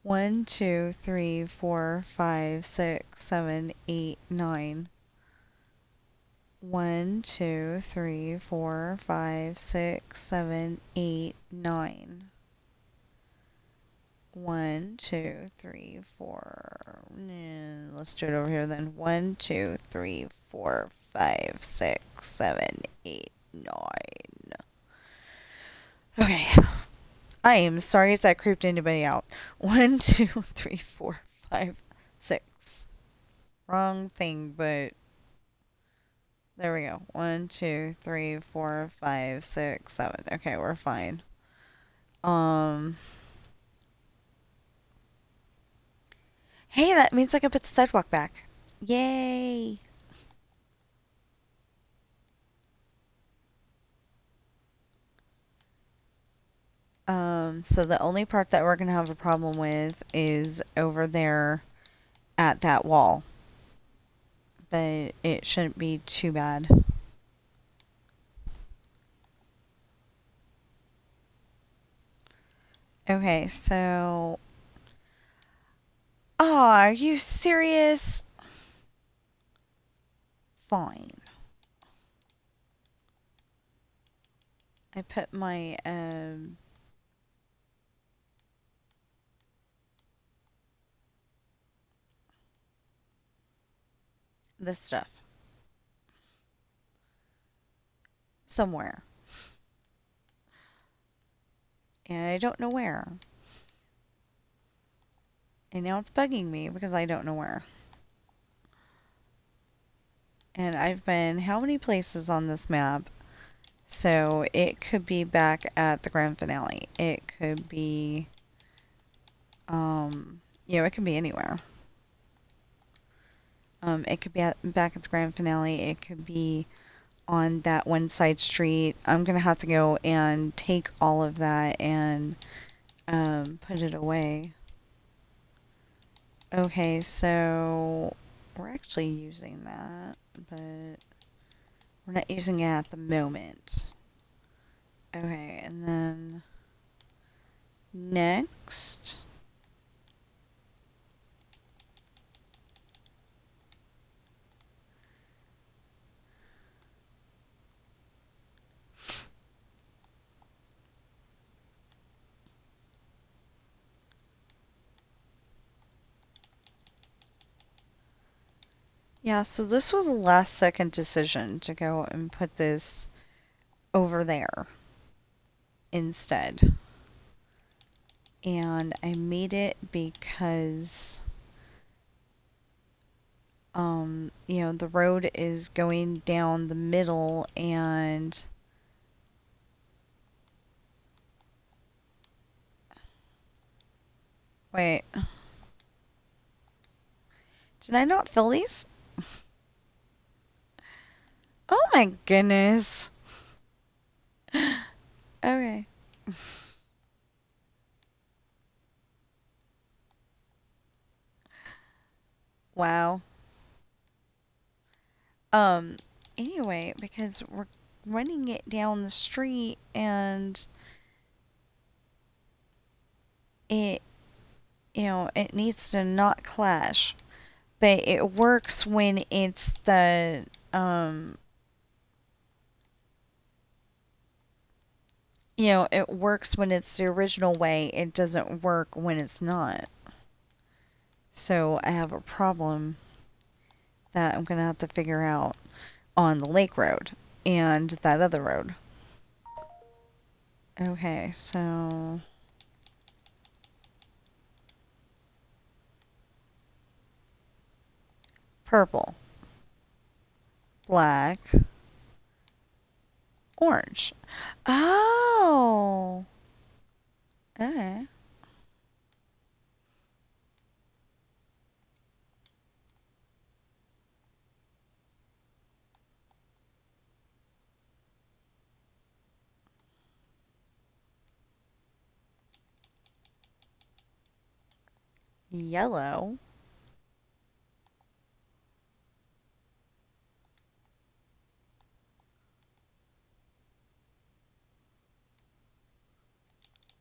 1, 2, 3, 4, 5, 6, 7, 8, 9. 1, 2, 3, 4, 5, 6, 7, 8, 9. 1, 2, 3, 4. Let's do it over here then. 1, 2, 3, 4, 5, 6, 7, 8, 9. Okay. I am sorry if that creeped anybody out. 1, 2, 3, 4, 5, 6. Wrong thing, but there we go. 1, 2, 3, 4, 5, 6, 7. Okay, we're fine. Hey, that means I can put the sidewalk back. Yay! So the only part that we're gonna have a problem with is over there at that wall. But it shouldn't be too bad. Okay, so... Oh, are you serious? Fine. I put my, this stuff somewhere. And I don't know where. And now it's bugging me because I don't know where. And I've been how many places on this map? So it could be back at the grand finale. It could be, it could be anywhere. It could be back at the grand finale. It could be on that one side street. I'm going to have to go and take all of that and put it away. Okay, so we're actually using that, but we're not using it at the moment. Okay, and then next... Yeah, so this was a last second decision to go and put this over there instead. And I made it because, the road is going down the middle, and wait, did I not fill these? Oh my goodness. Okay. Wow. Anyway, because we're running it down the street and it, it needs to not clash. But it works when it's it works when it's the original way. It doesn't work when it's not. So I have a problem that I'm going to have to figure out on the lake road and that other road. Okay, so purple, black, orange. Oh, okay. Yellow,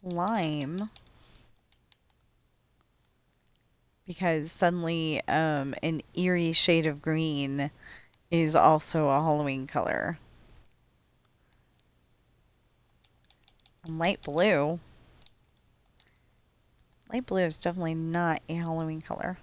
lime, because suddenly an eerie shade of green is also a Halloween color. And light blue. Light blue is definitely not a Halloween color.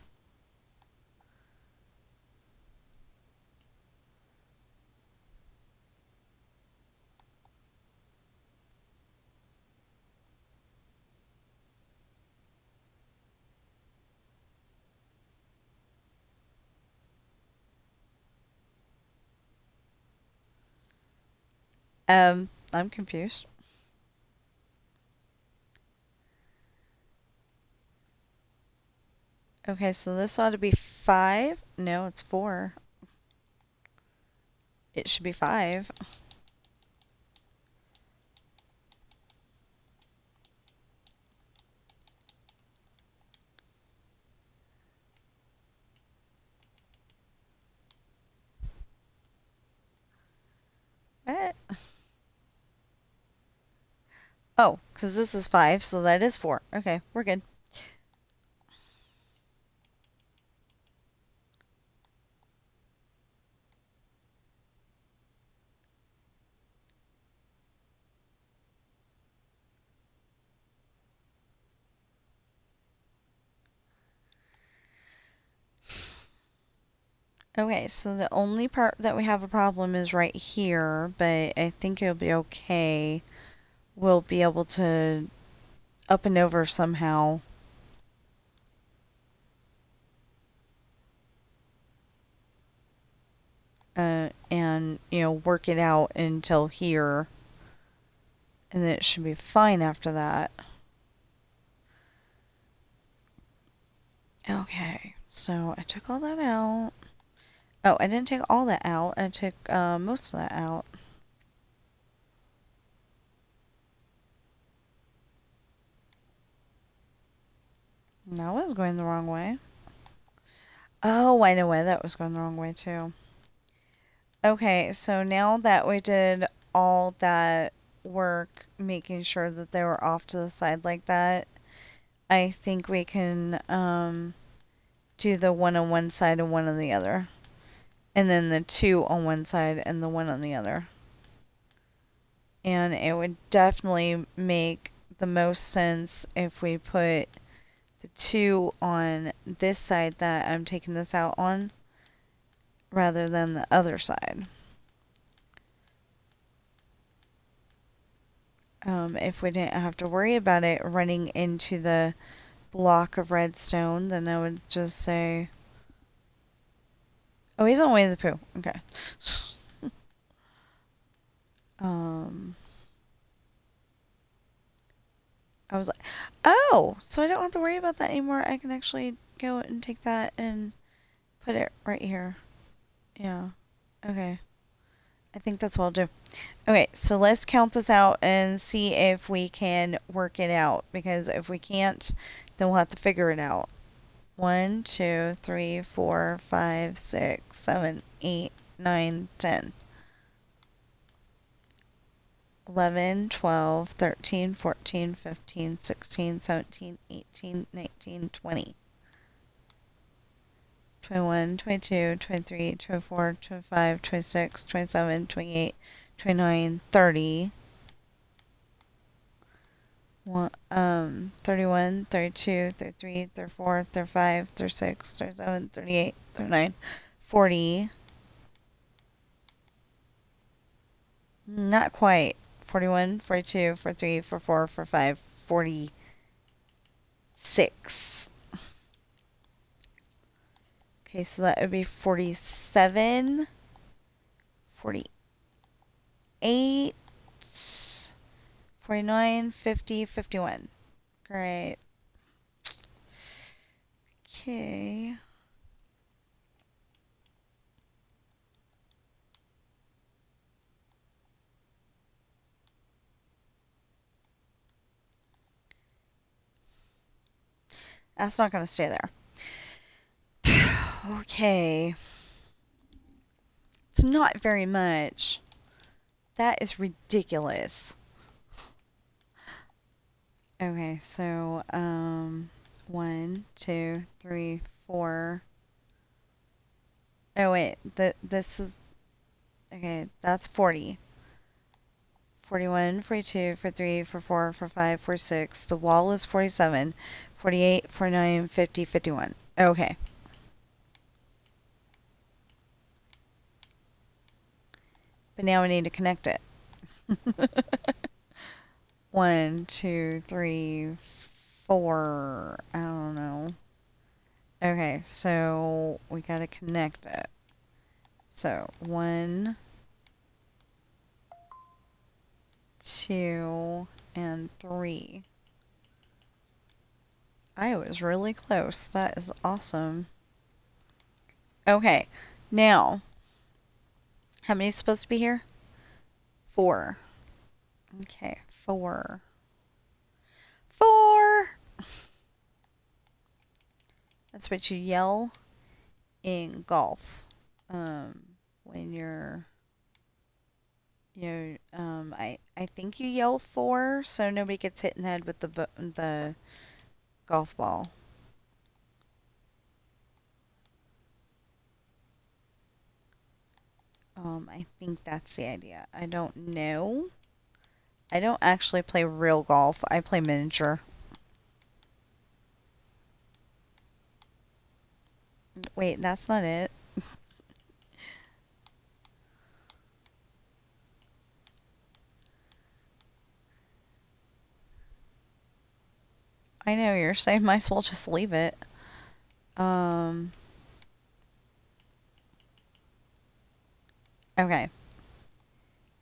I'm confused. Okay, so this ought to be 5. No, it's 4. It should be 5. What? Oh, because this is 5, so that is 4. Okay, we're good. Okay, so the only part that we have a problem is right here, but I think it'll be okay. We'll be able to up and over somehow. And, work it out until here. And then it should be fine after that. Okay, so I took all that out. Oh, I didn't take all that out. I took most of that out. That was going the wrong way. Oh, I know why that was going the wrong way too. Okay, so now that we did all that work making sure that they were off to the side like that, I think we can do the one on one side and one on the other. And then the 2 on one side and the 1 on the other. And it would definitely make the most sense if we put the 2 on this side that I'm taking this out on rather than the other side. If we didn't have to worry about it running into the block of redstone, then I would just say, oh, he's on Winnie the Pooh. Okay. I was like, oh, so I don't have to worry about that anymore. I can actually go and take that and put it right here. Yeah. Okay. I think that's what I'll do. Okay, so let's count this out and see if we can work it out. Because if we can't, then we'll have to figure it out 1, 2, 3, 4, 5, 6, 7, 8, 9, 10. 11, 12, 13, 14, 15, 16, 17, 18, 19, 20. 21, 22, 23, 24, 25, 26, 27, 28, 29, 30. 31, 32, 33, 34, 35, 36, 37, 38, 39, 40. Not quite. 41, 42, 43, 44, 45, 46. Okay, so that would be 47, 48, 49, 50, 51. Great. Okay. That's not going to stay there. Okay. It's not very much. That is ridiculous. Okay, so 1, 2, 3, 4. Oh wait, this is okay. That's 40. 41, 42, 43, 44, 45, 46. The wall is 47. 48, 49, 50, 51. Okay. But now we need to connect it. 1, 2, 3, 4. I don't know. Okay, so we gotta connect it. So 1, 2, and 3. I was really close. That is awesome. Okay, now, how many is supposed to be here? 4. Okay, 4. 4! That's what you yell in golf. When I think you yell 4 so nobody gets hit in the head with the golf ball. I think that's the idea. I don't know. I don't actually play real golf. I play miniature. Wait, that's not it. I know, you're saying might as well just leave it. Okay.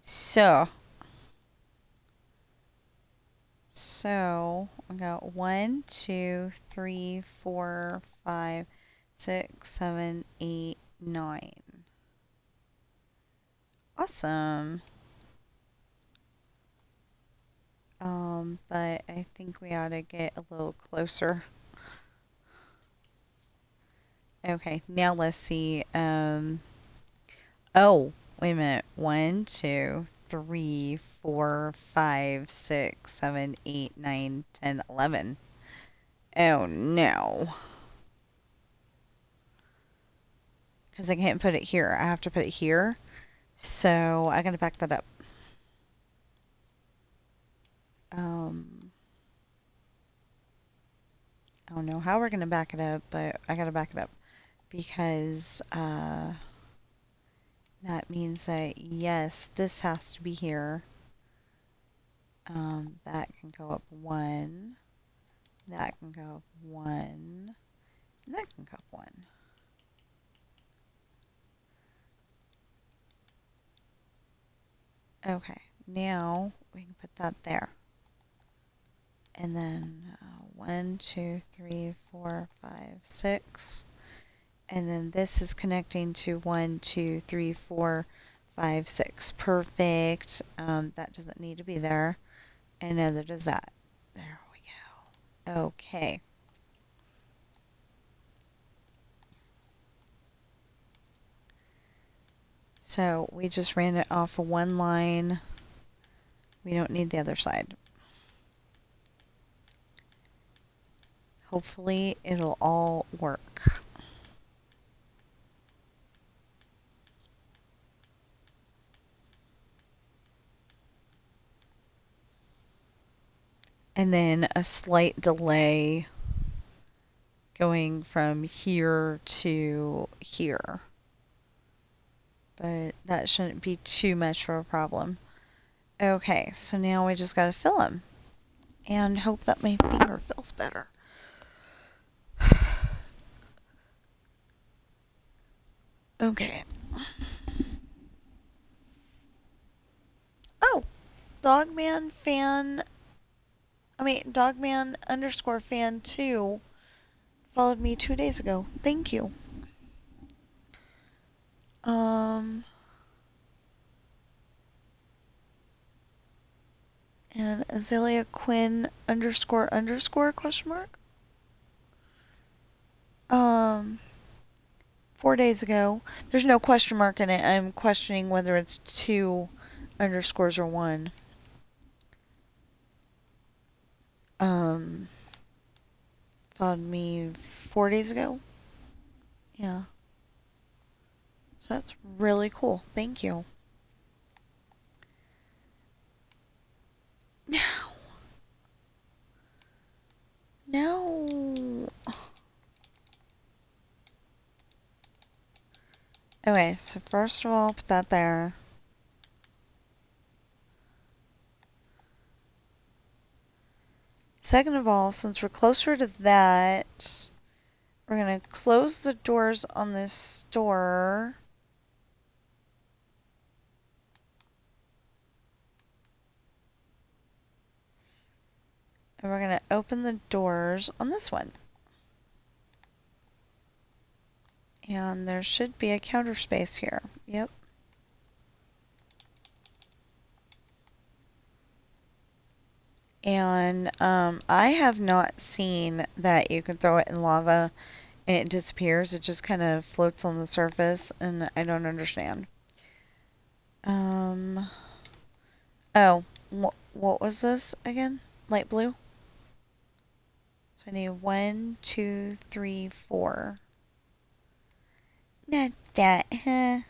So I got 1, 2, 3, 4, 5, 6, 7, 8, 9. Awesome. But I think we ought to get a little closer. Okay, now let's see. Oh, wait a minute. 1, 2, 3, 4, 5, 6, 7, 8, 9, 10, 11. Oh no. Because I can't put it here. I have to put it here. So I gotta back that up. I don't know how we're gonna back it up, but I gotta back it up. Because that means that, yes, this has to be here. That can go up 1. That can go up 1. And that can go up 1. Okay, now we can put that there. And then 1, 2, 3, 4, 5, 6. And then this is connecting to 1, 2, 3, 4, 5, 6. Perfect. That doesn't need to be there. And neither does that. There we go. Okay. So we just ran it off of one line. We don't need the other side. Hopefully it'll all work. And then a slight delay going from here to here. But that shouldn't be too much of a problem. Okay, so now we just gotta fill them. And hope that my finger feels better. Okay. Oh, Dogman fan. Dogman underscore fan 2 followed me 2 days ago. Thank you. And Azalea Quinn underscore underscore question mark. 4 days ago. There's no question mark in it. I'm questioning whether it's 2 underscores or 1. Followed me 4 days ago. Yeah. So that's really cool. Thank you. Now. No. Okay, so first of all, put that there. Second of all, since we're closer to that, we're going to close the doors on this store. And we're going to open the doors on this one. And there should be a counter space here. Yep. And I have not seen that you can throw it in lava and it disappears. It just kind of floats on the surface, and I don't understand. Oh, what was this again? Light blue? So I need 1, 2, 3, 4. Not that, huh?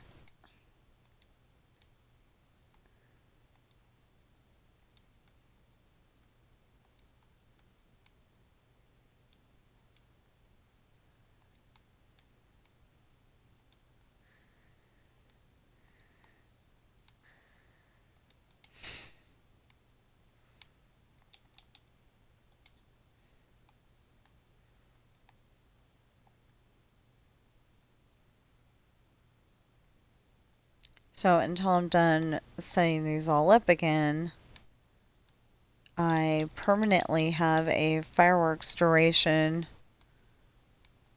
So until I'm done setting these all up again, I permanently have a fireworks duration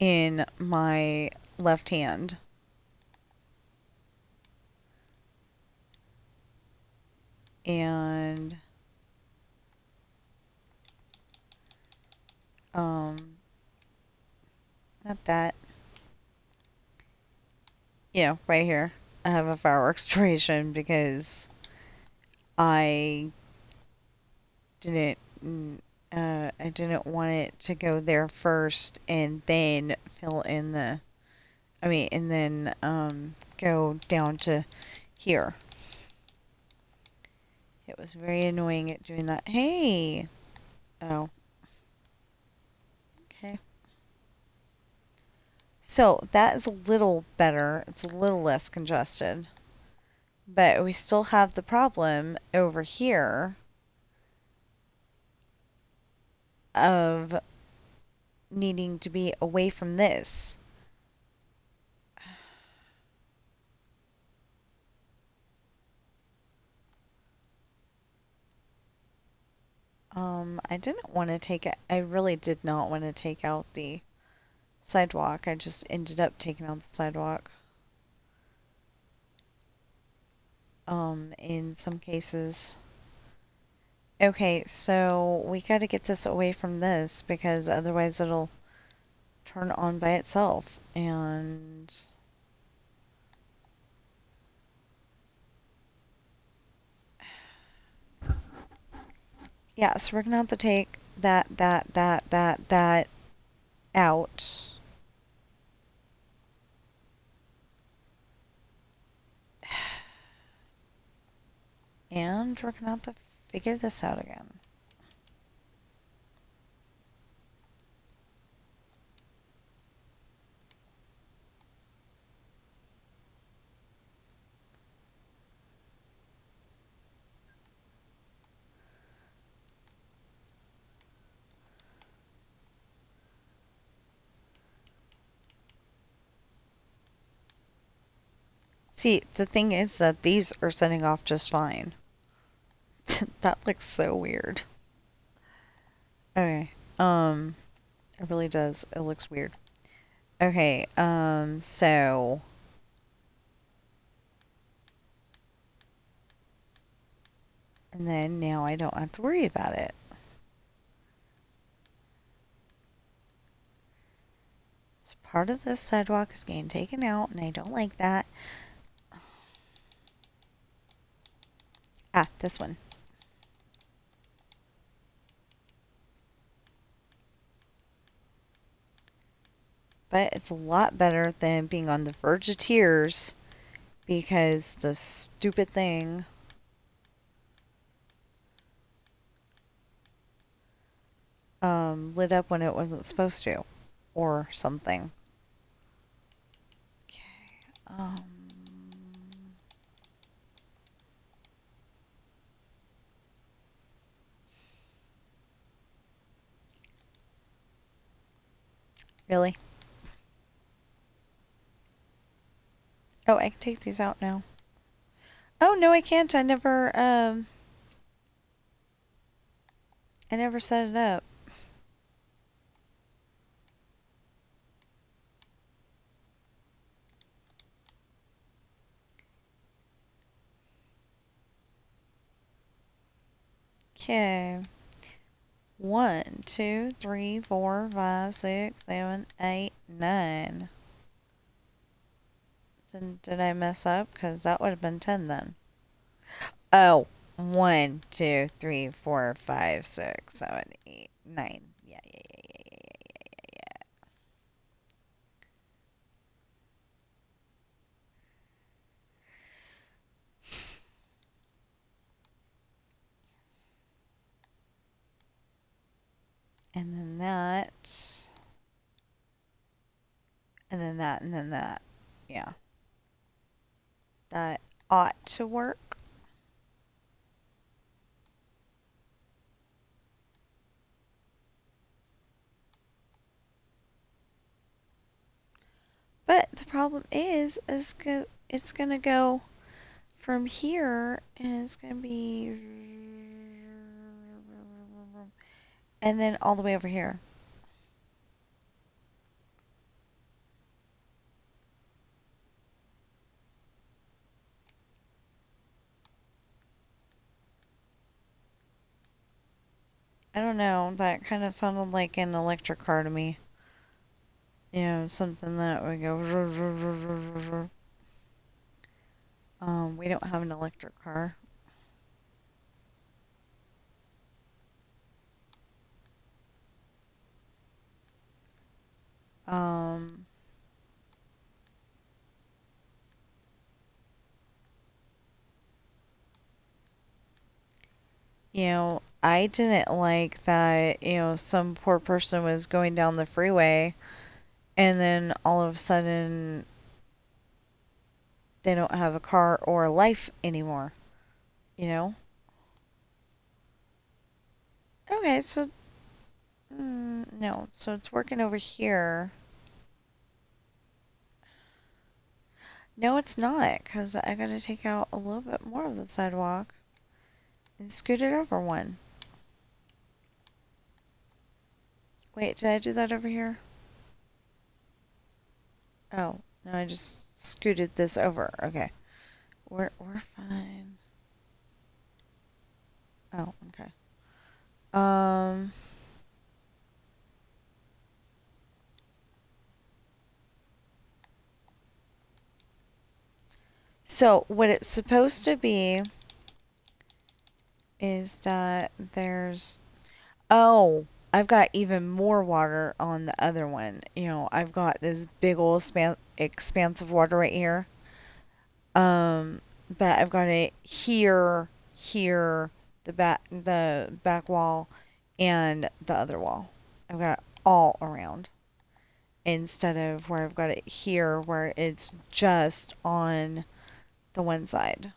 in my left hand. And not that. Yeah, right here. I have a fireworks duration because I didn't I didn't want it to go there first and then fill in the and then go down to here. It was very annoying at doing that. Hey. Oh. Okay. So that is a little better. It's a little less congested. But we still have the problem over here of needing to be away from this. I didn't want to take it. I really did not want to take out the sidewalk. I just ended up taking out the sidewalk. In some cases. Okay, so we got to get this away from this because otherwise it'll turn on by itself. And Yeah, so we're gonna have to take that out. And we're gonna have to figure this out again. See, the thing is that these are setting off just fine. That looks so weird. Okay. It really does. It looks weird. Okay, so and then now I don't have to worry about it. So part of this sidewalk is getting taken out, and I don't like that. Ah, this one. But it's a lot better than being on the verge of tears because the stupid thing lit up when it wasn't supposed to, or something. Okay. Really? Oh, I can take these out now. Oh no, I can't. I never set it up. Okay. 1, 2, 3, 4, 5, 6, 7, 8, 9. Did I mess up? Because that would have been 10 then. Oh, 1, 2, 3, 4, 5, 6, 7, 8, 9. Yeah, yeah, yeah, yeah, yeah, yeah, yeah, yeah. And then that. And then that, and then that. Yeah. That ought to work. But the problem is it's gonna go from here, and it's gonna be, and then all the way over here. I don't know. That kind of sounded like an electric car to me. You know, something that would go. We don't have an electric car. Um, I didn't like that, some poor person was going down the freeway and then all of a sudden they don't have a car or a life anymore, you know? Okay, so, no, so it's working over here. No, it's not, because I gotta take out a little bit more of the sidewalk and scoot it over one. Wait, did I do that over here? Oh, no, I just scooted this over. Okay. We're fine. Oh, okay. Um, so what it's supposed to be is that oh, I've got even more water on the other one. I've got this big old expanse of water right here. Um, but I've got it here, here, the back wall, and the other wall. I've got it all around instead of where I've got it here, where it's just on the one side.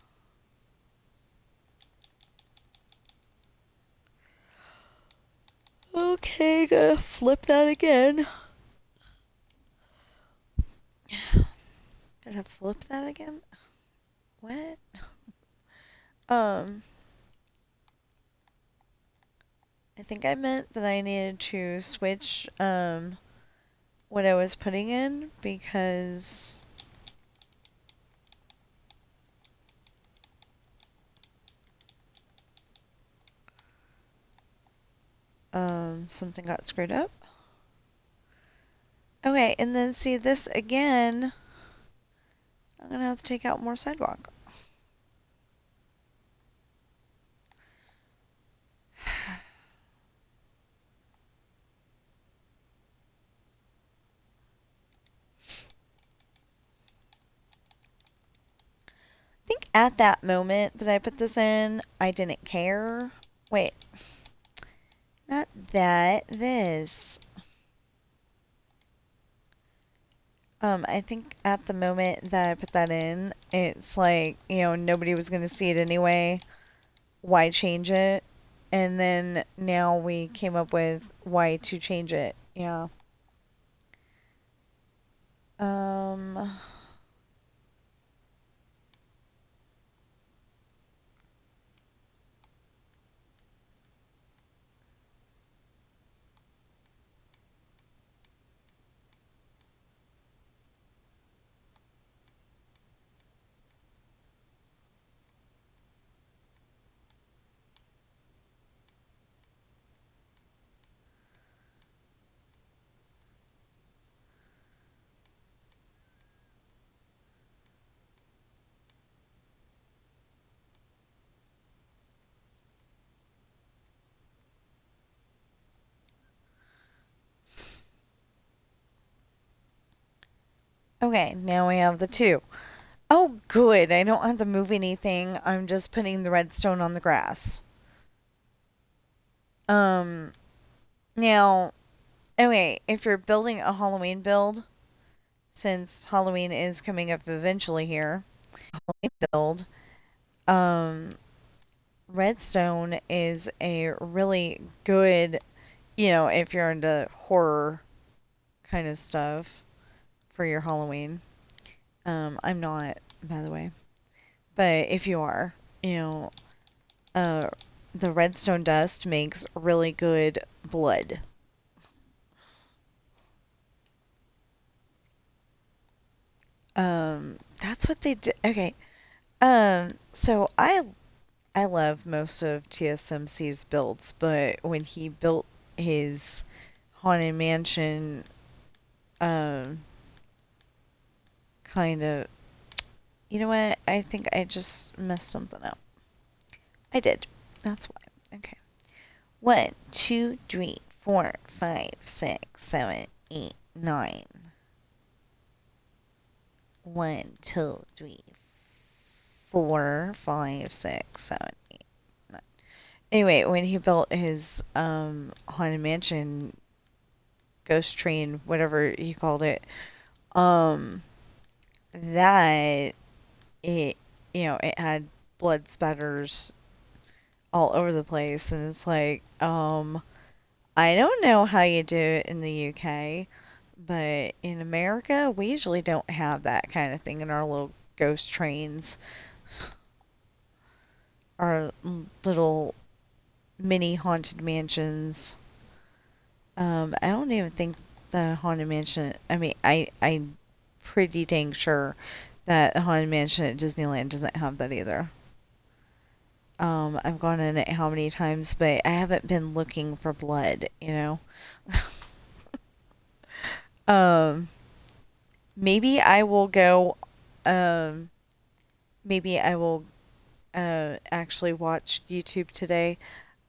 Okay, gonna flip that again. Gotta flip that again? What? Um, I think I meant that I needed to switch what I was putting in because something got screwed up. Okay, and then see this again. I'm gonna have to take out more sidewalk. I think at that moment that I put this in, I didn't care. Wait, not that, this. I think at the moment that I put that in, it's like, nobody was gonna see it anyway. Why change it? And then now we came up with why to change it. Yeah. Um, okay, now we have the two. Oh, good. I don't have to move anything. I'm just putting the redstone on the grass. Um, Now, okay, if you're building a Halloween build, since Halloween is coming up eventually here, Halloween build, um, redstone is a really good, if you're into horror kind of stuff for your Halloween. I'm not, by the way, but if you are, you know, uh, the redstone dust makes really good blood. That's what they did. Okay. So I love most of TSMC's builds, but when he built his Haunted Mansion, um, kind of, you know what? I think I just messed something up. I did. That's why. Okay. 1, 2, 3, 4, 5, 6, 7, 8, 9. 1, 2, 3, 4, 5, 6, 7, 8, 9. Anyway, when he built his Haunted Mansion ghost train, whatever he called it, um, that it, it had blood spatters all over the place, and it's like, I don't know how you do it in the UK, but in America, we usually don't have that kind of thing in our little ghost trains, our little mini haunted mansions. I don't even think the haunted mansion. I mean, I'm pretty dang sure that the haunted mansion at Disneyland doesn't have that either. I've gone in it how many times, but I haven't been. For blood. Um, maybe I will go. Um, maybe I will actually watched YouTube today.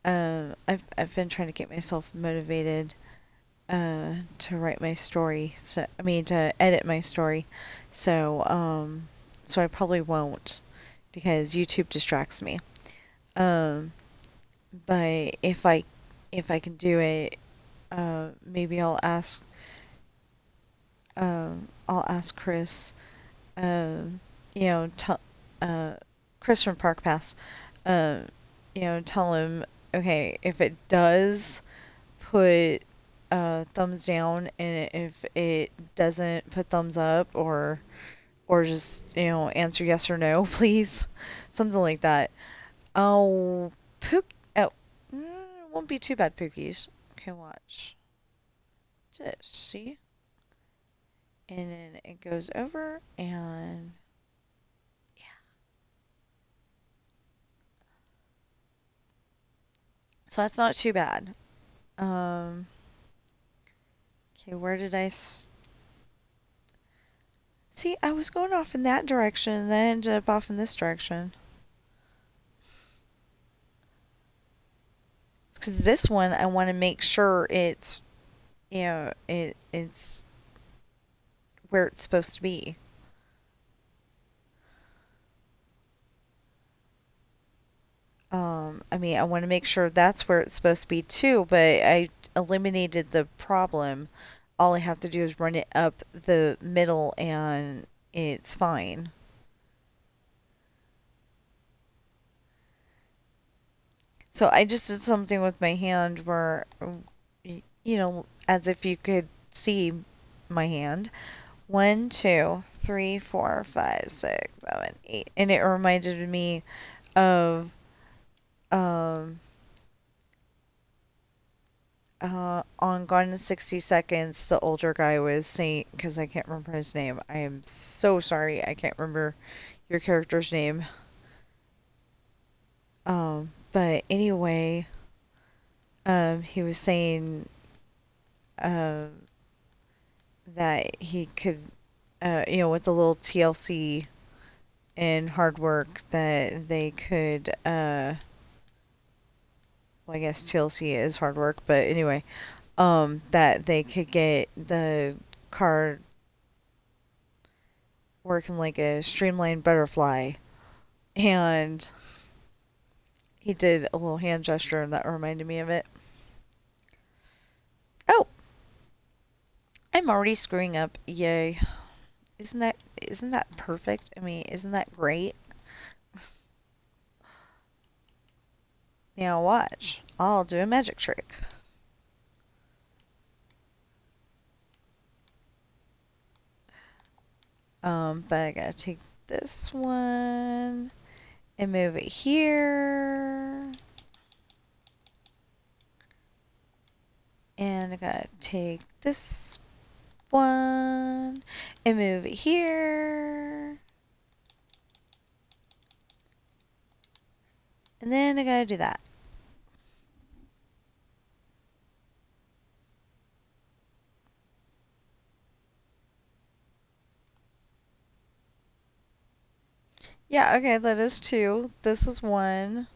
I've been trying to get myself motivated to write my story. So I mean to edit my story. So so I probably won't because YouTube distracts me. Um, but if I can do it, maybe I'll ask Chris. You know, Chris from Park Pass. Um, you know, tell him okay if it does put thumbs down and if it doesn't put thumbs up or just answer yes or no please something like that. Oh, oh, it won't be too bad, Pookies. Okay, watch this. See, and then it goes over, and yeah. So that's not too bad. Um, okay, where did see? I was going off in that direction, and then I ended up off in this direction. Because this one, I want to make sure it's it's where it's supposed to be. I mean, I want to make sure that's where it's supposed to be too, but I eliminated the problem. All I have to do is run it up the middle and it's fine. So I just did something with my hand where, as if you could see my hand. 1, 2, 3, 4, 5, 6, 7, 8. And it reminded me of um, on Gone in 60 Seconds, the older guy was saying, because I can't remember his name. I am so sorry. I can't remember your character's name. But anyway, he was saying, um, that he could, with the little TLC and hard work that they could, well, I guess TLC is hard work, but anyway, that they could get the car working like a streamlined butterfly. And he did a little hand gesture, and that reminded me of it. Oh, I'm already screwing up. Yay. Isn't that perfect? I mean, isn't that great? Now watch. I'll do a magic trick. But I gotta take this one and move it here. And I gotta take this one and move it here. And then I gotta do that. Yeah, okay, that is two. This is one.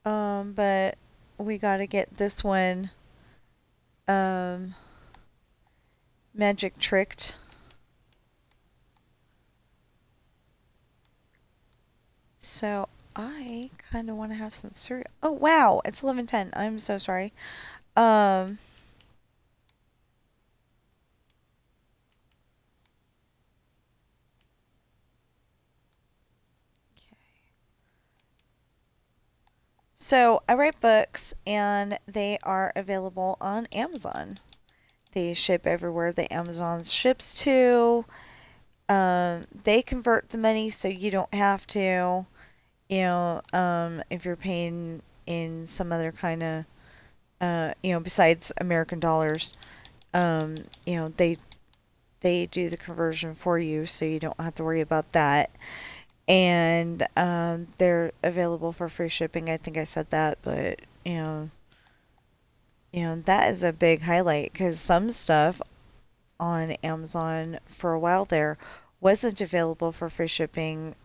But we gotta get this one um magic tricked. So I kind of want to have some cereal. Oh wow, it's 11:10. I'm so sorry. Um, so I write books and they are available on Amazon. They ship everywhere that Amazon ships to. They convert the money so you don't have to. If you're paying in some other kind of, besides American dollars, um, they do the conversion for you, so you don't have to worry about that. And they're available for free shipping. I think I said that, but that is a big highlight because some stuff on Amazon for a while there wasn't available for free shipping.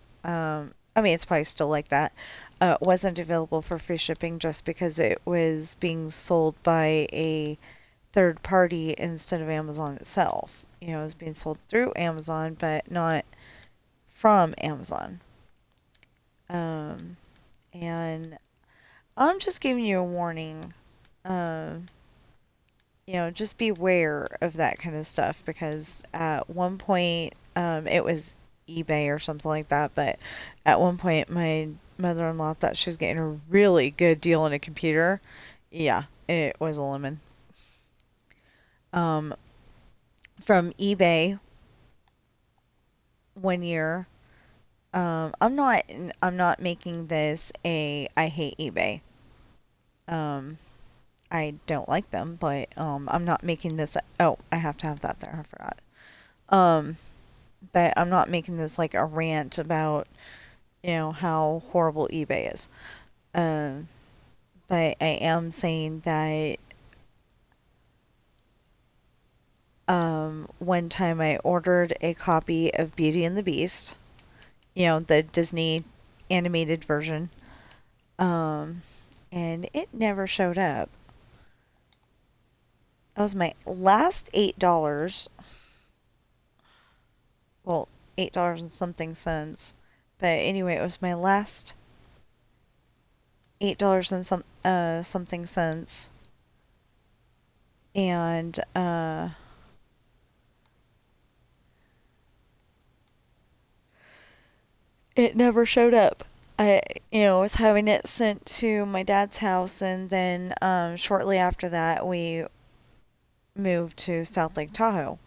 I mean, it's probably still like that. Wasn't available for free shipping just because it was being sold by a third party instead of Amazon itself. You know, it was being sold through Amazon, but not from Amazon. Um, and I'm just giving you a warning. Um, just beware of that kind of stuff because at one point, it was eBay or something like that, but at one point, my mother in law thought she was getting a really good deal on a computer. Yeah, it was a lemon. Um, from eBay one year. I'm not making this a I hate eBay. Um, I don't like them, but I'm not making this. Oh, I have to have that there. I forgot. Um, but I'm not making this like a rant about how horrible eBay is. Um, but I am saying that one time I ordered a copy of Beauty and the Beast, the Disney animated version, um, and it never showed up. That was my last $8. Well, $8 and something cents. But anyway, it was my last $8 and something cents, and it never showed up. I was having it sent to my dad's house, and then shortly after that, we moved to South Lake Tahoe.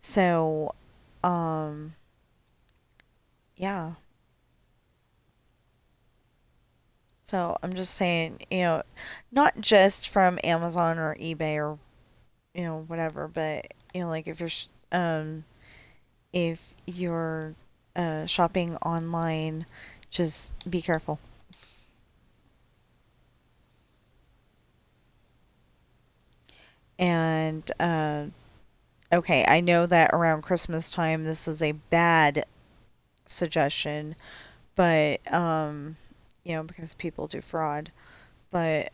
So, um, yeah. So I'm just saying, not just from Amazon or eBay or whatever, but like if you're shopping online, just be careful. And okay, I know that around Christmas time this is a bad suggestion, but because people do fraud, but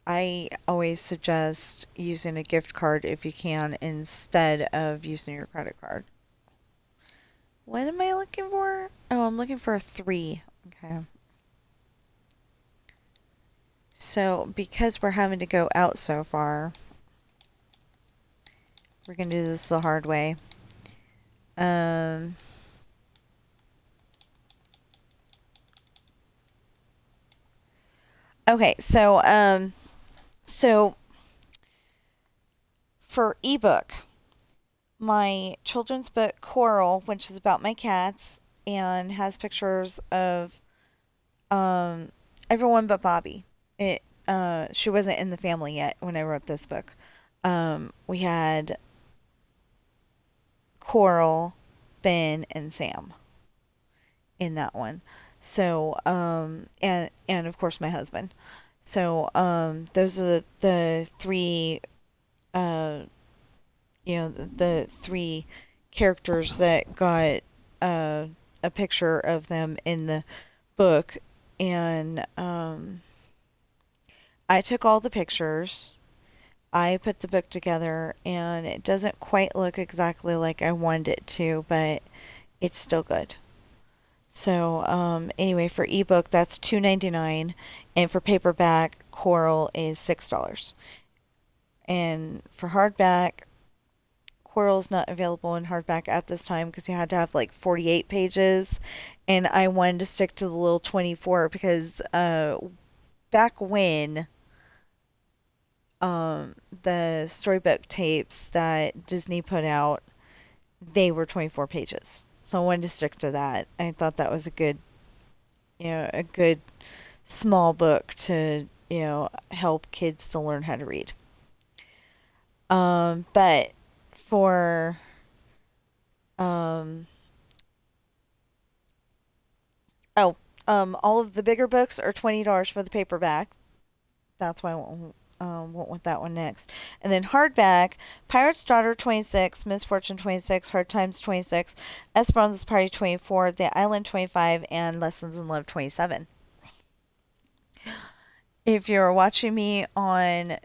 I always suggest using a gift card if you can instead of using your credit card. What am I looking for? Oh, I'm looking for a 3. Okay. So, because we're having to go out so far, we're going to do this the hard way. Um, okay, so for ebook, my children's book Coral, which is about my cats and has pictures of um everyone but Bobby. She wasn't in the family yet when I wrote this book. We had Coral, Ben, and Sam in that one. So, and of course my husband. So, those are the three, uh, the three characters that got uh, a picture of them in the book, and I took all the pictures. I put the book together, and it doesn't quite look exactly like I wanted it to, but it's still good. So anyway, for ebook that's $2.99, and for paperback, Coral is $6. And for hardback, Coral's not available in hardback at this time because you had to have like 48 pages, and I wanted to stick to the little 24 because back when the storybook tapes that Disney put out, they were 24 pages. So I wanted to stick to that. I thought that was a good small book to, help kids to learn how to read. But for um, oh, all of the bigger books are $20 for the paperback. That's why I won't. went with that one next. And then hardback, Pirate's Daughter 26, Misfortune 26, Hard Times 26, Esperanza's Party 24, The Island 25, and Lessons in Love 27. If you're watching me on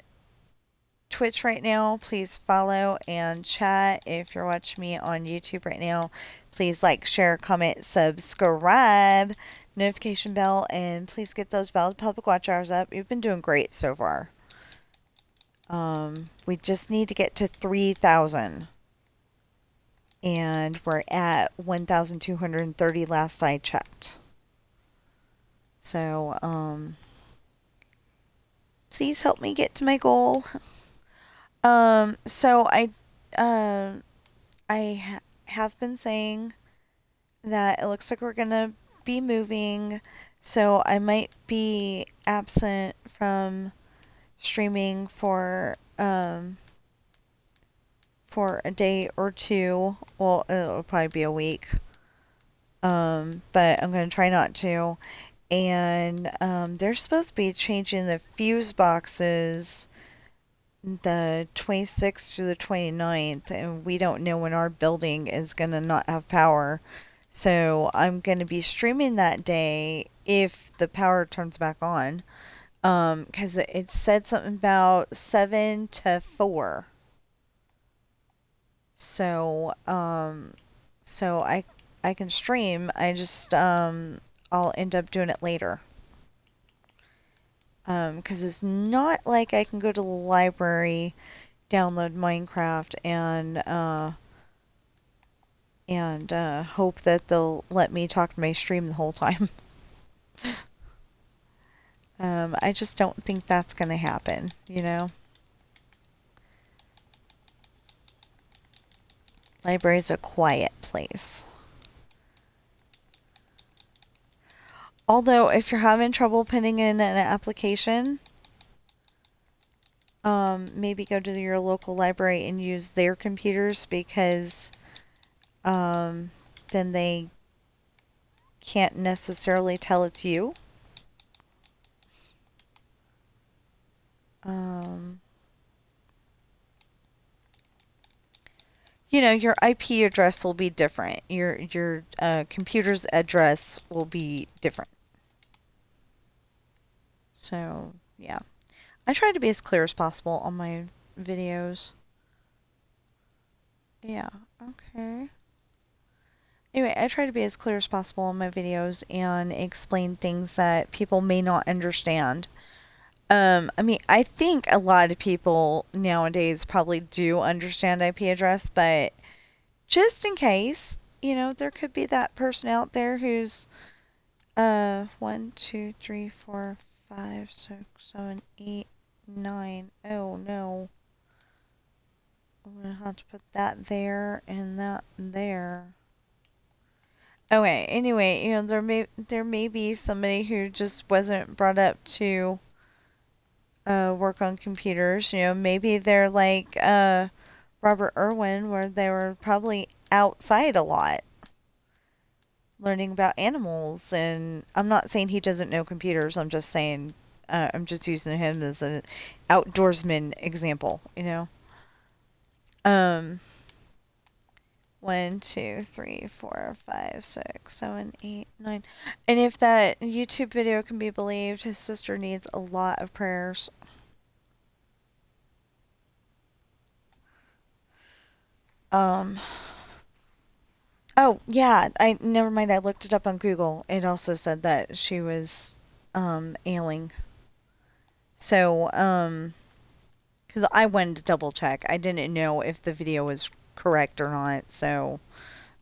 Twitch right now, please follow and chat. If you're watching me on YouTube right now, please like, share, comment, subscribe, notification bell, and please get those valid public watch hours up. You've been doing great so far. We just need to get to 3,000. And we're at 1,230 last I checked. So, please help me get to my goal. So have been saying that it looks like we're gonna be moving, so I might be absent from streaming for a day or two. Well, it'll probably be a week. But I'm gonna try not to. And they're supposed to be changing the fuse boxes the 26th through the 29th, and we don't know when our building is going to not have power. So I'm going to be streaming that day if the power turns back on. Because it said something about 7 to 4. So, I can stream. I just, I'll end up doing it later. Because it's not like I can go to the library, download Minecraft, and hope that they'll let me talk to my stream the whole time. I just don't think that's going to happen, you know? Library's a quiet place. Although, if you're having trouble putting in an application, maybe go to your local library and use their computers, because then they can't necessarily tell it's you. You know, your IP address will be different. Your computer's address will be different. So, yeah. I try to be as clear as possible on my videos. Yeah, okay. Anyway, I try to be as clear as possible in my videos and explain things that people may not understand. I mean, I think a lot of people nowadays probably do understand IP address, but just in case, you know, there could be that person out there who's 1, 2, 3, 4, 5, 6, 7, 8, 9. Oh no. I'm gonna have to put that there and that there. Okay, anyway, you know, there may be somebody who just wasn't brought up to work on computers. You know, maybe they're like Robert Irwin, where they were probably outside a lot, learning about animals. And I'm not saying he doesn't know computers. I'm just saying, I'm just using him as an outdoorsman example. You know. 1, 2, 3, 4, 5, 6, 7, 8, 9. And if that YouTube video can be believed, his sister needs a lot of prayers. Oh, yeah, never mind, I looked it up on Google. It also said that she was, ailing. So, because I wanted to double check. I didn't know if the video was correct or not, so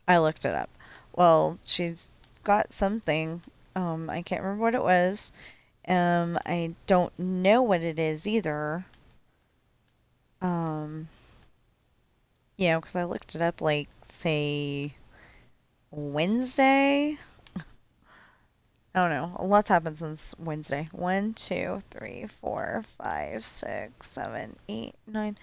I looked it up. Well, she's got something. I can't remember what it was. I don't know what it is either. You know, because I looked it up, like, say, Wednesday. I don't know. A lot's happened since Wednesday. 1, 2, 3, 4, 5, 6, 7, 8, 9.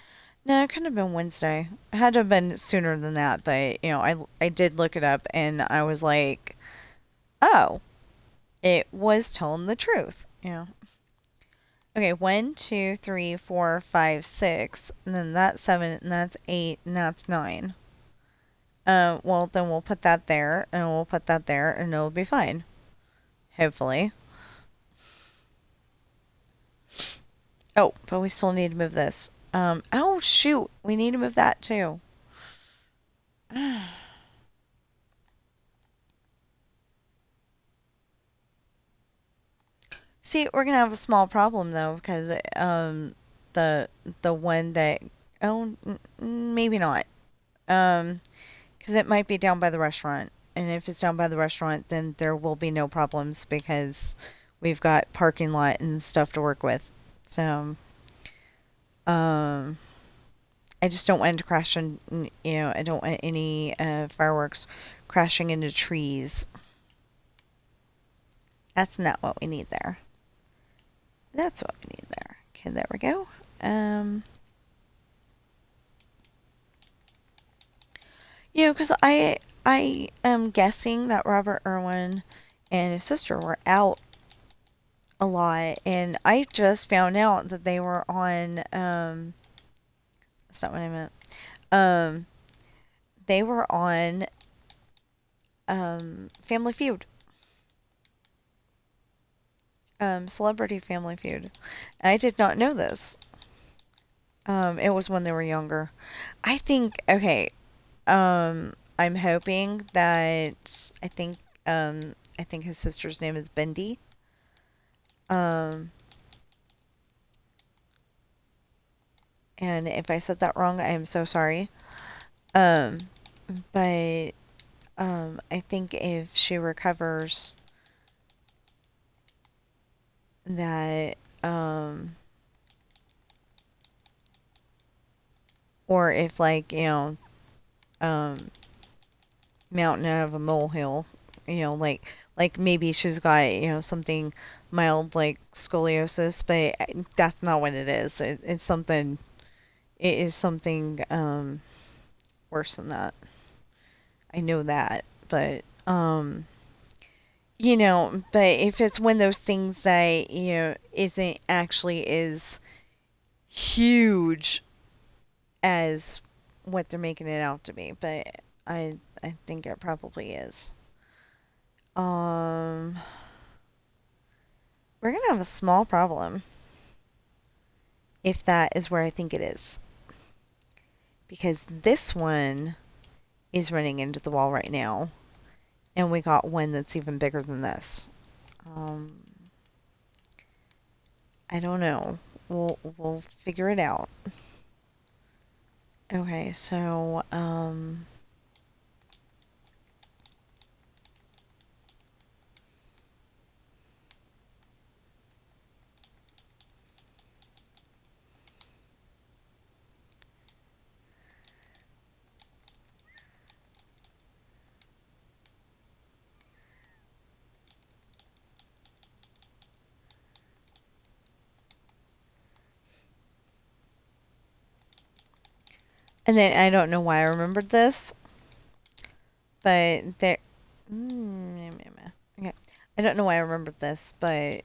No, it couldn't have been Wednesday. It had to have been sooner than that, but, you know, I did look it up, and I was like, oh, it was telling the truth, you know. Okay, 1, 2, 3, 4, 5, 6, and then that's 7, and that's 8, and that's 9. Well, then we'll put that there, and we'll put that there, and it'll be fine. Hopefully. Oh, but we still need to move this. Oh, shoot. We need to move that, too. See, we're gonna have a small problem, though, because, the, the one that, oh, maybe not. Because it might be down by the restaurant. And if it's down by the restaurant, then there will be no problems because we've got parking lot and stuff to work with. So, um, I just don't want it to crash in, I don't want any fireworks crashing into trees. That's not what we need there. That's what we need there. Okay, there we go. Because I am guessing that Robert Irwin and his sister were out a lot, and I just found out that they were on. That's not what I meant. Um, they were on Family Feud, Celebrity Family Feud. And I did not know this. It was when they were younger. I think okay. I'm hoping that I think his sister's name is Bendy. Um, and if I said that wrong, I am so sorry. Um, but I think if she recovers, that or if like um, mountain out of a molehill, like maybe she's got something mild like scoliosis, but that's not what it is. It's something. It is something worse than that. I know that, but but if it's one of those things that isn't actually as huge as what they're making it out to be, but I think it probably is. Um, we're gonna have a small problem if that is where I think it is, because this one is running into the wall right now, and we got one that's even bigger than this. Um, I don't know. We'll figure it out. Okay, so and then I don't know why I remembered this, but there. Okay, I don't know why I remembered this, but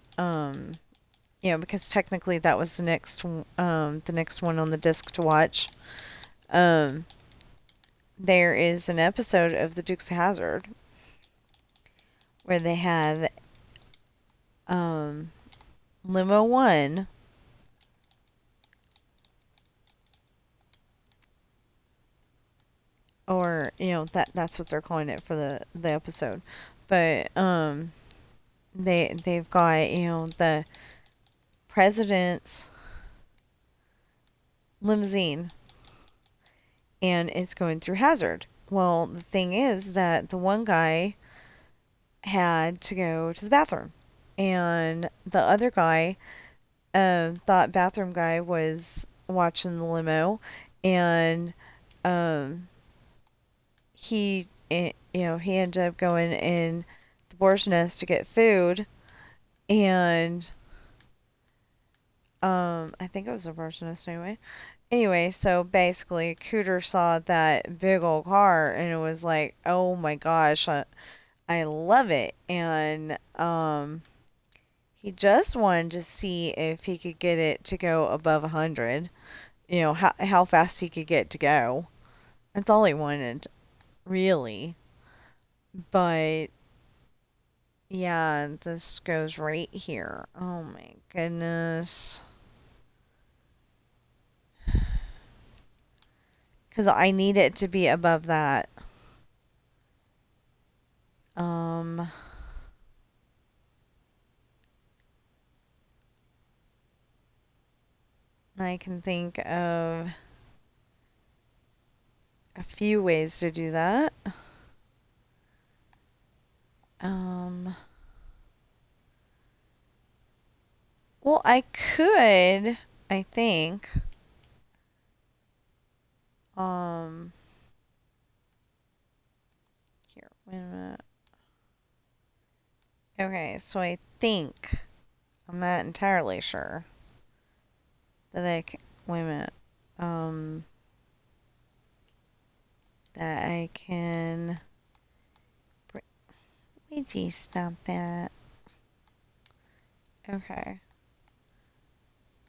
because technically that was the next one on the disc to watch. Um, there is an episode of the Dukes of Hazzard where they have um Limo One. Or that's what they're calling it for the episode, but they've got the president's limousine, and it's going through Hazard. Well, the thing is that the one guy had to go to the bathroom, and the other guy thought bathroom guy was watching the limo, and um, he ended up going in the boar's nest to get food, and I think it was a boar's nest anyway. Anyway, so basically, Cooter saw that big old car, and it was like, oh my gosh, I love it, and He just wanted to see if he could get it to go above 100. How fast he could get to go. That's all he wanted, really. But yeah, this goes right here. Oh my goodness. Because I need it to be above that. Um, I can think of a few ways to do that. Um, well, I could, I think. Um, Here, wait a minute. Okay, so I think, I'm not entirely sure that I can, wait a minute. Um, that I can, wait, you stop that. Okay.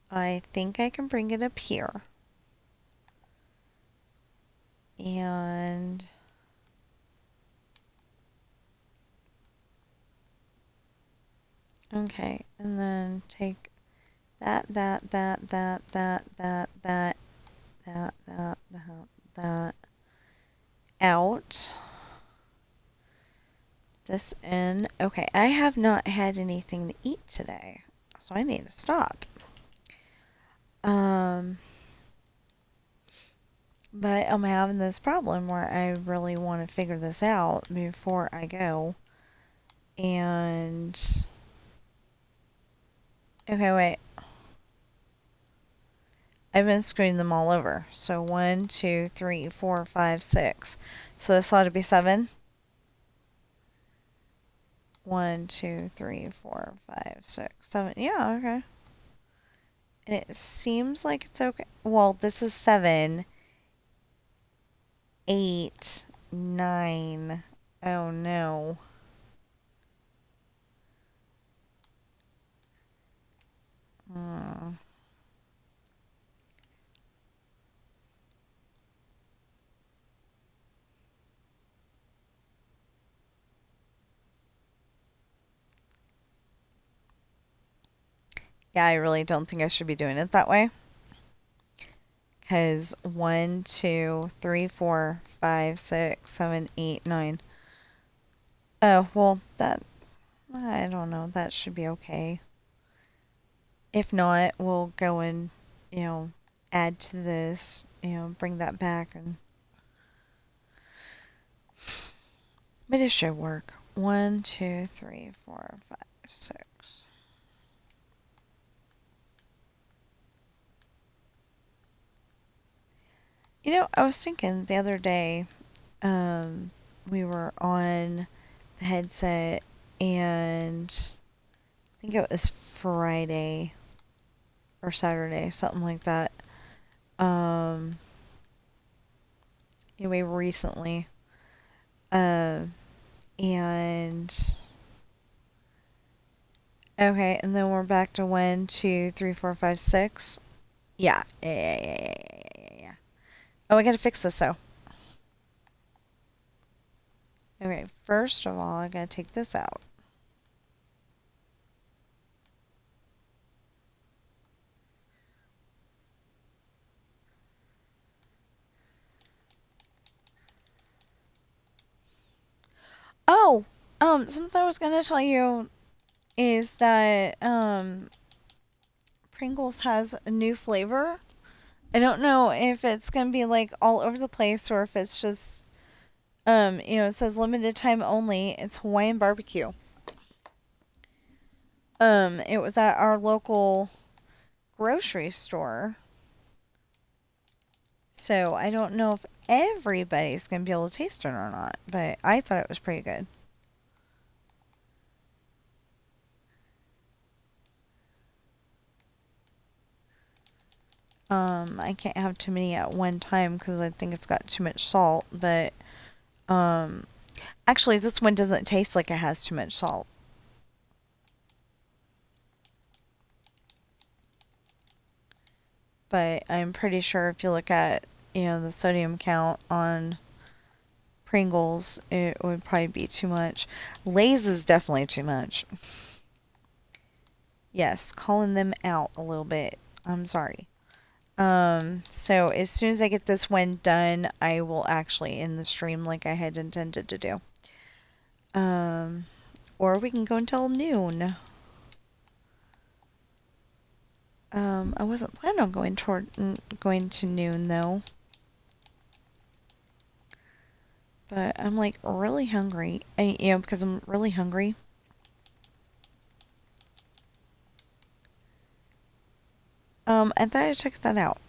I think I can bring it up here. And okay, and then take that out. This in. Okay, I have not had anything to eat today, so I need to stop. Um, but I'm having this problem where I really want to figure this out before I go. And okay, wait. I've been screwing them all over. So 1, 2, 3, 4, 5, 6. So this ought to be 7. 1, 2, 3, 4, 5, 6, 7. Yeah, okay. And it seems like it's okay. Well, this is 7, 8, 9. Oh no. Hmm. Yeah, I really don't think I should be doing it that way. Because 1, 2, 3, 4, 5, 6, 7, 8, 9. Oh, well, I don't know. That should be okay. If not, we'll go and, add to this, bring that back and. But it should work. 1, 2, 3, 4, 5, 6. I was thinking the other day, we were on the headset and I think it was Friday or Saturday, something like that. Um, anyway, recently. Uh, and okay, and then we're back to 1, 2, 3, 4, 5, 6. Yeah, yeah. Oh, I gotta fix this though. Okay, first of all, I gotta take this out. Oh, something I was gonna tell you is that Pringles has a new flavor. I don't know if it's gonna be like all over the place or if it's just it says limited time only. It's Hawaiian barbecue. It was at our local grocery store. So I don't know if everybody's gonna be able to taste it or not, but I thought it was pretty good. I can't have too many at one time because I think it's got too much salt, but um actually this one doesn't taste like it has too much salt. but I'm pretty sure if you look at, the sodium count on Pringles, it would probably be too much. Lay's is definitely too much. Yes, calling them out a little bit. I'm sorry. So as soon as I get this one done, I will actually end the stream like I had intended to do. Um, or we can go until noon. I wasn't planning on going to noon though. But I'm like really hungry. Because I'm really hungry. I thought I checked that out.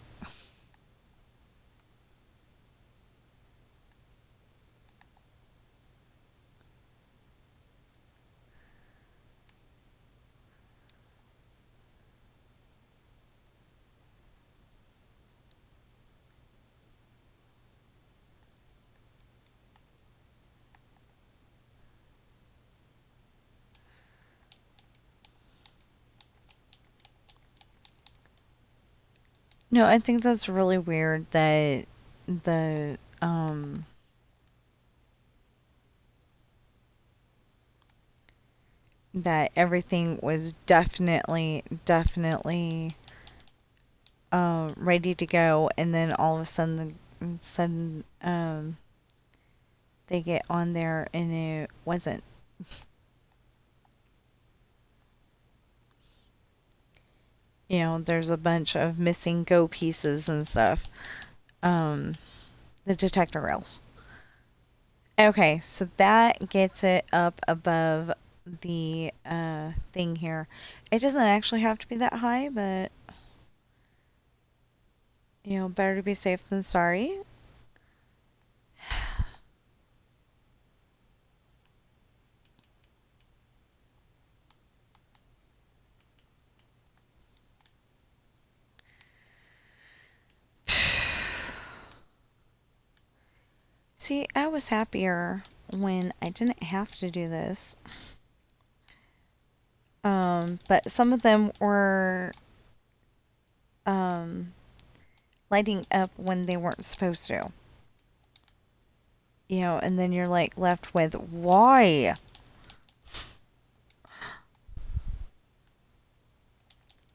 No, I think that's really weird that the that everything was definitely ready to go, and then all of a sudden they get on there and it wasn't. There's a bunch of missing go pieces and stuff. Um, the detector rails. Okay, so that gets it up above the thing here. It doesn't actually have to be that high, but better to be safe than sorry. See, I was happier when I didn't have to do this. But some of them were um, lighting up when they weren't supposed to. And then you're like left with why?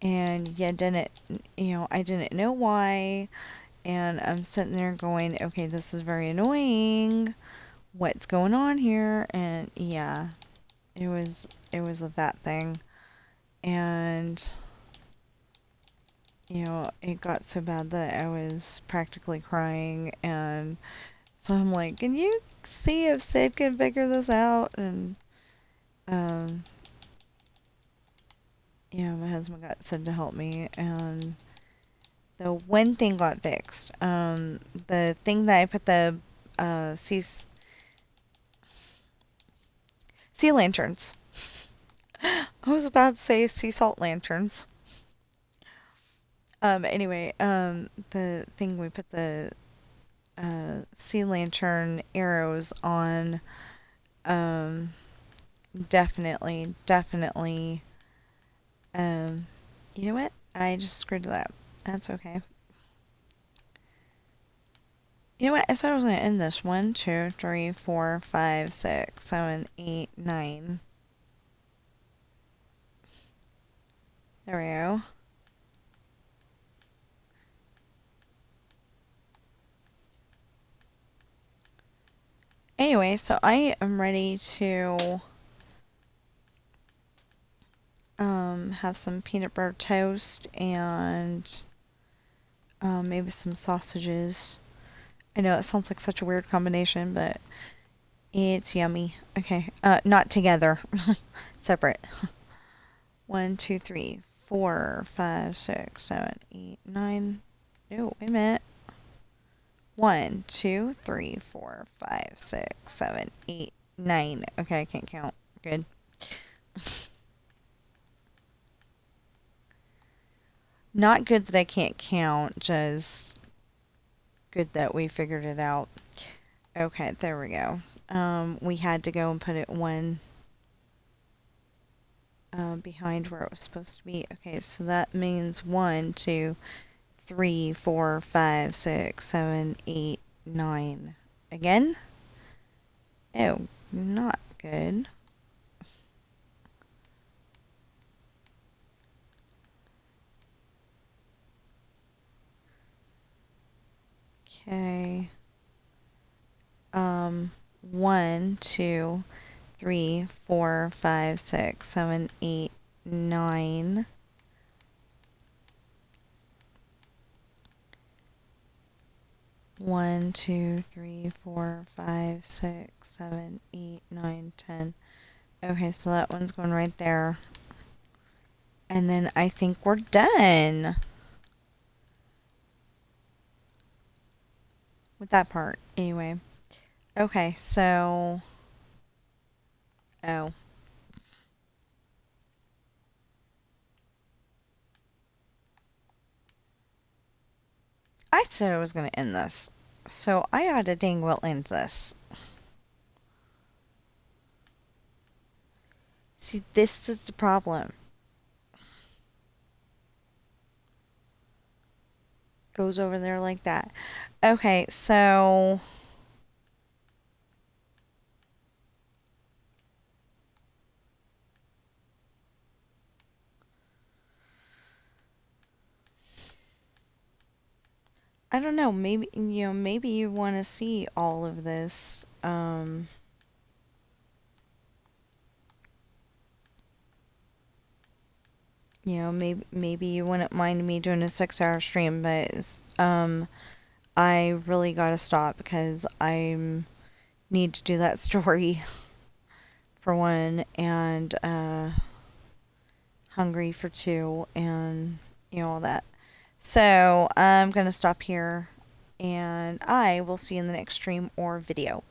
And I didn't know why. And I'm sitting there going, okay, this is very annoying. What's going on here? And yeah, it was that thing. And it got so bad that I was practically crying. And so I'm like, can you see if Sid can figure this out? And um, my husband got Sid to help me, and the one thing got fixed. The thing that I put the sea lanterns. I was about to say sea salt lanterns. Anyway, the thing we put the sea lantern arrows on, um, definitely, um, you know what? I just screwed it up. That's okay. You know what? I said I was going to end this. 1, 2, 3, 4, 5, 6, 7, 8, 9. There we go. Anyway, so I am ready to have some peanut butter toast and maybe some sausages. I know it sounds like such a weird combination, but it's yummy. Okay, not together, separate. 1, 2, 3, 4, 5, 6, 7, 8, 9. No, wait a minute. 1, 2, 3, 4, 5, 6, 7, 8, 9. Okay, I can't count. Good. Not good that I can't count, just good that we figured it out. Okay, there we go. We had to go and put it one behind where it was supposed to be. Okay, so that means 1, 2, 3, 4, 5, 6, 7, 8, 9. Again? Oh, not good. Okay. 1, 2, 3, 4, 5, 6, 7, 8, 9. 1, 2, 3, 4, 5, 6, 7, 8, 9, 10. Okay, so that one's going right there. And then I think we're done with that part. Anyway. Okay, so. Oh. I said I was going to end this. So I ought to dang well end this. See, this is the problem. Goes over there like that. Okay, so. I don't know. Maybe you want to see all of this. Maybe you wouldn't mind me doing a 6-hour stream, but I really gotta stop because I need to do that story for one, and hungry for two, and all that. So I'm gonna stop here, and I will see you in the next stream or video.